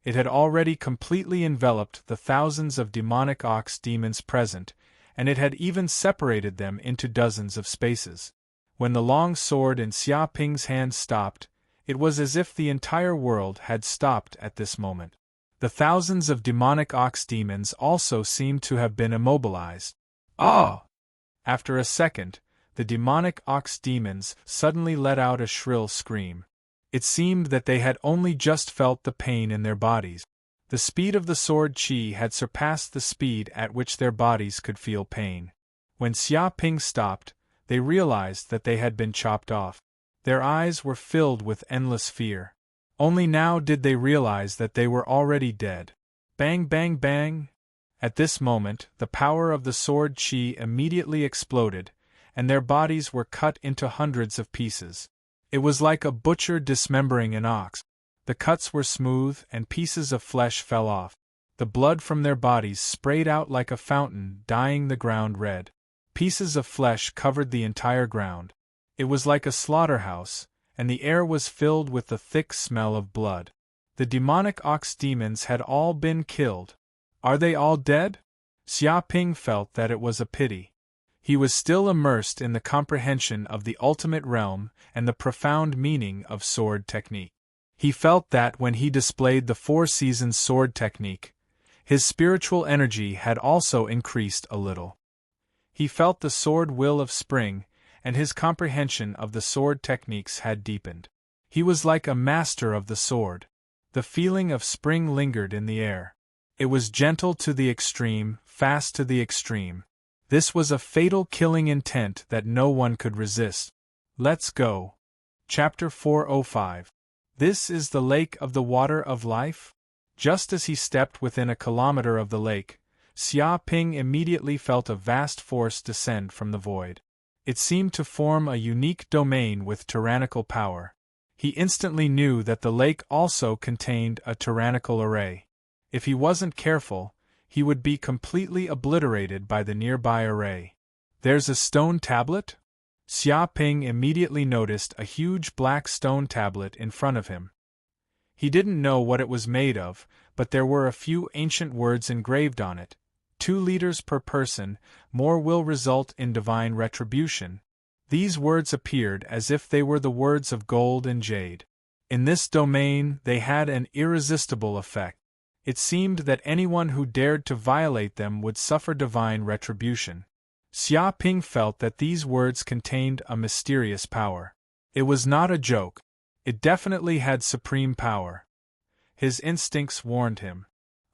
It had already completely enveloped the thousands of demonic ox demons present, and it had even separated them into dozens of spaces. When the long sword in Xia Ping's hand stopped, it was as if the entire world had stopped at this moment. The thousands of demonic ox demons also seemed to have been immobilized. Ah! After a second, the demonic ox demons suddenly let out a shrill scream. It seemed that they had only just felt the pain in their bodies. The speed of the sword chi had surpassed the speed at which their bodies could feel pain. When Xia Ping stopped, they realized that they had been chopped off. Their eyes were filled with endless fear. Only now did they realize that they were already dead. Bang bang bang! At this moment, the power of the sword chi immediately exploded, and their bodies were cut into hundreds of pieces. It was like a butcher dismembering an ox. The cuts were smooth, and pieces of flesh fell off. The blood from their bodies sprayed out like a fountain, dyeing the ground red. Pieces of flesh covered the entire ground. It was like a slaughterhouse, and the air was filled with the thick smell of blood. The demonic ox demons had all been killed. Are they all dead? Xia Ping felt that it was a pity. He was still immersed in the comprehension of the ultimate realm and the profound meaning of sword technique. He felt that when he displayed the 4 seasons sword technique, his spiritual energy had also increased a little. He felt the sword will of spring, and his comprehension of the sword techniques had deepened. He was like a master of the sword. The feeling of spring lingered in the air. It was gentle to the extreme, fast to the extreme. This was a fatal killing intent that no one could resist. Let's go. Chapter 405. This is the lake of the water of life? Just as he stepped within a kilometer of the lake, Xia Ping immediately felt a vast force descend from the void. It seemed to form a unique domain with tyrannical power. He instantly knew that the lake also contained a tyrannical array. If he wasn't careful, he would be completely obliterated by the nearby array. There's a stone tablet? Xia Ping immediately noticed a huge black stone tablet in front of him. He didn't know what it was made of, but there were a few ancient words engraved on it. 2 liters per person, more will result in divine retribution. These words appeared as if they were the words of gold and jade. In this domain, they had an irresistible effect. It seemed that anyone who dared to violate them would suffer divine retribution. Xia Ping felt that these words contained a mysterious power. It was not a joke. It definitely had supreme power. His instincts warned him.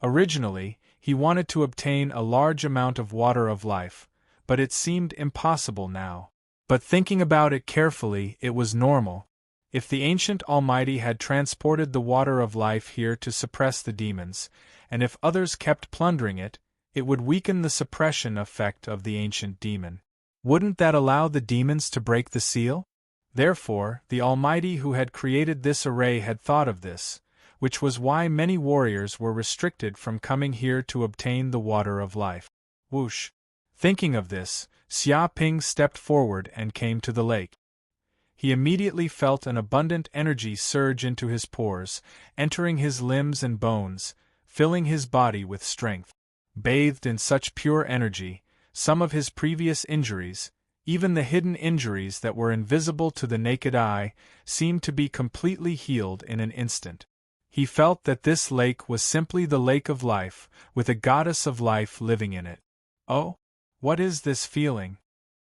Originally, he wanted to obtain a large amount of water of life, but it seemed impossible now. But thinking about it carefully, it was normal. If the ancient Almighty had transported the water of life here to suppress the demons, and if others kept plundering it, it would weaken the suppression effect of the ancient demon. Wouldn't that allow the demons to break the seal? Therefore, the Almighty who had created this array had thought of this, which was why many warriors were restricted from coming here to obtain the water of life. Whoosh! Thinking of this, Xia Ping stepped forward and came to the lake. He immediately felt an abundant energy surge into his pores, entering his limbs and bones, filling his body with strength. Bathed in such pure energy, some of his previous injuries, even the hidden injuries that were invisible to the naked eye, seemed to be completely healed in an instant. He felt that this lake was simply the lake of life, with a goddess of life living in it. Oh, what is this feeling?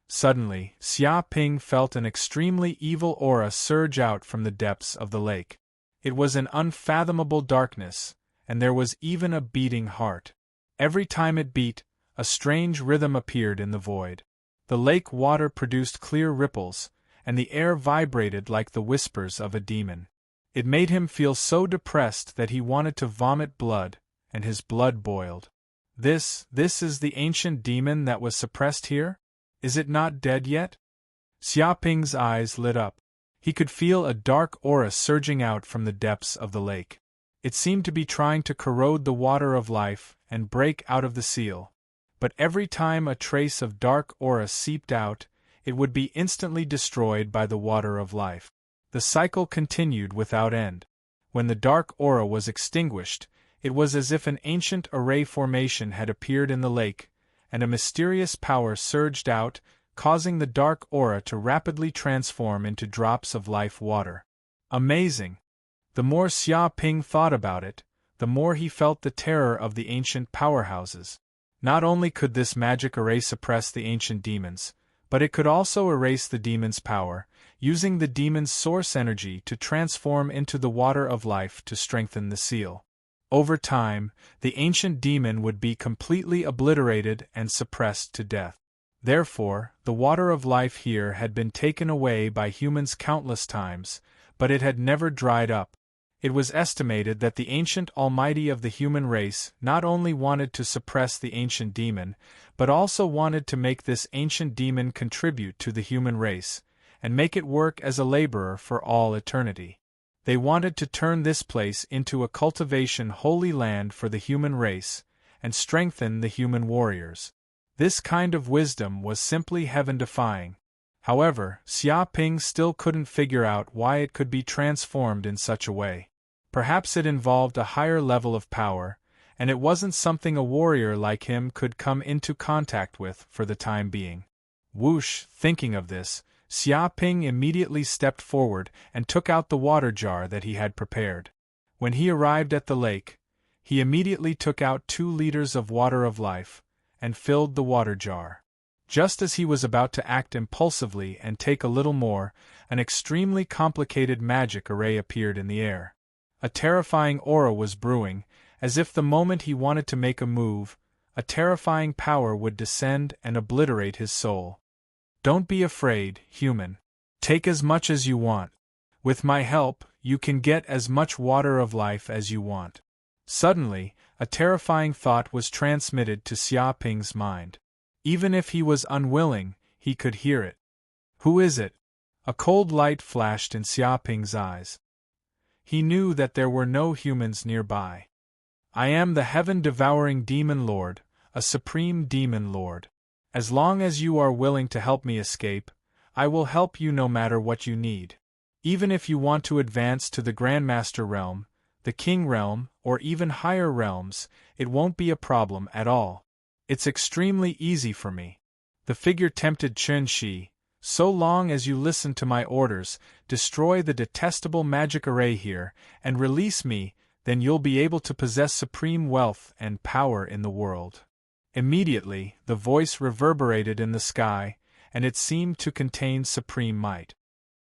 Suddenly, Xia Ping felt an extremely evil aura surge out from the depths of the lake. It was an unfathomable darkness, and there was even a beating heart. Every time it beat, a strange rhythm appeared in the void. The lake water produced clear ripples, and the air vibrated like the whispers of a demon. It made him feel so depressed that he wanted to vomit blood, and his blood boiled. This is the ancient demon that was suppressed here? Is it not dead yet? Xia Ping's eyes lit up. He could feel a dark aura surging out from the depths of the lake. It seemed to be trying to corrode the water of life and break out of the seal. But every time a trace of dark aura seeped out, it would be instantly destroyed by the water of life. The cycle continued without end. When the dark aura was extinguished, it was as if an ancient array formation had appeared in the lake, and a mysterious power surged out, causing the dark aura to rapidly transform into drops of life water. Amazing! The more Xia Ping thought about it, the more he felt the terror of the ancient powerhouses. Not only could this magic array suppress the ancient demons, but it could also erase the demon's power, using the demon's source energy to transform into the water of life to strengthen the seal. Over time, the ancient demon would be completely obliterated and suppressed to death. Therefore, the water of life here had been taken away by humans countless times, but it had never dried up. It was estimated that the ancient Almighty of the human race not only wanted to suppress the ancient demon, but also wanted to make this ancient demon contribute to the human race, and make it work as a laborer for all eternity. They wanted to turn this place into a cultivation holy land for the human race, and strengthen the human warriors. This kind of wisdom was simply heaven-defying. However, Xia Ping still couldn't figure out why it could be transformed in such a way. Perhaps it involved a higher level of power, and it wasn't something a warrior like him could come into contact with for the time being. Whoosh! Thinking of this, Xia Ping immediately stepped forward and took out the water jar that he had prepared. When he arrived at the lake, he immediately took out 2 liters of water of life, and filled the water jar. Just as he was about to act impulsively and take a little more, an extremely complicated magic array appeared in the air. A terrifying aura was brewing, as if the moment he wanted to make a move, a terrifying power would descend and obliterate his soul. Don't be afraid, human. Take as much as you want. With my help, you can get as much water of life as you want. Suddenly, a terrifying thought was transmitted to Xia Ping's mind. Even if he was unwilling, he could hear it. Who is it? A cold light flashed in Xia Ping's eyes. He knew that there were no humans nearby. I am the heaven-devouring Demonlord, a supreme Demonlord. As long as you are willing to help me escape, I will help you no matter what you need. Even if you want to advance to the Grandmaster realm, the King realm, or even higher realms, it won't be a problem at all. It's extremely easy for me. The figure tempted Chen Shi. So long as you listen to my orders, destroy the detestable magic array here, and release me, then you'll be able to possess supreme wealth and power in the world. Immediately, the voice reverberated in the sky, and it seemed to contain supreme might.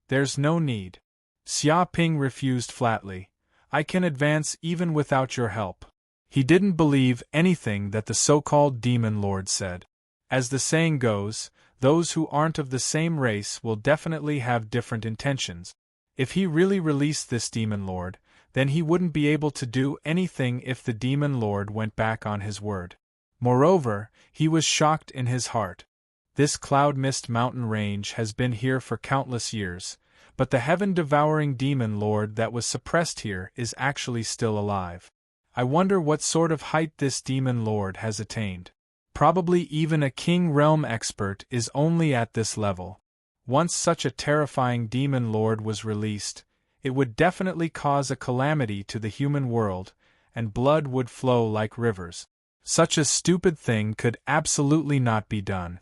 There's no need. Xia Ping refused flatly. I can advance even without your help. He didn't believe anything that the so-called Demonlord said. As the saying goes, those who aren't of the same race will definitely have different intentions. If he really released this Demonlord, then he wouldn't be able to do anything if the Demonlord went back on his word. Moreover, he was shocked in his heart. This cloud mist mountain range has been here for countless years, but the heaven-devouring Demonlord that was suppressed here is actually still alive. I wonder what sort of height this Demonlord has attained. Probably even a King Realm expert is only at this level. Once such a terrifying Demonlord was released, it would definitely cause a calamity to the human world, and blood would flow like rivers. Such a stupid thing could absolutely not be done.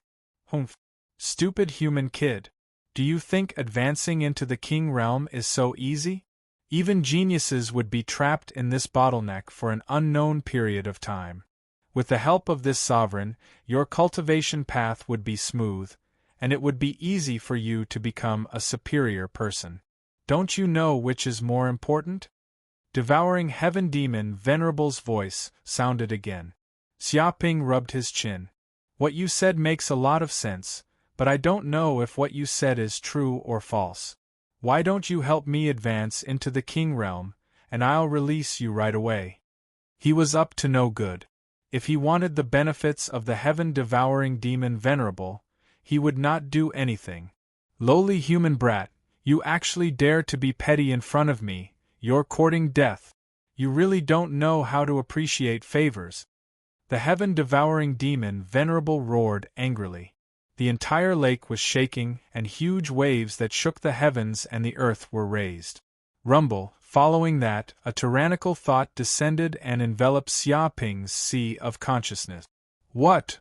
Humph. Stupid human kid. Do you think advancing into the King Realm is so easy? Even geniuses would be trapped in this bottleneck for an unknown period of time. With the help of this sovereign, your cultivation path would be smooth, and it would be easy for you to become a superior person. Don't you know which is more important? Devouring Heaven Demon Venerable's voice sounded again. Xia Ping rubbed his chin. What you said makes a lot of sense, but I don't know if what you said is true or false. Why don't you help me advance into the King Realm, and I'll release you right away. He was up to no good. If he wanted the benefits of the heaven-devouring demon Venerable, he would not do anything. Lowly human brat, you actually dare to be petty in front of me, you're courting death. You really don't know how to appreciate favors. The heaven-devouring demon Venerable roared angrily. The entire lake was shaking, and huge waves that shook the heavens and the earth were raised. Rumble, following that, a tyrannical thought descended and enveloped Xia Ping's sea of consciousness. What?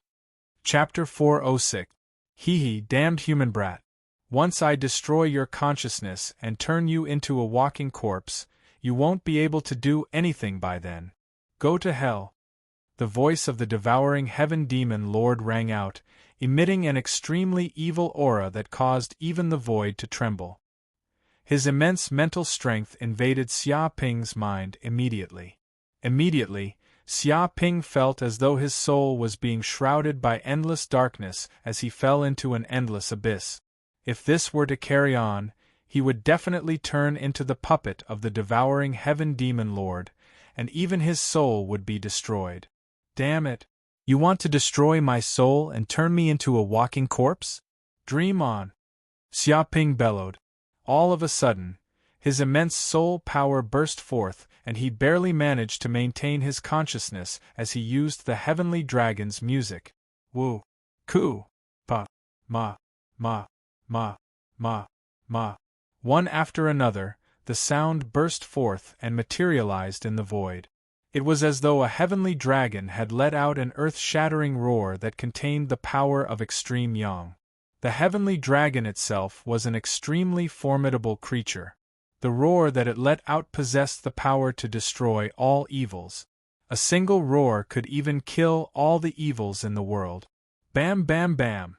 Chapter 406. Hee damned human brat. Once I destroy your consciousness and turn you into a walking corpse, you won't be able to do anything by then. Go to hell. The voice of the devouring heaven demon lord rang out, emitting an extremely evil aura that caused even the void to tremble. His immense mental strength invaded Xia Ping's mind immediately. Immediately, Xia Ping felt as though his soul was being shrouded by endless darkness as he fell into an endless abyss. If this were to carry on, he would definitely turn into the puppet of the devouring heaven demon lord, and even his soul would be destroyed. Damn it! You want to destroy my soul and turn me into a walking corpse? Dream on! Xia Ping bellowed. All of a sudden, his immense soul power burst forth, and he barely managed to maintain his consciousness as he used the heavenly dragon's music. Woo! Ku! Pa! Ma! Ma! Ma! Ma! Ma! One after another, the sound burst forth and materialized in the void. It was as though a heavenly dragon had let out an earth-shattering roar that contained the power of extreme yang. The heavenly dragon itself was an extremely formidable creature. The roar that it let out possessed the power to destroy all evils. A single roar could even kill all the evils in the world. Bam bam bam!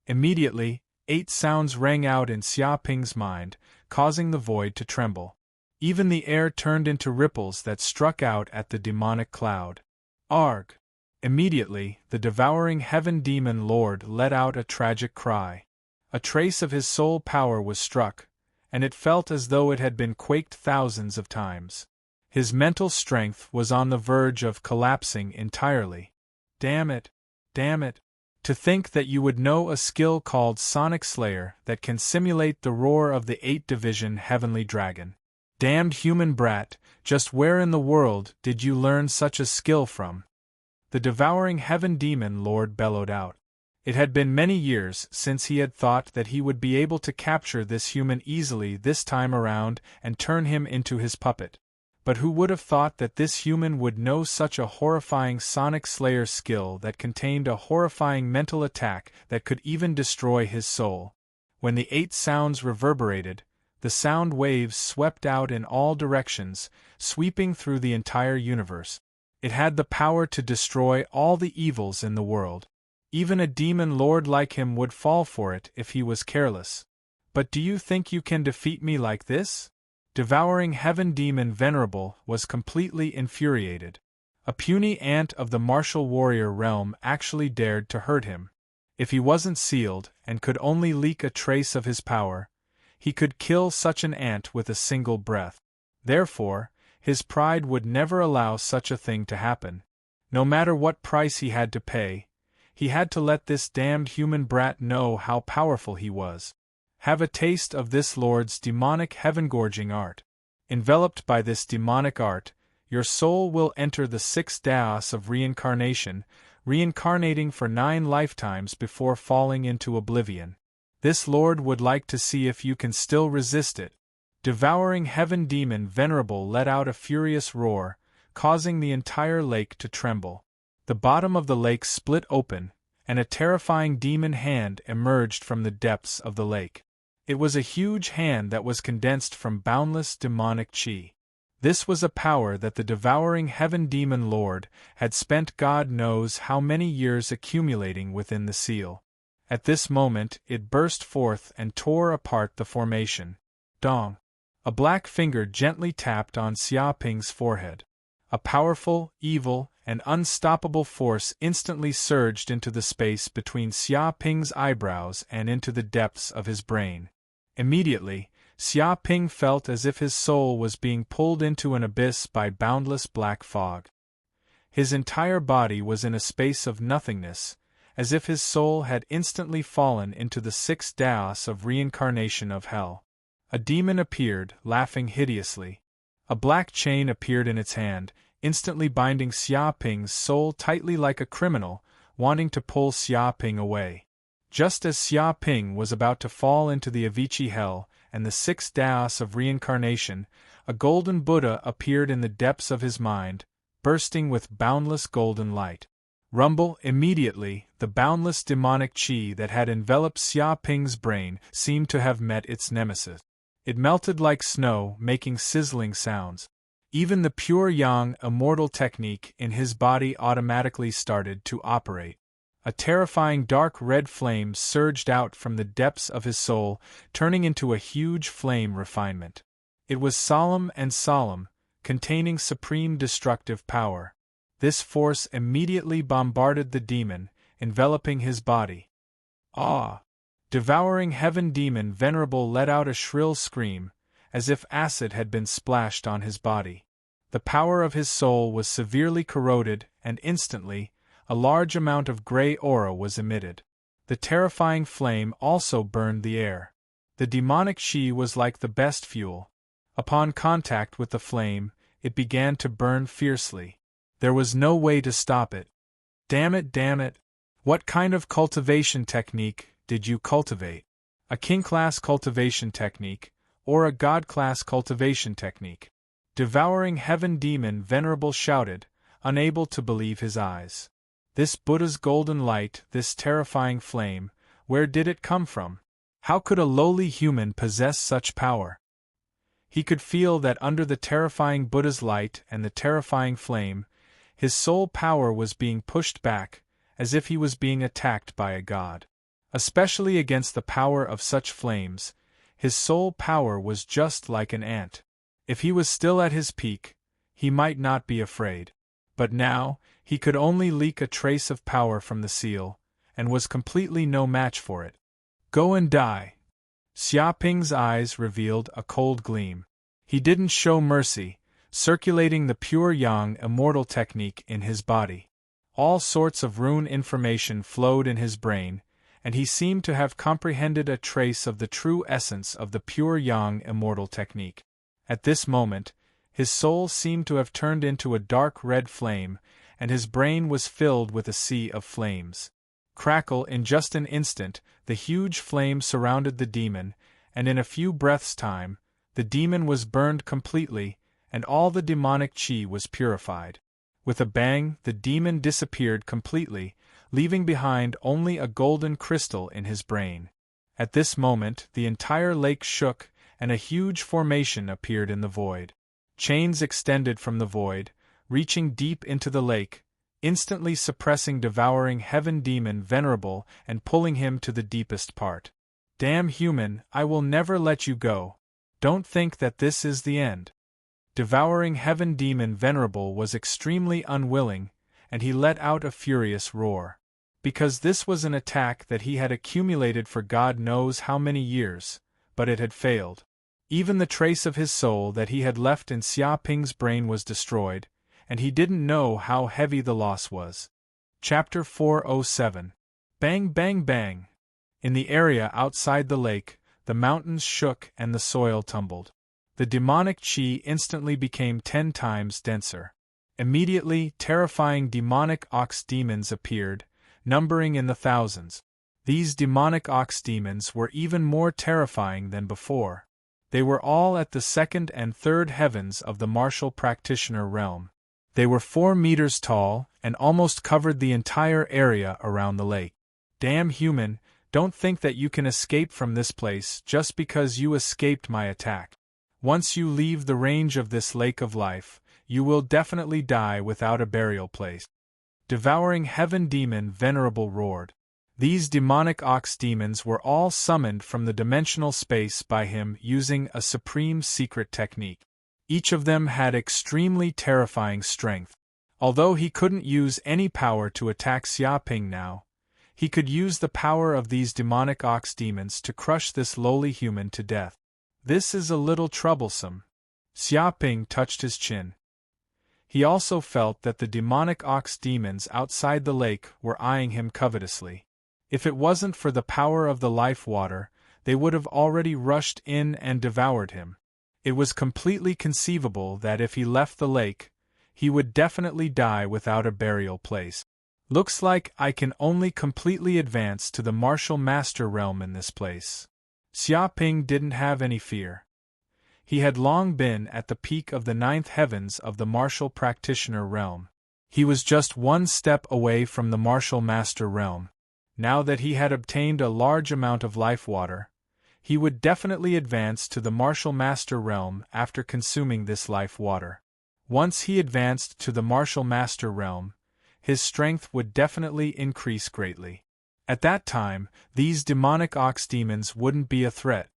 Immediately, 8 sounds rang out in Xia Ping's mind, causing the void to tremble. Even the air turned into ripples that struck out at the demonic cloud. Arg! Immediately, the devouring heaven demon lord let out a tragic cry. A trace of his soul power was struck, and it felt as though it had been quaked thousands of times. His mental strength was on the verge of collapsing entirely. Damn it! Damn it! To think that you would know a skill called Sonic Slayer that can simulate the roar of the 8th-division heavenly dragon. Damned human brat, just where in the world did you learn such a skill from? The devouring heaven demon lord bellowed out. It had been many years since he had thought that he would be able to capture this human easily this time around and turn him into his puppet. But who would have thought that this human would know such a horrifying Sonic Slayer skill that contained a horrifying mental attack that could even destroy his soul? When the 8 sounds reverberated, the sound waves swept out in all directions, sweeping through the entire universe. It had the power to destroy all the evils in the world. Even a demon lord like him would fall for it if he was careless. But do you think you can defeat me like this? Devouring Heaven Demon Venerable was completely infuriated. A puny ant of the martial warrior realm actually dared to hurt him. If he wasn't sealed and could only leak a trace of his power, he could kill such an ant with a single breath. Therefore, his pride would never allow such a thing to happen. No matter what price he had to pay, he had to let this damned human brat know how powerful he was. Have a taste of this lord's demonic heaven-gorging art. Enveloped by this demonic art, your soul will enter the 6th dais of reincarnation, reincarnating for 9 lifetimes before falling into oblivion. This lord would like to see if you can still resist it. Devouring Heaven Demon Venerable let out a furious roar, causing the entire lake to tremble. The bottom of the lake split open, and a terrifying demon hand emerged from the depths of the lake. It was a huge hand that was condensed from boundless demonic chi. This was a power that the Devouring Heaven Demon Lord had spent God knows how many years accumulating within the seal. At this moment it burst forth and tore apart the formation. Dong! A black finger gently tapped on Xia Ping's forehead. A powerful, evil, and unstoppable force instantly surged into the space between Xia Ping's eyebrows and into the depths of his brain. Immediately, Xia Ping felt as if his soul was being pulled into an abyss by boundless black fog. His entire body was in a space of nothingness, as if his soul had instantly fallen into the 6th dais of reincarnation of hell. A demon appeared, laughing hideously. A black chain appeared in its hand, instantly binding Xia Ping's soul tightly like a criminal, wanting to pull Xia Ping away. Just as Xia Ping was about to fall into the Avicii hell and the 6th dais of reincarnation, a golden Buddha appeared in the depths of his mind, bursting with boundless golden light. Rumble! Immediately, the boundless demonic chi that had enveloped Xia Ping's brain seemed to have met its nemesis. It melted like snow, making sizzling sounds. Even the pure yang immortal technique in his body automatically started to operate. A terrifying dark red flame surged out from the depths of his soul, turning into a huge flame refinement. It was solemn and solemn, containing supreme destructive power. This force immediately bombarded the demon, enveloping his body. Ah! Devouring Heaven Demon Venerable let out a shrill scream, as if acid had been splashed on his body. The power of his soul was severely corroded, and instantly, a large amount of gray aura was emitted. The terrifying flame also burned the air. The demonic chi was like the best fuel. Upon contact with the flame, it began to burn fiercely. There was no way to stop it. Damn it, damn it! What kind of cultivation technique did you cultivate? A king-class cultivation technique, or a god-class cultivation technique? Devouring Heaven Demon Venerable shouted, unable to believe his eyes. This Buddha's golden light, this terrifying flame, where did it come from? How could a lowly human possess such power? He could feel that under the terrifying Buddha's light and the terrifying flame, his soul power was being pushed back, as if he was being attacked by a god. Especially against the power of such flames, his soul power was just like an ant. If he was still at his peak, he might not be afraid. But now, he could only leak a trace of power from the seal, and was completely no match for it. Go and die! Xia Ping's eyes revealed a cold gleam. He didn't show mercy, circulating the pure yang immortal technique in his body. All sorts of rune information flowed in his brain, and he seemed to have comprehended a trace of the true essence of the pure yang immortal technique. At this moment, his soul seemed to have turned into a dark red flame, and his brain was filled with a sea of flames. Crackle! In just an instant, the huge flame surrounded the demon, and in a few breaths' time, the demon was burned completely, and all the demonic chi was purified. With a bang, the demon disappeared completely, leaving behind only a golden crystal in his brain. At this moment, the entire lake shook, and a huge formation appeared in the void. Chains extended from the void, reaching deep into the lake, instantly suppressing devouring heaven demon Venerable and pulling him to the deepest part. Damn human, I will never let you go. Don't think that this is the end. Devouring heaven demon Venerable was extremely unwilling, and he let out a furious roar. Because this was an attack that he had accumulated for God knows how many years, but it had failed. Even the trace of his soul that he had left in Xia Ping's brain was destroyed, and he didn't know how heavy the loss was. Chapter 407. Bang bang bang! In the area outside the lake, the mountains shook and the soil tumbled. The demonic chi instantly became 10 times denser. Immediately, terrifying demonic ox demons appeared, numbering in the thousands. These demonic ox demons were even more terrifying than before. They were all at the second and third heavens of the martial practitioner realm. They were 4 meters tall and almost covered the entire area around the lake. Damn human, don't think that you can escape from this place just because you escaped my attack. Once you leave the range of this lake of life, you will definitely die without a burial place. Devouring heaven demon Venerable roared. These demonic ox demons were all summoned from the dimensional space by him using a supreme secret technique. Each of them had extremely terrifying strength. Although he couldn't use any power to attack Xia Ping now, he could use the power of these demonic ox demons to crush this lowly human to death. This is a little troublesome. Xia Ping touched his chin. He also felt that the demonic ox demons outside the lake were eyeing him covetously. If it wasn't for the power of the life water, they would have already rushed in and devoured him. It was completely conceivable that if he left the lake, he would definitely die without a burial place. Looks like I can only completely advance to the martial master realm in this place. Xia Ping didn't have any fear. He had long been at the peak of the 9th heavens of the martial practitioner realm. He was just 1 step away from the martial master realm. Now that he had obtained a large amount of life water, he would definitely advance to the martial master realm after consuming this life water. Once he advanced to the martial master realm, his strength would definitely increase greatly. At that time, these demonic ox demons wouldn't be a threat.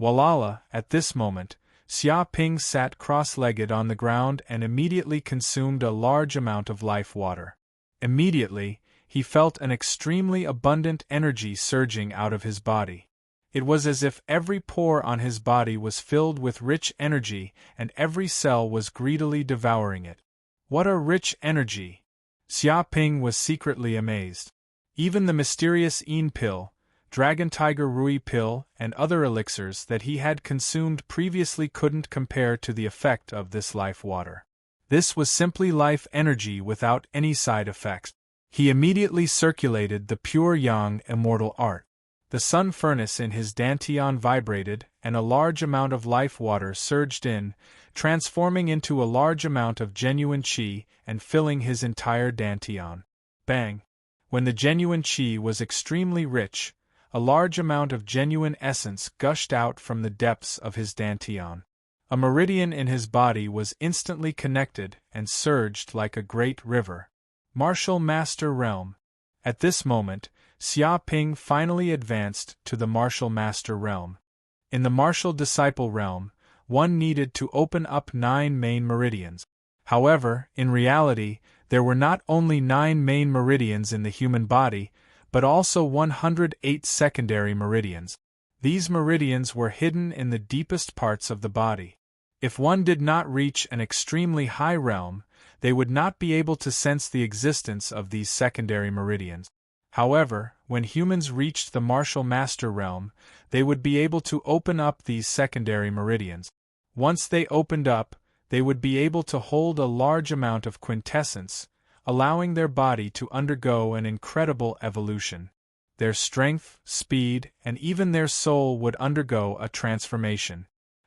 Walala, at this moment, Xia Ping sat cross-legged on the ground and immediately consumed a large amount of life water. Immediately, he felt an extremely abundant energy surging out of his body. It was as if every pore on his body was filled with rich energy and every cell was greedily devouring it. What a rich energy! Xia Ping was secretly amazed. Even the mysterious Yin pill, Dragon Tiger Rui pill, and other elixirs that he had consumed previously couldn't compare to the effect of this life water. This was simply life energy without any side effects. He immediately circulated the pure yang immortal art. The sun furnace in his dantian vibrated, and a large amount of life water surged in, transforming into a large amount of genuine qi and filling his entire dantian. Bang! When the genuine qi was extremely rich, a large amount of genuine essence gushed out from the depths of his dantian. A meridian in his body was instantly connected and surged like a great river. Martial Master Realm. At this moment, Xia Ping finally advanced to the Martial Master Realm. In the Martial Disciple Realm, one needed to open up 9 main meridians. However, in reality, there were not only 9 main meridians in the human body, but also 108 secondary meridians. These meridians were hidden in the deepest parts of the body. If one did not reach an extremely high realm, they would not be able to sense the existence of these secondary meridians. However, when humans reached the Martial Master Realm, they would be able to open up these secondary meridians. Once they opened up, they would be able to hold a large amount of quintessence, allowing their body to undergo an incredible evolution. Their strength, speed, and even their soul would undergo a transformation.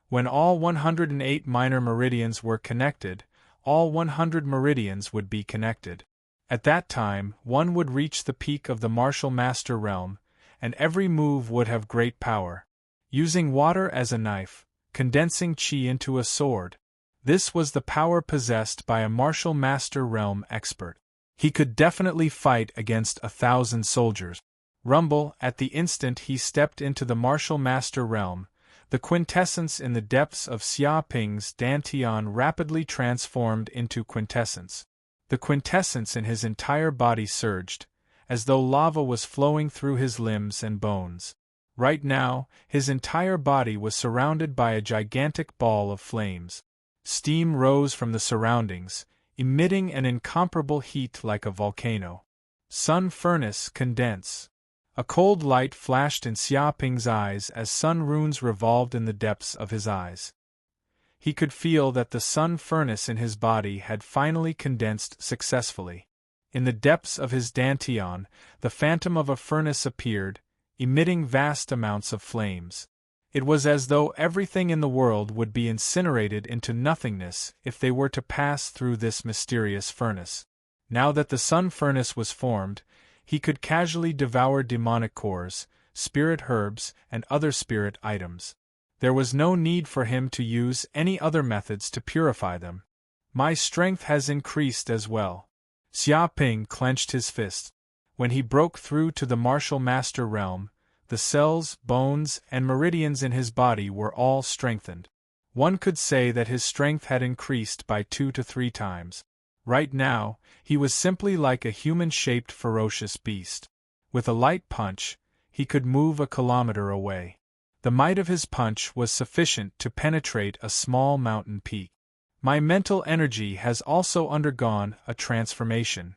When all 108 minor meridians were connected, all 100 meridians would be connected. At that time, one would reach the peak of the martial master realm, and every move would have great power. Using water as a knife, condensing chi into a sword. This was the power possessed by a martial master realm expert. He could definitely fight against 1,000 soldiers. Rumble, at the instant he stepped into the martial master realm, the quintessence in the depths of Xia Ping's dantian rapidly transformed into quintessence. The quintessence in his entire body surged, as though lava was flowing through his limbs and bones. Right now, his entire body was surrounded by a gigantic ball of flames. Steam rose from the surroundings, emitting an incomparable heat like a volcano. Sun furnace condense. A cold light flashed in Xia Ping's eyes as sun runes revolved in the depths of his eyes. He could feel that the sun furnace in his body had finally condensed successfully. In the depths of his dantian, the phantom of a furnace appeared, emitting vast amounts of flames. It was as though everything in the world would be incinerated into nothingness if they were to pass through this mysterious furnace. Now that the sun furnace was formed, he could casually devour demonic cores, spirit herbs, and other spirit items. There was no need for him to use any other methods to purify them. My strength has increased as well. Xia Ping clenched his fist. When he broke through to the martial master realm, the cells, bones, and meridians in his body were all strengthened. One could say that his strength had increased by 2 to 3 times. Right now, he was simply like a human-shaped ferocious beast. With a light punch, he could move a kilometer away. The might of his punch was sufficient to penetrate a small mountain peak. My mental energy has also undergone a transformation.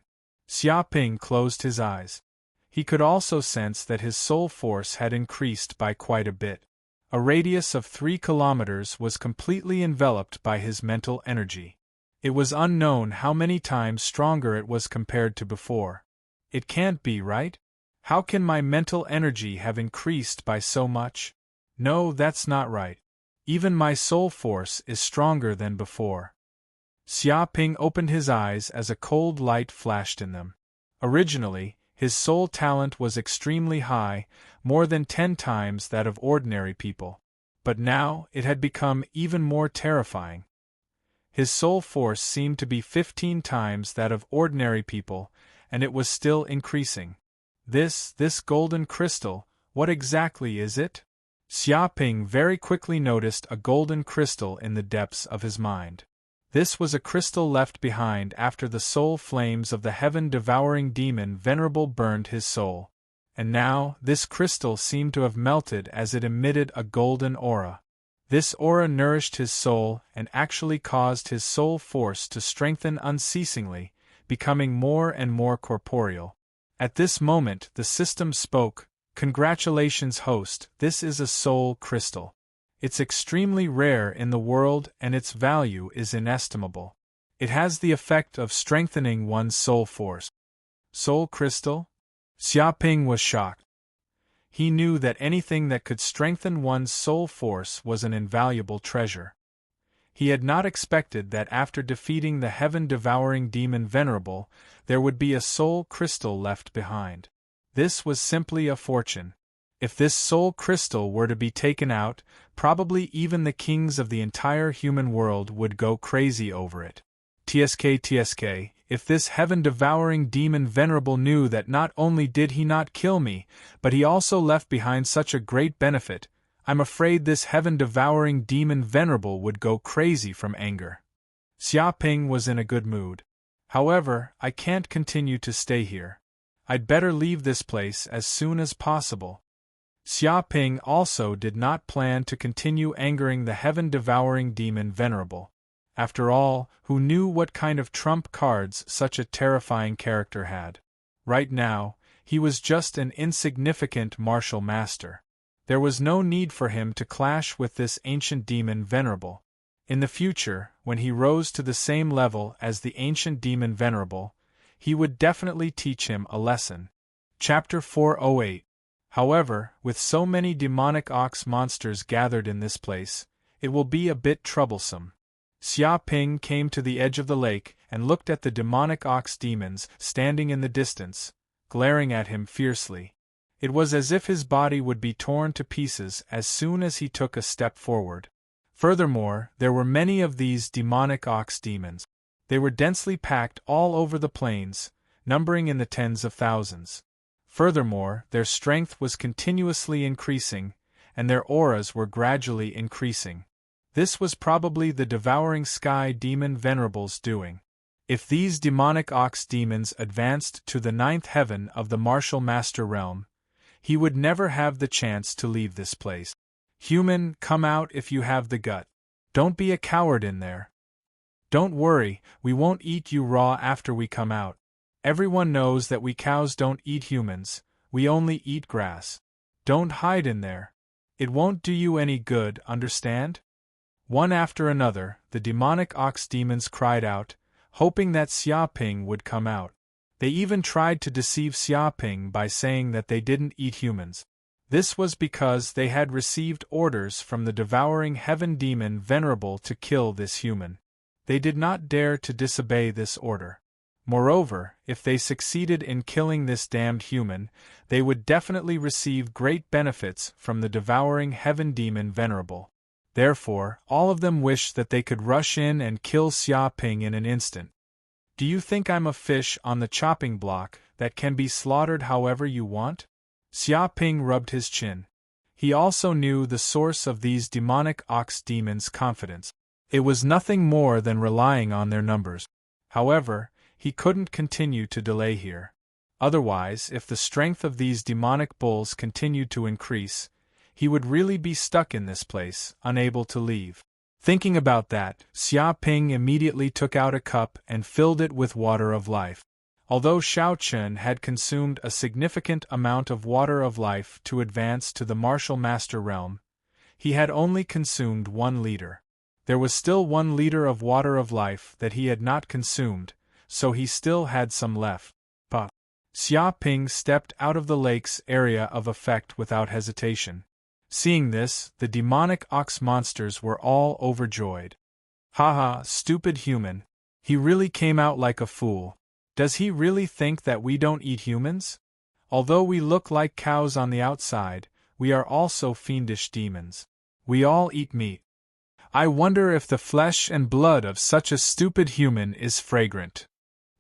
Xia Ping closed his eyes. He could also sense that his soul force had increased by quite a bit. A radius of 3 kilometers was completely enveloped by his mental energy. It was unknown how many times stronger it was compared to before. It can't be, right? How can my mental energy have increased by so much? No, that's not right. Even my soul force is stronger than before. Xia Ping opened his eyes as a cold light flashed in them. Originally, his soul talent was extremely high, more than 10 times that of ordinary people. But now it had become even more terrifying. His soul force seemed to be 15 times that of ordinary people, and it was still increasing. This golden crystal, what exactly is it? Xia Ping very quickly noticed a golden crystal in the depths of his mind. This was a crystal left behind after the soul flames of the heaven-devouring demon Venerable burned his soul. And now, this crystal seemed to have melted as it emitted a golden aura. This aura nourished his soul and actually caused his soul force to strengthen unceasingly, becoming more and more corporeal. At this moment the system spoke, "Congratulations, host, this is a soul crystal. It's extremely rare in the world and its value is inestimable. It has the effect of strengthening one's soul force." Soul crystal? Xia Ping was shocked. He knew that anything that could strengthen one's soul force was an invaluable treasure. He had not expected that after defeating the heaven-devouring demon Venerable, there would be a soul crystal left behind. This was simply a fortune. If this soul crystal were to be taken out, probably even the kings of the entire human world would go crazy over it. TSK, if this heaven-devouring demon Venerable knew that not only did he not kill me, but he also left behind such a great benefit, I'm afraid this heaven-devouring demon Venerable would go crazy from anger. Xia Ping was in a good mood. However, I can't continue to stay here. I'd better leave this place as soon as possible. Xia Ping also did not plan to continue angering the heaven-devouring demon Venerable. After all, who knew what kind of trump cards such a terrifying character had? Right now, he was just an insignificant martial master. There was no need for him to clash with this ancient demon Venerable. In the future, when he rose to the same level as the ancient demon Venerable, he would definitely teach him a lesson. Chapter 408. However, with so many demonic ox monsters gathered in this place, it will be a bit troublesome. Xia Ping came to the edge of the lake and looked at the demonic ox demons standing in the distance, glaring at him fiercely. It was as if his body would be torn to pieces as soon as he took a step forward. Furthermore, there were many of these demonic ox demons. They were densely packed all over the plains, numbering in the tens of thousands. Furthermore, their strength was continuously increasing, and their auras were gradually increasing. This was probably the devouring sky demon Venerable's doing. If these demonic ox demons advanced to the 9th heaven of the martial master realm, he would never have the chance to leave this place. Human, come out if you have the gut. Don't be a coward in there. Don't worry, we won't eat you raw after we come out. Everyone knows that we cows don't eat humans, we only eat grass. Don't hide in there. It won't do you any good, understand? One after another, the demonic ox demons cried out, hoping that Xia Ping would come out. They even tried to deceive Xia Ping by saying that they didn't eat humans. This was because they had received orders from the devouring heaven demon Venerable to kill this human. They did not dare to disobey this order. Moreover, if they succeeded in killing this damned human, they would definitely receive great benefits from the devouring heaven demon Venerable. Therefore, all of them wished that they could rush in and kill Xia Ping in an instant. Do you think I'm a fish on the chopping block that can be slaughtered however you want? Xia Ping rubbed his chin. He also knew the source of these demonic ox demons' confidence. It was nothing more than relying on their numbers. However, he couldn't continue to delay here. Otherwise, if the strength of these demonic bulls continued to increase, he would really be stuck in this place, unable to leave. Thinking about that, Xia Ping immediately took out a cup and filled it with water of life. Although Shao Chun had consumed a significant amount of water of life to advance to the martial master realm, he had only consumed 1 liter. There was still 1 liter of water of life that he had not consumed, so he still had some left. But Xia Ping stepped out of the lake's area of effect without hesitation. Seeing this, the demonic ox monsters were all overjoyed. Haha, stupid human. He really came out like a fool. Does he really think that we don't eat humans? Although we look like cows on the outside, we are also fiendish demons. We all eat meat. I wonder if the flesh and blood of such a stupid human is fragrant.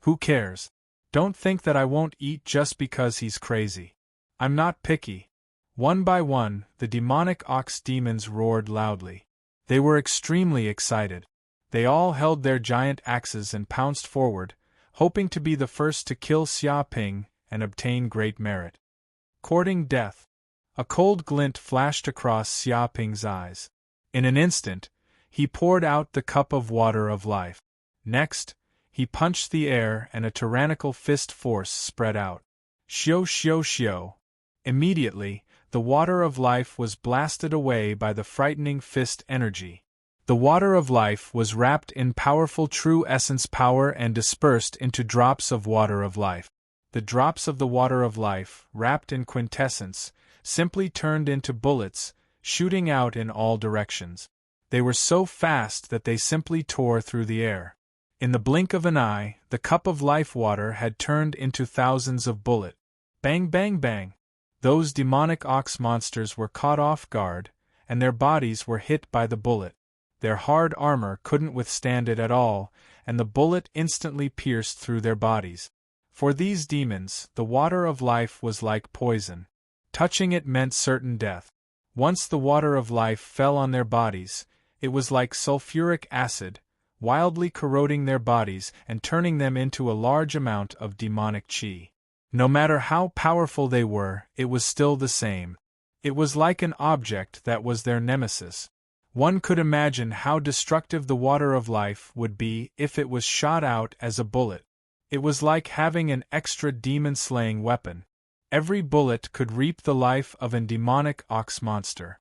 Who cares? Don't think that I won't eat just because he's crazy. I'm not picky. One by one, the demonic ox demons roared loudly. They were extremely excited. They all held their giant axes and pounced forward, hoping to be the first to kill Xia Ping and obtain great merit. Courting death. A cold glint flashed across Xia Ping's eyes. In an instant, he poured out the cup of water of life. Next, he punched the air and a tyrannical fist force spread out. Xiao xiao xiao. Immediately, the water of life was blasted away by the frightening fist energy. The water of life was wrapped in powerful true essence power and dispersed into drops of water of life. The drops of the water of life, wrapped in quintessence, simply turned into bullets, shooting out in all directions. They were so fast that they simply tore through the air. In the blink of an eye, the cup of life water had turned into thousands of bullets. Bang bang bang! Those demonic ox monsters were caught off guard, and their bodies were hit by the bullet. Their hard armor couldn't withstand it at all, and the bullet instantly pierced through their bodies. For these demons, the water of life was like poison. Touching it meant certain death. Once the water of life fell on their bodies, it was like sulfuric acid, wildly corroding their bodies and turning them into a large amount of demonic chi. No matter how powerful they were, it was still the same. It was like an object that was their nemesis. One could imagine how destructive the water of life would be if it was shot out as a bullet. It was like having an extra demon-slaying weapon. Every bullet could reap the life of an demonic ox monster.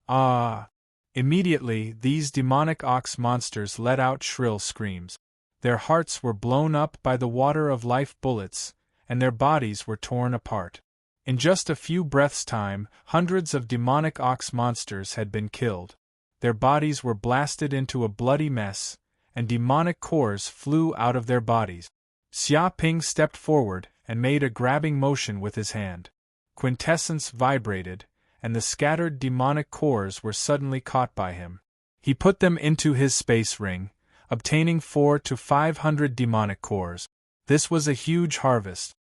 Ah! Immediately, these demonic ox monsters let out shrill screams. Their hearts were blown up by the water of life bullets, and their bodies were torn apart. In just a few breaths' time, hundreds of demonic ox monsters had been killed. Their bodies were blasted into a bloody mess, and demonic cores flew out of their bodies. Xia Ping stepped forward and made a grabbing motion with his hand. Quintessence vibrated, and the scattered demonic cores were suddenly caught by him. He put them into his space ring, obtaining 400 to 500 demonic cores. This was a huge harvest.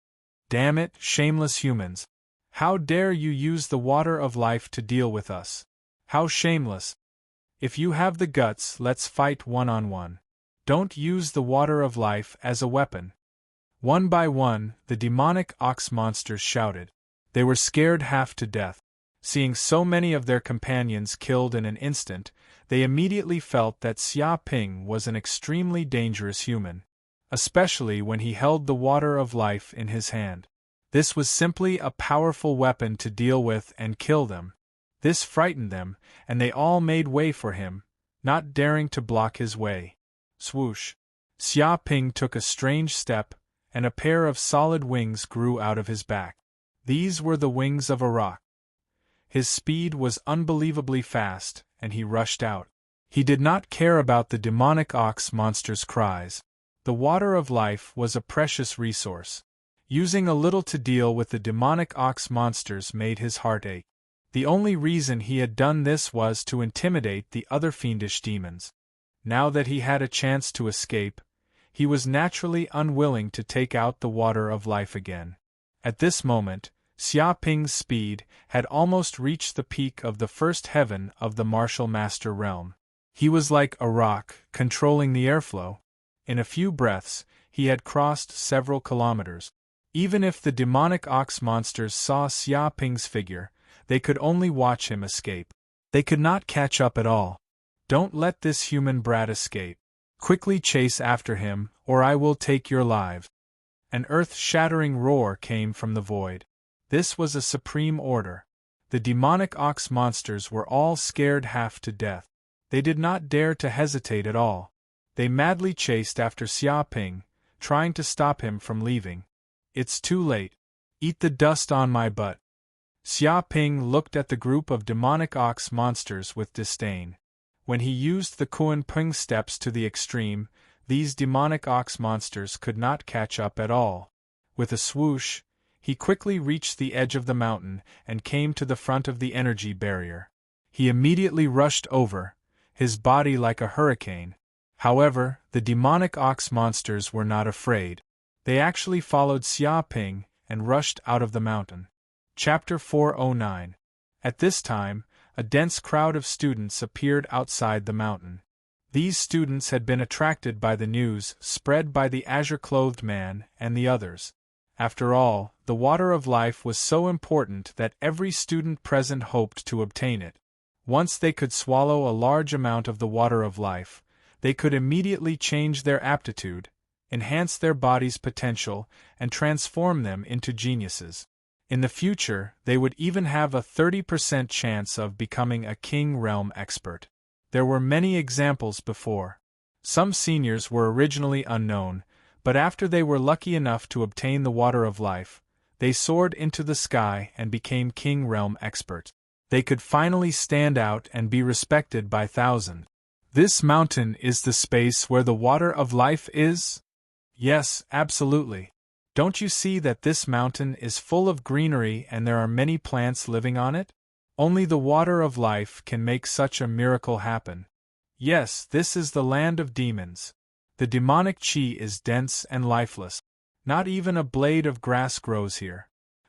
Damn it, shameless humans! How dare you use the water of life to deal with us? How shameless! If you have the guts, let's fight one-on-one. Don't use the water of life as a weapon. One by one, the demonic ox monsters shouted. They were scared half to death. Seeing so many of their companions killed in an instant, they immediately felt that Xia Ping was an extremely dangerous human, especially when he held the water of life in his hand. This was simply a powerful weapon to deal with and kill them. This frightened them, and they all made way for him, not daring to block his way. Swoosh! Xia Ping took a strange step, and a pair of solid wings grew out of his back. These were the wings of a rock. His speed was unbelievably fast, and he rushed out. He did not care about the demonic ox monster's cries. The water of life was a precious resource. Using a little to deal with the demonic ox monsters made his heart ache. The only reason he had done this was to intimidate the other fiendish demons. Now that he had a chance to escape, he was naturally unwilling to take out the water of life again. At this moment, Xia Ping's speed had almost reached the peak of the first heaven of the martial master realm. He was like a rock, controlling the airflow. In a few breaths, he had crossed several kilometers. Even if the demonic ox monsters saw Xia Ping's figure, they could only watch him escape. They could not catch up at all. Don't let this human brat escape. Quickly chase after him, or I will take your lives. An earth-shattering roar came from the void. This was a supreme order. The demonic ox monsters were all scared half to death. They did not dare to hesitate at all. They madly chased after Xia Ping, trying to stop him from leaving. It's too late. Eat the dust on my butt. Xia Ping looked at the group of demonic ox monsters with disdain. When he used the Kuan Ping steps to the extreme, these demonic ox monsters could not catch up at all. With a swoosh, he quickly reached the edge of the mountain and came to the front of the energy barrier. He immediately rushed over, his body like a hurricane. However, the demonic ox monsters were not afraid. They actually followed Xia Ping and rushed out of the mountain. Chapter 409. At this time, a dense crowd of students appeared outside the mountain. These students had been attracted by the news spread by the azure-clothed man and the others. After all, the water of life was so important that every student present hoped to obtain it. Once they could swallow a large amount of the water of life, they could immediately change their aptitude, enhance their body's potential, and transform them into geniuses. In the future, they would even have a 30% chance of becoming a King Realm expert. There were many examples before. Some seniors were originally unknown, but after they were lucky enough to obtain the water of life, they soared into the sky and became King Realm experts. They could finally stand out and be respected by thousands. This mountain is the space where the water of life is? Yes, absolutely. Don't you see that this mountain is full of greenery and there are many plants living on it? Only the water of life can make such a miracle happen. Yes, this is the land of demons. The demonic chi is dense and lifeless. Not even a blade of grass grows here.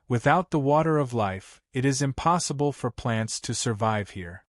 Without the water of life, it is impossible for plants to survive here.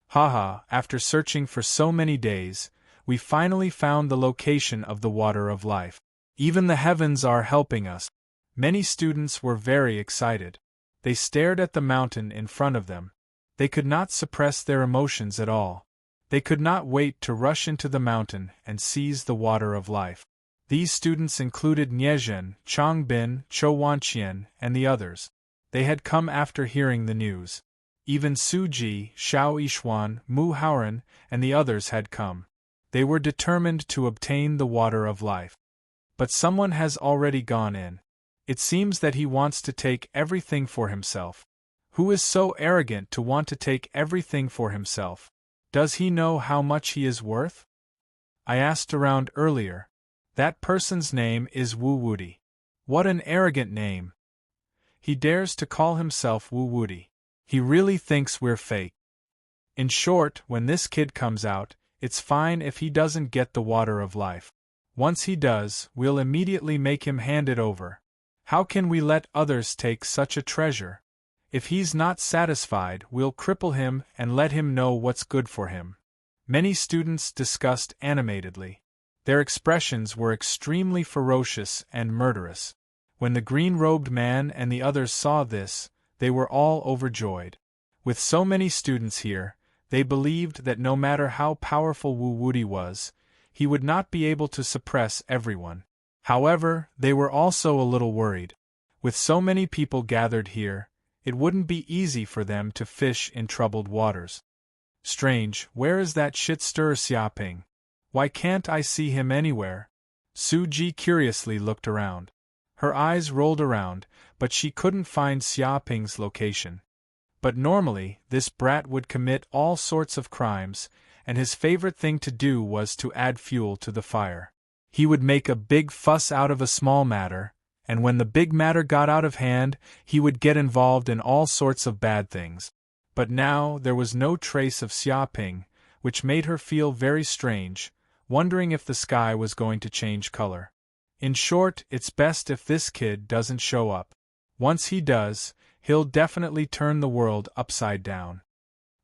Haha, after searching for so many days, we finally found the location of the water of life. Even the heavens are helping us. Many students were very excited. They stared at the mountain in front of them. They could not suppress their emotions at all. They could not wait to rush into the mountain and seize the water of life. These students included Niezhen, Changbin, Chou Wanqian, and the others. They had come after hearing the news. Even Su Ji, Xiao Yishuan, Mu Haoren, and the others had come. They were determined to obtain the water of life. But someone has already gone in. It seems that he wants to take everything for himself. Who is so arrogant to want to take everything for himself? Does he know how much he is worth? I asked around earlier. That person's name is Wu Woody. What an arrogant name. He dares to call himself Wu Woody. He really thinks we're fake. In short, when this kid comes out, it's fine if he doesn't get the water of life. Once he does, we'll immediately make him hand it over. How can we let others take such a treasure? If he's not satisfied, we'll cripple him and let him know what's good for him. Many students discussed animatedly. Their expressions were extremely ferocious and murderous. When the green-robed man and the others saw this, they were all overjoyed. With so many students here, they believed that no matter how powerful Wu Woody was, he would not be able to suppress everyone. However, they were also a little worried. With so many people gathered here, it wouldn't be easy for them to fish in troubled waters. Strange, where is that shit-stirrer Xiaoping? Why can't I see him anywhere? Su Ji curiously looked around. Her eyes rolled around, but she couldn't find Xiaoping's location. But normally, this brat would commit all sorts of crimes, and his favorite thing to do was to add fuel to the fire. He would make a big fuss out of a small matter, and when the big matter got out of hand, he would get involved in all sorts of bad things. But now there was no trace of Xiaoping, which made her feel very strange, wondering if the sky was going to change color. In short, it's best if this kid doesn't show up. Once he does, he'll definitely turn the world upside down.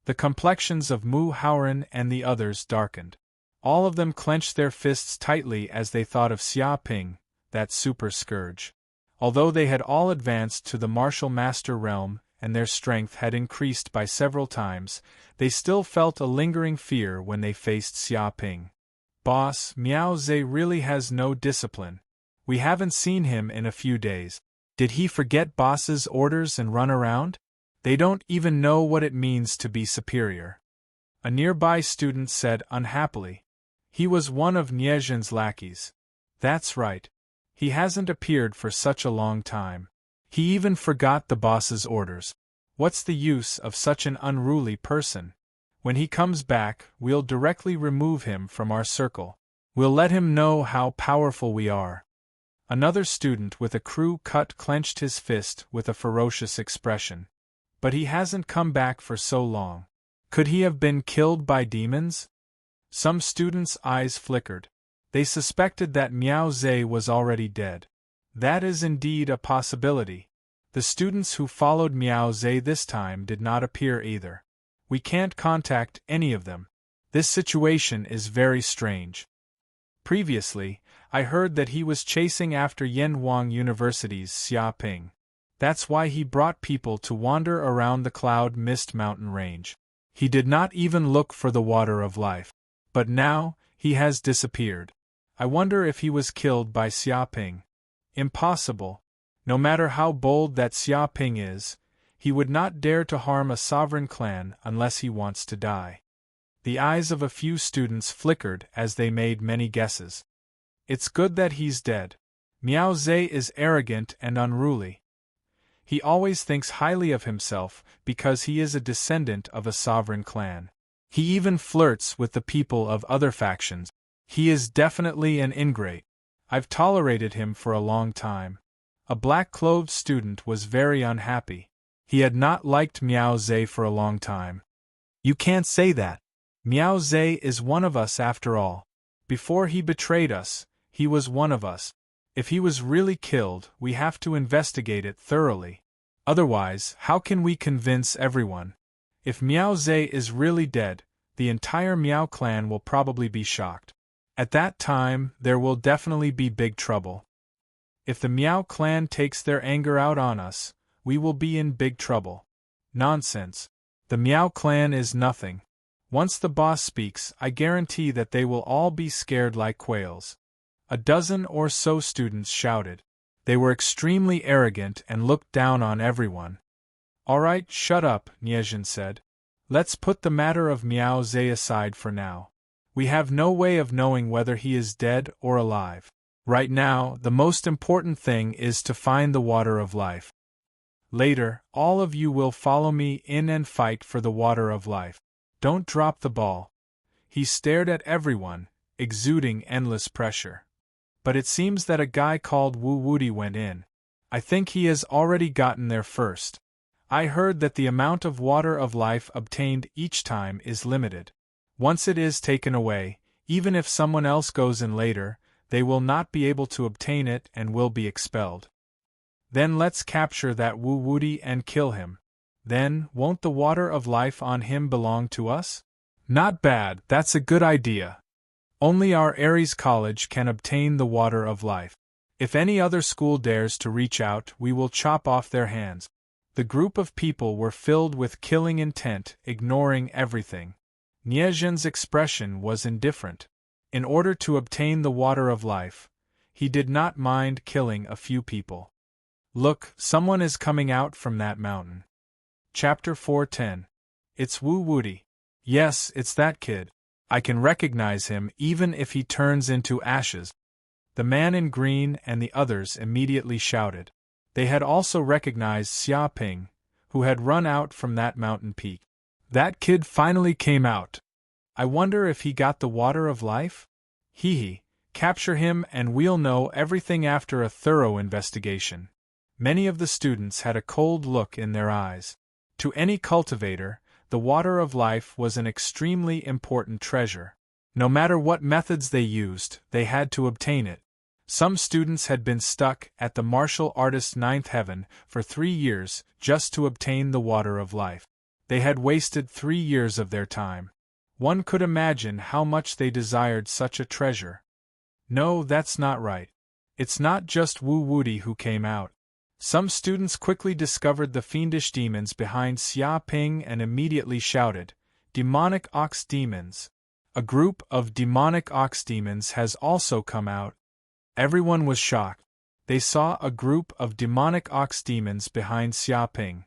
The complexions of Mu Haoran and the others darkened. All of them clenched their fists tightly as they thought of Xiaoping, that super scourge. Although they had all advanced to the martial master realm and their strength had increased by several times, they still felt a lingering fear when they faced Xiaoping. Boss, Miao Zhe really has no discipline. We haven't seen him in a few days. Did he forget boss's orders and run around? They don't even know what it means to be superior. A nearby student said unhappily. He was one of Niezhin's lackeys. That's right. He hasn't appeared for such a long time. He even forgot the boss's orders. What's the use of such an unruly person? When he comes back, we'll directly remove him from our circle. We'll let him know how powerful we are. Another student with a crew cut clenched his fist with a ferocious expression. But he hasn't come back for so long. Could he have been killed by demons? Some students' eyes flickered. They suspected that Miao Zhe was already dead. That is indeed a possibility. The students who followed Miao Zhe this time did not appear either. We can't contact any of them. This situation is very strange. Previously, I heard that he was chasing after Yanhuang University's Xiaoping. That's why he brought people to wander around the Cloud Mist mountain range. He did not even look for the water of life. But now, he has disappeared. I wonder if he was killed by Xiaoping. Impossible. No matter how bold that Xiaoping is, he would not dare to harm a sovereign clan unless he wants to die. The eyes of a few students flickered as they made many guesses. It's good that he's dead. Miao Zhe is arrogant and unruly. He always thinks highly of himself because he is a descendant of a sovereign clan. He even flirts with the people of other factions. He is definitely an ingrate. I've tolerated him for a long time. A black-clothed student was very unhappy. He had not liked Miao Zhe for a long time. You can't say that. Miao Zhe is one of us after all. Before he betrayed us, he was one of us. If he was really killed, we have to investigate it thoroughly. Otherwise, how can we convince everyone? If Miao Zhe is really dead, the entire Miao clan will probably be shocked. At that time, there will definitely be big trouble. If the Miao clan takes their anger out on us, we will be in big trouble. Nonsense. The Miao clan is nothing. Once the boss speaks, I guarantee that they will all be scared like quails. A dozen or so students shouted. They were extremely arrogant and looked down on everyone. All right, shut up, Niezhin said. Let's put the matter of Miao Zhe aside for now. We have no way of knowing whether he is dead or alive. Right now, the most important thing is to find the water of life. Later, all of you will follow me in and fight for the water of life. Don't drop the ball. He stared at everyone, exuding endless pressure. But it seems that a guy called Wu Woody went in. I think he has already gotten there first. I heard that the amount of water of life obtained each time is limited. Once it is taken away, even if someone else goes in later, they will not be able to obtain it and will be expelled. Then let's capture that Wu Woody and kill him. Then, won't the water of life on him belong to us? Not bad, that's a good idea. Only our Ares College can obtain the water of life. If any other school dares to reach out, we will chop off their hands. The group of people were filled with killing intent, ignoring everything. Niezhen's expression was indifferent. In order to obtain the water of life, he did not mind killing a few people. Look, someone is coming out from that mountain. Chapter 4:10. It's Wu Woody. Yes, it's that kid. I can recognize him even if he turns into ashes. The man in green and the others immediately shouted. They had also recognized Xia Ping, who had run out from that mountain peak. That kid finally came out. I wonder if he got the water of life? Hee, capture him and we'll know everything after a thorough investigation. Many of the students had a cold look in their eyes. To any cultivator, the water of life was an extremely important treasure. No matter what methods they used, they had to obtain it. Some students had been stuck at the martial artist's ninth heaven for 3 years just to obtain the water of life. They had wasted 3 years of their time. One could imagine how much they desired such a treasure. No, that's not right. It's not just Wu Woody who came out. Some students quickly discovered the fiendish demons behind Xia Ping and immediately shouted, "Demonic ox demons!" A group of demonic ox demons has also come out. Everyone was shocked. They saw a group of demonic ox demons behind Xia Ping.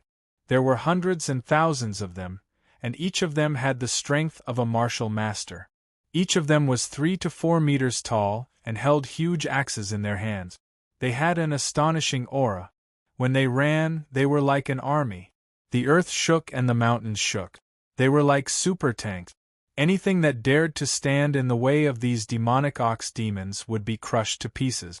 There were hundreds and thousands of them, and each of them had the strength of a martial master. Each of them was 3 to 4 meters tall and held huge axes in their hands. They had an astonishing aura. When they ran, they were like an army. The earth shook and the mountains shook. They were like super tanks. Anything that dared to stand in the way of these demonic ox demons would be crushed to pieces.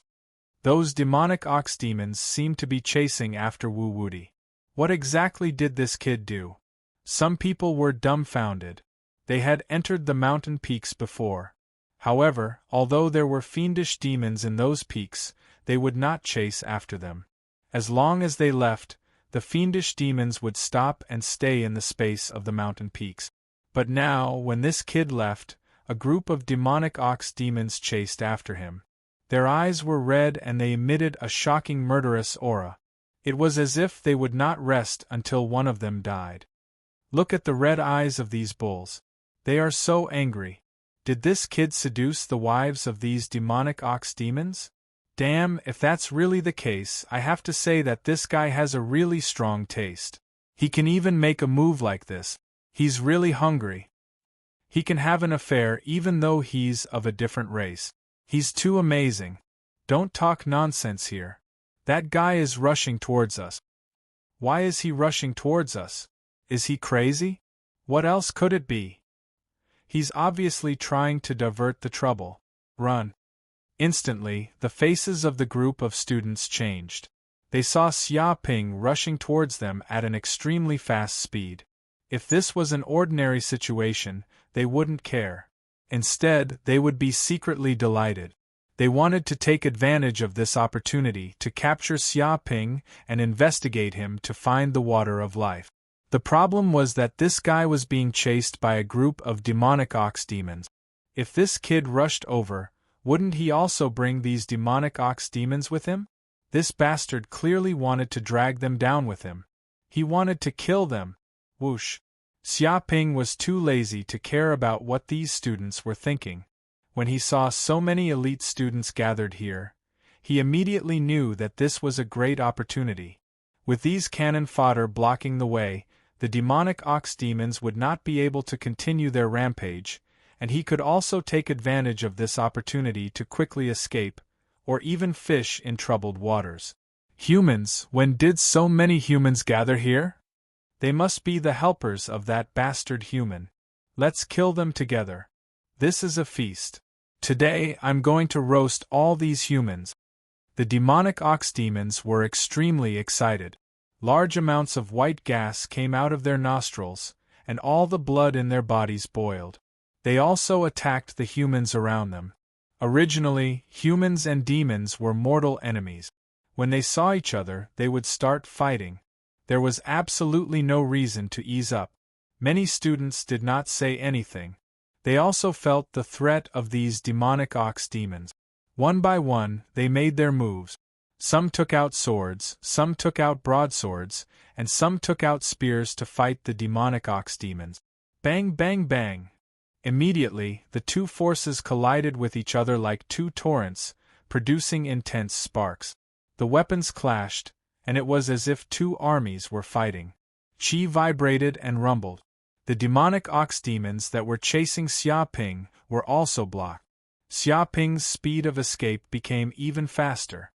Those demonic ox demons seemed to be chasing after Wu Woody. What exactly did this kid do? Some people were dumbfounded. They had entered the mountain peaks before. However, although there were fiendish demons in those peaks, they would not chase after them. As long as they left, the fiendish demons would stop and stay in the space of the mountain peaks. But now, when this kid left, a group of demonic ox demons chased after him. Their eyes were red and they emitted a shocking murderous aura. It was as if they would not rest until one of them died. Look at the red eyes of these bulls. They are so angry. Did this kid seduce the wives of these demonic ox demons? Damn, if that's really the case, I have to say that this guy has a really strong taste. He can even make a move like this. He's really hungry. He can have an affair even though he's of a different race. He's too amazing. Don't talk nonsense here. That guy is rushing towards us. Why is he rushing towards us? Is he crazy? What else could it be? He's obviously trying to divert the trouble. Run. Instantly, the faces of the group of students changed. They saw Xia Ping rushing towards them at an extremely fast speed. If this was an ordinary situation, they wouldn't care. Instead, they would be secretly delighted. They wanted to take advantage of this opportunity to capture Xia Ping and investigate him to find the water of life. The problem was that this guy was being chased by a group of demonic ox demons. If this kid rushed over, wouldn't he also bring these demonic ox demons with him? This bastard clearly wanted to drag them down with him. He wanted to kill them. Whoosh. Xia Ping was too lazy to care about what these students were thinking. When he saw so many elite students gathered here, he immediately knew that this was a great opportunity. With these cannon fodder blocking the way, the demonic ox demons would not be able to continue their rampage, and he could also take advantage of this opportunity to quickly escape, or even fish in troubled waters. Humans, when did so many humans gather here? They must be the helpers of that bastard human. Let's kill them together. This is a feast. Today I'm going to roast all these humans. The demonic ox demons were extremely excited. Large amounts of white gas came out of their nostrils, and all the blood in their bodies boiled. They also attacked the humans around them. Originally, humans and demons were mortal enemies. When they saw each other, they would start fighting. There was absolutely no reason to ease up. Many students did not say anything. They also felt the threat of these demonic ox demons. One by one, they made their moves. Some took out swords, some took out broadswords, and some took out spears to fight the demonic ox demons. Bang, bang, bang! Immediately, the two forces collided with each other like two torrents, producing intense sparks. The weapons clashed, and it was as if two armies were fighting. Qi vibrated and rumbled. The demonic ox demons that were chasing Xiaoping were also blocked. Xiaoping's speed of escape became even faster.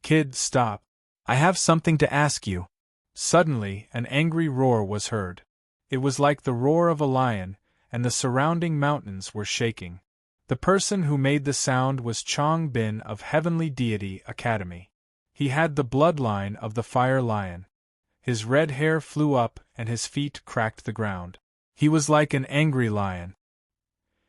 Kid, stop. I have something to ask you. Suddenly, an angry roar was heard. It was like the roar of a lion, and the surrounding mountains were shaking. The person who made the sound was Chong Bin of Heavenly Deity Academy. He had the bloodline of the fire lion. His red hair flew up and his feet cracked the ground. He was like an angry lion.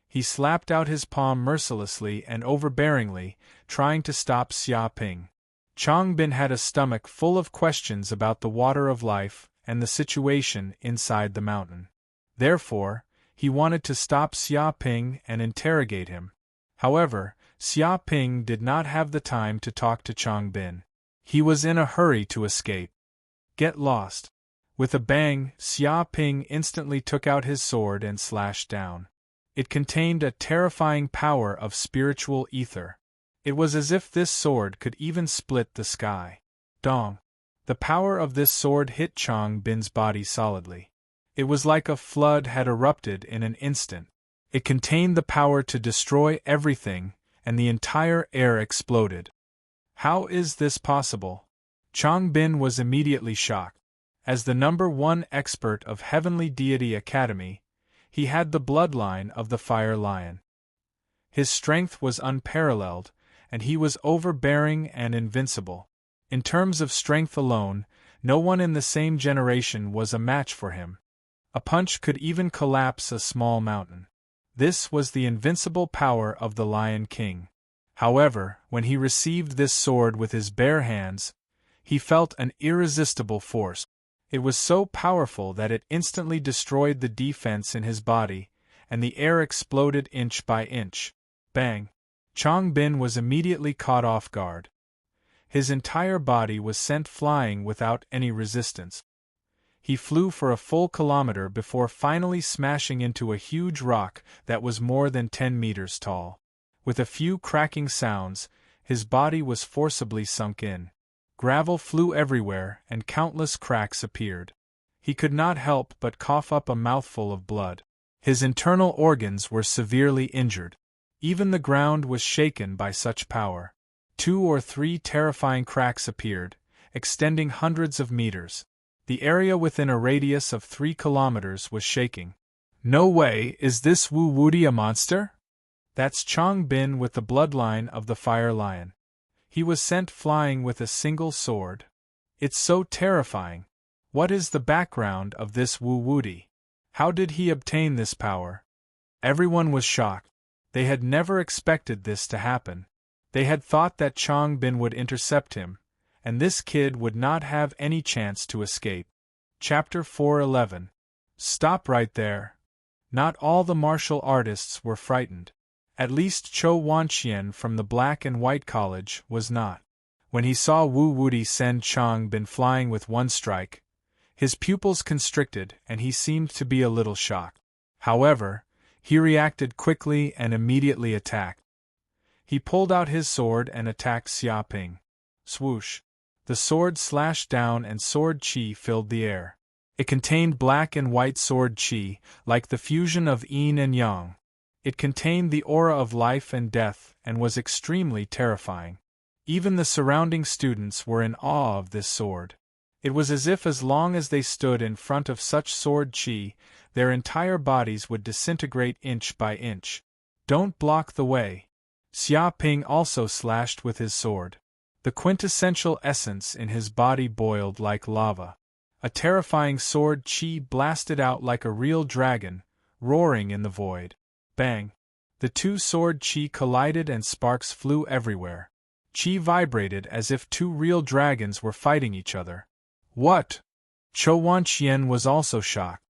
He slapped out his palm mercilessly and overbearingly, trying to stop Xiaoping. Chong Bin had a stomach full of questions about the water of life and the situation inside the mountain. Therefore, he wanted to stop Xiaoping and interrogate him. However, Xiaoping did not have the time to talk to Chong Bin. He was in a hurry to escape. Get lost. With a bang, Xiaoping instantly took out his sword and slashed down. It contained a terrifying power of spiritual ether. It was as if this sword could even split the sky. Dong! The power of this sword hit Chong Bin's body solidly. It was like a flood had erupted in an instant. It contained the power to destroy everything, and the entire air exploded. How is this possible? Chong Bin was immediately shocked. As the #1 expert of Heavenly Deity Academy, he had the bloodline of the fire lion. His strength was unparalleled, and he was overbearing and invincible. In terms of strength alone, no one in the same generation was a match for him. A punch could even collapse a small mountain. This was the invincible power of the Lion King. However, when he received this sword with his bare hands, he felt an irresistible force. It was so powerful that it instantly destroyed the defense in his body, and the air exploded inch by inch. Bang! Chong Bin was immediately caught off guard. His entire body was sent flying without any resistance. He flew for a full kilometer before finally smashing into a huge rock that was more than 10 meters tall. With a few cracking sounds, his body was forcibly sunk in. Gravel flew everywhere and countless cracks appeared. He could not help but cough up a mouthful of blood. His internal organs were severely injured. Even the ground was shaken by such power. 2 or 3 terrifying cracks appeared, extending hundreds of meters. The area within a radius of 3 kilometers was shaking. No way, is this Wu Wudi a monster? That's Chong Bin with the bloodline of the fire lion. He was sent flying with a single sword. It's so terrifying. What is the background of this Wu Wudi? How did he obtain this power? Everyone was shocked. They had never expected this to happen. They had thought that Chong Bin would intercept him, and this kid would not have any chance to escape. Chapter 4:11. Stop right there. Not all the martial artists were frightened. At least Cho Wanqian from the Black and White College was not. When he saw Wu Wudi send Chong Bin flying with one strike, his pupils constricted and he seemed to be a little shocked. However, he reacted quickly and immediately attacked. He pulled out his sword and attacked Xiaoping. Swoosh! The sword slashed down and sword qi filled the air. It contained black and white sword qi, like the fusion of yin and yang. It contained the aura of life and death and was extremely terrifying. Even the surrounding students were in awe of this sword. It was as if as long as they stood in front of such sword chi, their entire bodies would disintegrate inch by inch. Don't block the way. Xia Ping also slashed with his sword. The quintessential essence in his body boiled like lava. A terrifying sword chi blasted out like a real dragon, roaring in the void. Bang! The two sword chi collided and sparks flew everywhere. Chi vibrated as if two real dragons were fighting each other. What? Chou Wanqian was also shocked.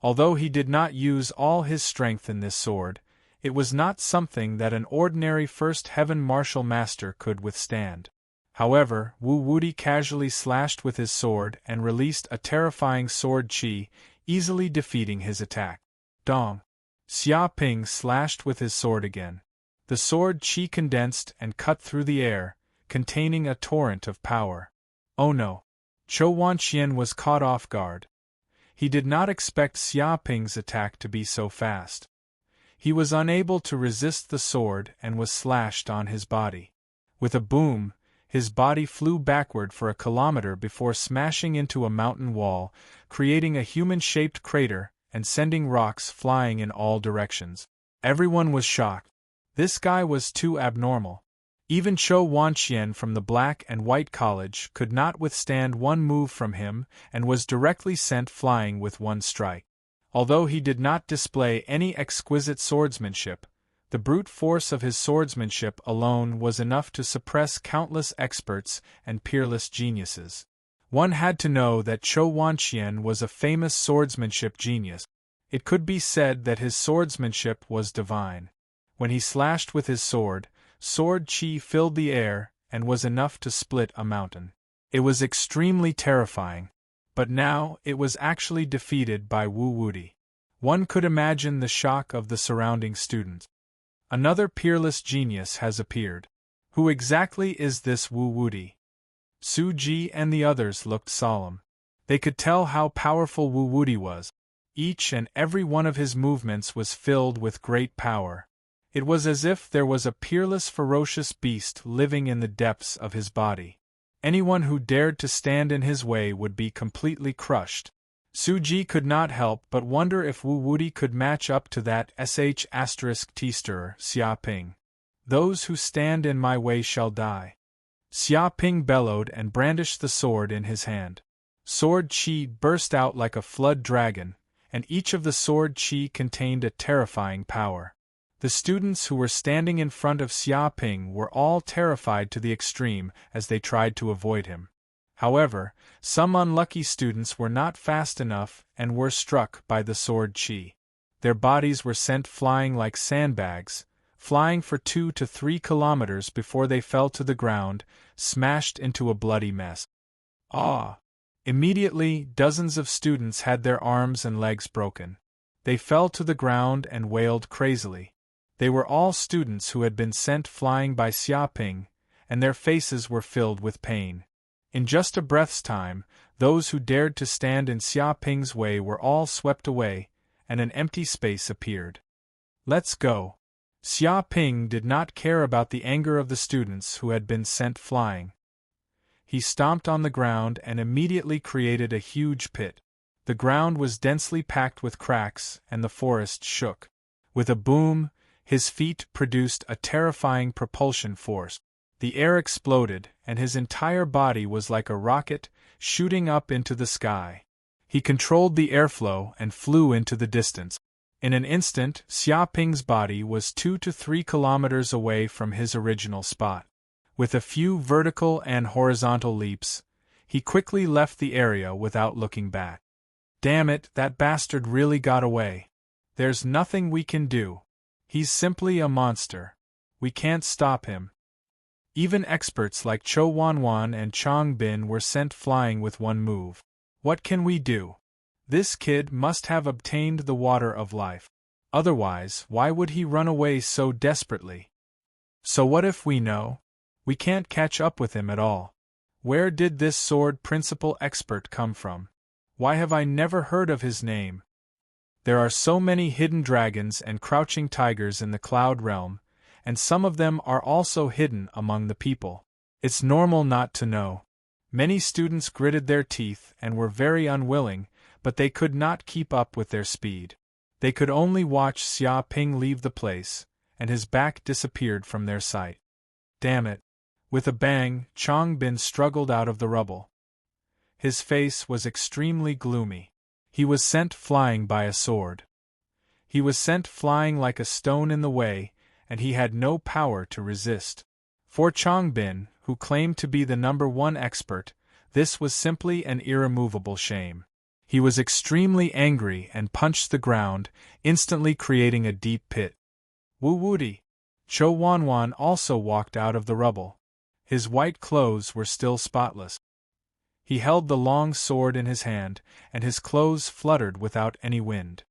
Although he did not use all his strength in this sword, it was not something that an ordinary first heaven martial master could withstand. However, Wu Wuti casually slashed with his sword and released a terrifying sword chi, easily defeating his attack. Dong! Xia Ping slashed with his sword again. The sword chi condensed and cut through the air, containing a torrent of power. Oh no! Chou Wanqian was caught off guard. He did not expect Xia Ping's attack to be so fast. He was unable to resist the sword and was slashed on his body. With a boom, his body flew backward for a kilometer before smashing into a mountain wall, creating a human-shaped crater and sending rocks flying in all directions. Everyone was shocked. This guy was too abnormal. Even Chou Wanqian from the Black and White College could not withstand one move from him and was directly sent flying with one strike. Although he did not display any exquisite swordsmanship, the brute force of his swordsmanship alone was enough to suppress countless experts and peerless geniuses. One had to know that Chou Wanqian was a famous swordsmanship genius. It could be said that his swordsmanship was divine. When he slashed with his sword chi filled the air and was enough to split a mountain. It was extremely terrifying. But now it was actually defeated by Wu Wuti. One could imagine the shock of the surrounding students. Another peerless genius has appeared. Who exactly is this Wu Wuti? Su Ji and the others looked solemn. They could tell how powerful Wu Wuti was. Each and every one of his movements was filled with great power. It was as if there was a peerless ferocious beast living in the depths of his body. Anyone who dared to stand in his way would be completely crushed. Su Ji could not help but wonder if Wu Wuti could match up to that **T stirrer Xia Ping. Those who stand in my way shall die. Xia Ping bellowed and brandished the sword in his hand. Sword chi burst out like a flood dragon, and each of the sword chi contained a terrifying power. The students who were standing in front of Xia Ping were all terrified to the extreme as they tried to avoid him. However, some unlucky students were not fast enough and were struck by the sword chi. Their bodies were sent flying like sandbags, flying for 2 to 3 kilometers before they fell to the ground, smashed into a bloody mess. Ah! Immediately, dozens of students had their arms and legs broken. They fell to the ground and wailed crazily. They were all students who had been sent flying by Xia Ping, and their faces were filled with pain. In just a breath's time, those who dared to stand in Xia Ping's way were all swept away, and an empty space appeared. Let's go. Xia Ping did not care about the anger of the students who had been sent flying. He stomped on the ground and immediately created a huge pit. The ground was densely packed with cracks, and the forest shook. With a boom, his feet produced a terrifying propulsion force. The air exploded, and his entire body was like a rocket, shooting up into the sky. He controlled the airflow and flew into the distance. In an instant, Xia Ping's body was 2 to 3 kilometers away from his original spot. With a few vertical and horizontal leaps, he quickly left the area without looking back. Damn it, that bastard really got away. There's nothing we can do. He's simply a monster. We can't stop him. Even experts like Chou Wanwan and Chang Bin were sent flying with one move. What can we do? This kid must have obtained the water of life. Otherwise, why would he run away so desperately? So what if we know? We can't catch up with him at all. Where did this sword principal expert come from? Why have I never heard of his name? There are so many hidden dragons and crouching tigers in the cloud realm, and some of them are also hidden among the people. It's normal not to know. Many students gritted their teeth and were very unwilling, but they could not keep up with their speed. They could only watch Xia Ping leave the place, and his back disappeared from their sight. Damn it! With a bang, Chang Bin struggled out of the rubble. His face was extremely gloomy. He was sent flying by a sword. He was sent flying like a stone in the way, and he had no power to resist. For Chang Bin, who claimed to be the #1 expert, this was simply an irremovable shame. He was extremely angry and punched the ground, instantly creating a deep pit. Wu Wudi! Chou Wanwan also walked out of the rubble. His white clothes were still spotless. He held the long sword in his hand, and his clothes fluttered without any wind.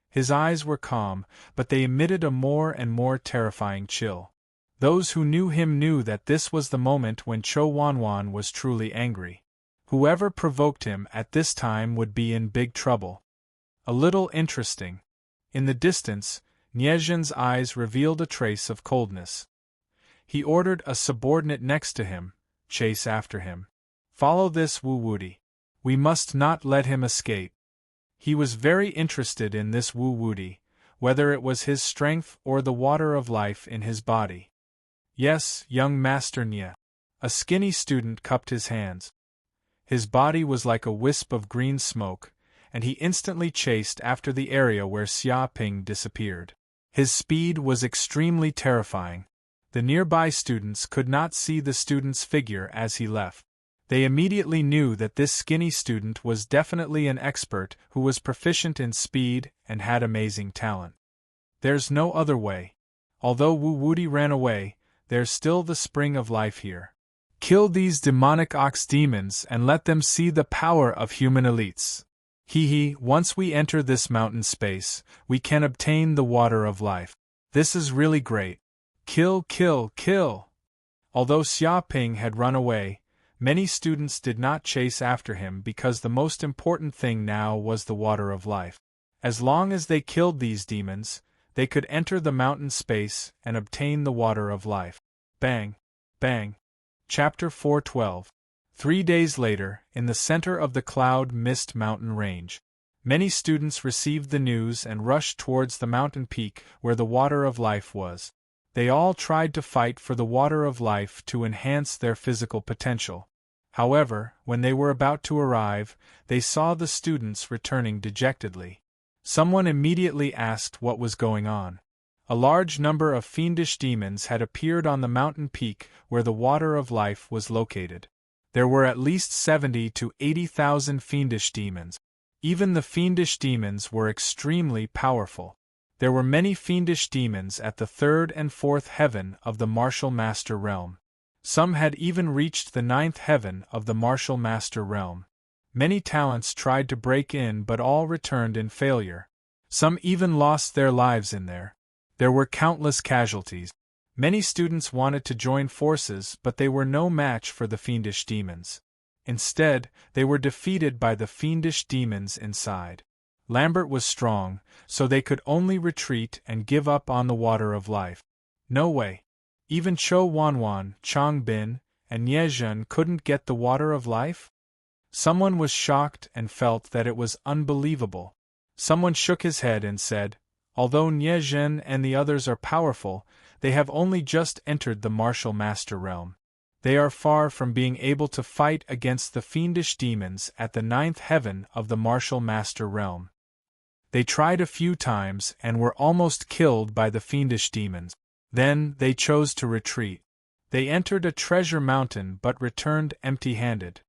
His eyes were calm, but they emitted a more and more terrifying chill. Those who knew him knew that this was the moment when Chou Wanwan was truly angry. Whoever provoked him at this time would be in big trouble. A little interesting. In the distance, Niezhen's eyes revealed a trace of coldness. He ordered a subordinate next to him, chase after him. Follow this Wu Wudi. We must not let him escape. He was very interested in this Wu Wudi, whether it was his strength or the water of life in his body. Yes, young Master Nye. A skinny student cupped his hands. His body was like a wisp of green smoke, and he instantly chased after the area where Xia Ping disappeared. His speed was extremely terrifying. The nearby students could not see the student's figure as he left. They immediately knew that this skinny student was definitely an expert who was proficient in speed and had amazing talent. There's no other way. Although Wu Wudi ran away, there's still the spring of life here. Kill these demonic ox demons and let them see the power of human elites. Once we enter this mountain space, we can obtain the water of life. This is really great. Kill, kill, kill! Although Xia Ping had run away, many students did not chase after him because the most important thing now was the water of life. As long as they killed these demons, they could enter the mountain space and obtain the water of life. Bang! Bang! Chapter 412. 3 days later, in the center of the Cloud Mist mountain range, many students received the news and rushed towards the mountain peak where the water of life was. They all tried to fight for the water of life to enhance their physical potential. However, when they were about to arrive, they saw the students returning dejectedly. Someone immediately asked what was going on. A large number of fiendish demons had appeared on the mountain peak where the water of life was located. There were at least 70 to 80,000 fiendish demons. Even the fiendish demons were extremely powerful. There were many fiendish demons at the 3rd and 4th heaven of the Martial Master Realm. Some had even reached the 9th heaven of the Martial Master Realm. Many talents tried to break in but all returned in failure. Some even lost their lives in there. There were countless casualties. Many students wanted to join forces but they were no match for the fiendish demons. Instead, they were defeated by the fiendish demons inside. Lambert was strong, so they could only retreat and give up on the water of life. No way. Even Chou Wanwan, Chang Bin, and Niezhen couldn't get the water of life? Someone was shocked and felt that it was unbelievable. Someone shook his head and said, although Niezhen and the others are powerful, they have only just entered the Martial Master Realm. They are far from being able to fight against the fiendish demons at the 9th heaven of the Martial Master Realm. They tried a few times and were almost killed by the fiendish demons. Then they chose to retreat. They entered a treasure mountain but returned empty-handed.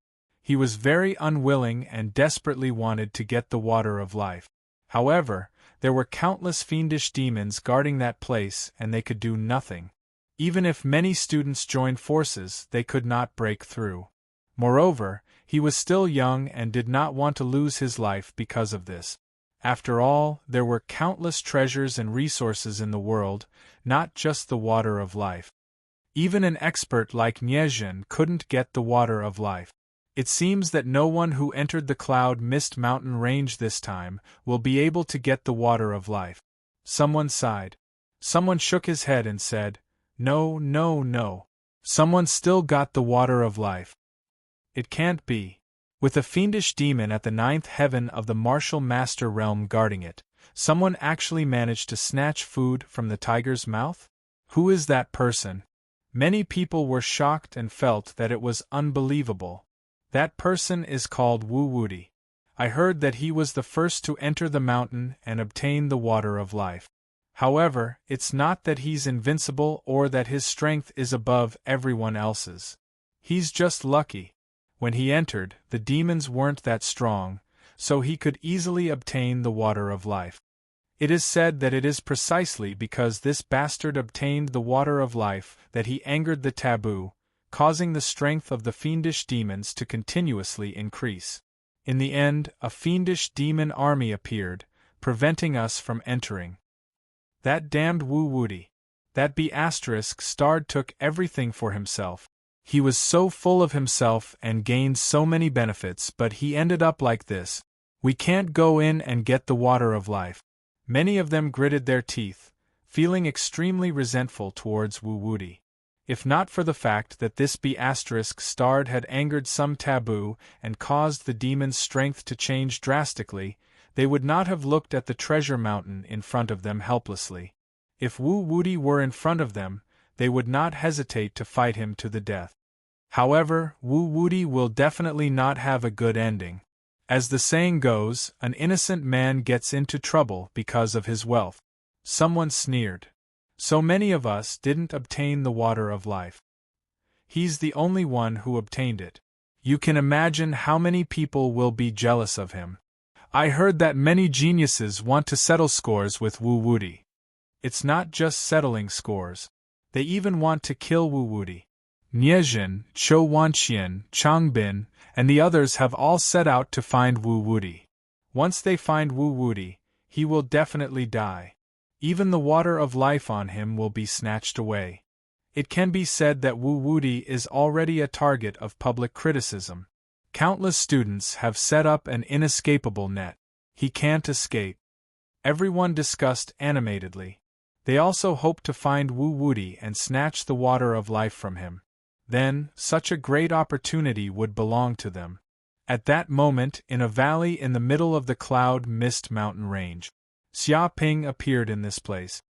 He was very unwilling and desperately wanted to get the water of life. However, there were countless fiendish demons guarding that place and they could do nothing. Even if many students joined forces, they could not break through. Moreover, he was still young and did not want to lose his life because of this. After all, there were countless treasures and resources in the world, not just the water of life. Even an expert like Niezhen couldn't get the water of life. It seems that no one who entered the cloud mist mountain range this time will be able to get the water of life. Someone sighed. Someone shook his head and said, No, no, no. Someone still got the water of life. It can't be. With a fiendish demon at the 9th heaven of the martial master realm guarding it, someone actually managed to snatch food from the tiger's mouth? Who is that person? Many people were shocked and felt that it was unbelievable. That person is called Wu Wudi. I heard that he was the first to enter the mountain and obtain the water of life. However, it's not that he's invincible or that his strength is above everyone else's. He's just lucky. When he entered, the demons weren't that strong, so he could easily obtain the water of life. It is said that it is precisely because this bastard obtained the water of life that he angered the taboo, causing the strength of the fiendish demons to continuously increase. In the end, a fiendish demon army appeared, preventing us from entering. That damned Wu Wudi. That B***** took everything for himself. He was so full of himself and gained so many benefits, but he ended up like this. We can't go in and get the water of life. Many of them gritted their teeth, feeling extremely resentful towards Wu Wudi. If not for the fact that this B** had angered some taboo and caused the demon's strength to change drastically, they would not have looked at the treasure mountain in front of them helplessly. If Wu Wudi were in front of them, they would not hesitate to fight him to the death. However, Wu Wudi will definitely not have a good ending. As the saying goes, an innocent man gets into trouble because of his wealth. Someone sneered. So many of us didn't obtain the water of life. He's the only one who obtained it. You can imagine how many people will be jealous of him. I heard that many geniuses want to settle scores with Wu Wudi. It's not just settling scores. They even want to kill Wu Wudi. Niezhen, Chou Wanqian, Changbin, and the others have all set out to find Wu Wudi. Once they find Wu Wudi, he will definitely die. Even the water of life on him will be snatched away. It can be said that Wu Wudi is already a target of public criticism. Countless students have set up an inescapable net. He can't escape. Everyone discussed animatedly. They also hope to find Wu Wudi and snatch the water of life from him. Then, such a great opportunity would belong to them. At that moment, in a valley in the middle of the cloud mist mountain range, Xia Ping appeared in this place.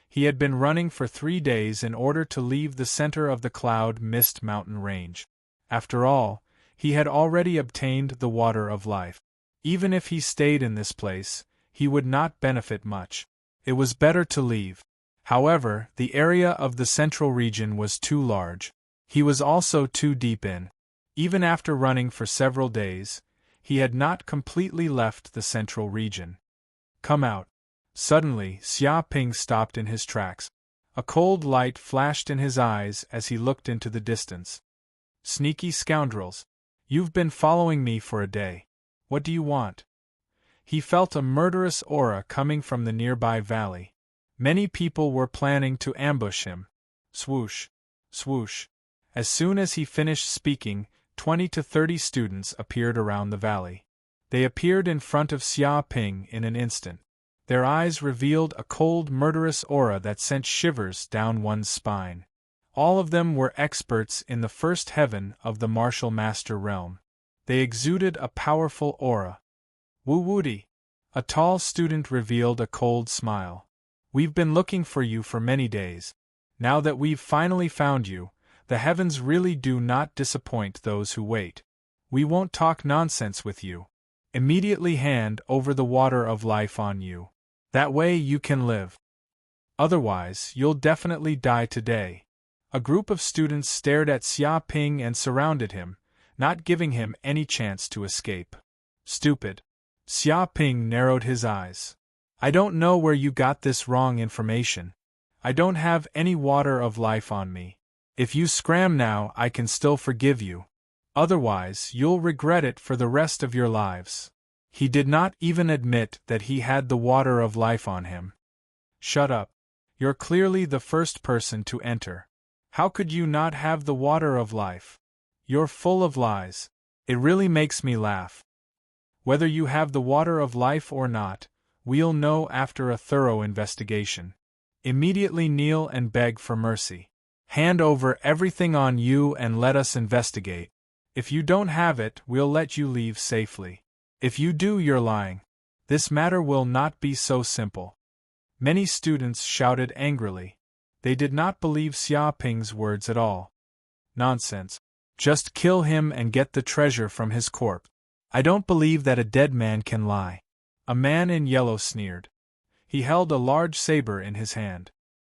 He had been running for 3 days in order to leave the center of the cloud mist mountain range. After all, he had already obtained the water of life. Even if he stayed in this place, he would not benefit much. It was better to leave. However, the area of the central region was too large. He was also too deep in. Even after running for several days, he had not completely left the central region. Come out. Suddenly, Xia Ping stopped in his tracks. A cold light flashed in his eyes as he looked into the distance. Sneaky scoundrels. You've been following me for a day. What do you want? He felt a murderous aura coming from the nearby valley. Many people were planning to ambush him. Swoosh. Swoosh. As soon as he finished speaking, 20 to 30 students appeared around the valley. They appeared in front of Xia Ping in an instant. Their eyes revealed a cold, murderous aura that sent shivers down one's spine. All of them were experts in the first heaven of the martial master realm. They exuded a powerful aura. Wu Wudi. A tall student revealed a cold smile. We've been looking for you for many days. Now that we've finally found you, the heavens really do not disappoint those who wait. We won't talk nonsense with you. Immediately hand over the water of life on you. That way you can live. Otherwise, you'll definitely die today. A group of students stared at Xia Ping and surrounded him, not giving him any chance to escape. Stupid. Xia Ping narrowed his eyes. I don't know where you got this wrong information. I don't have any water of life on me. If you scram now, I can still forgive you. Otherwise, you'll regret it for the rest of your lives. He did not even admit that he had the water of life on him. Shut up. You're clearly the first person to enter. How could you not have the water of life? You're full of lies. It really makes me laugh. Whether you have the water of life or not, we'll know after a thorough investigation. Immediately kneel and beg for mercy. Hand over everything on you and let us investigate. If you don't have it, we'll let you leave safely. If you do, you're lying. This matter will not be so simple. Many students shouted angrily. They did not believe Xia Ping's words at all. Nonsense. Just kill him and get the treasure from his corpse. I don't believe that a dead man can lie. A man in yellow sneered. He held a large saber in his hand.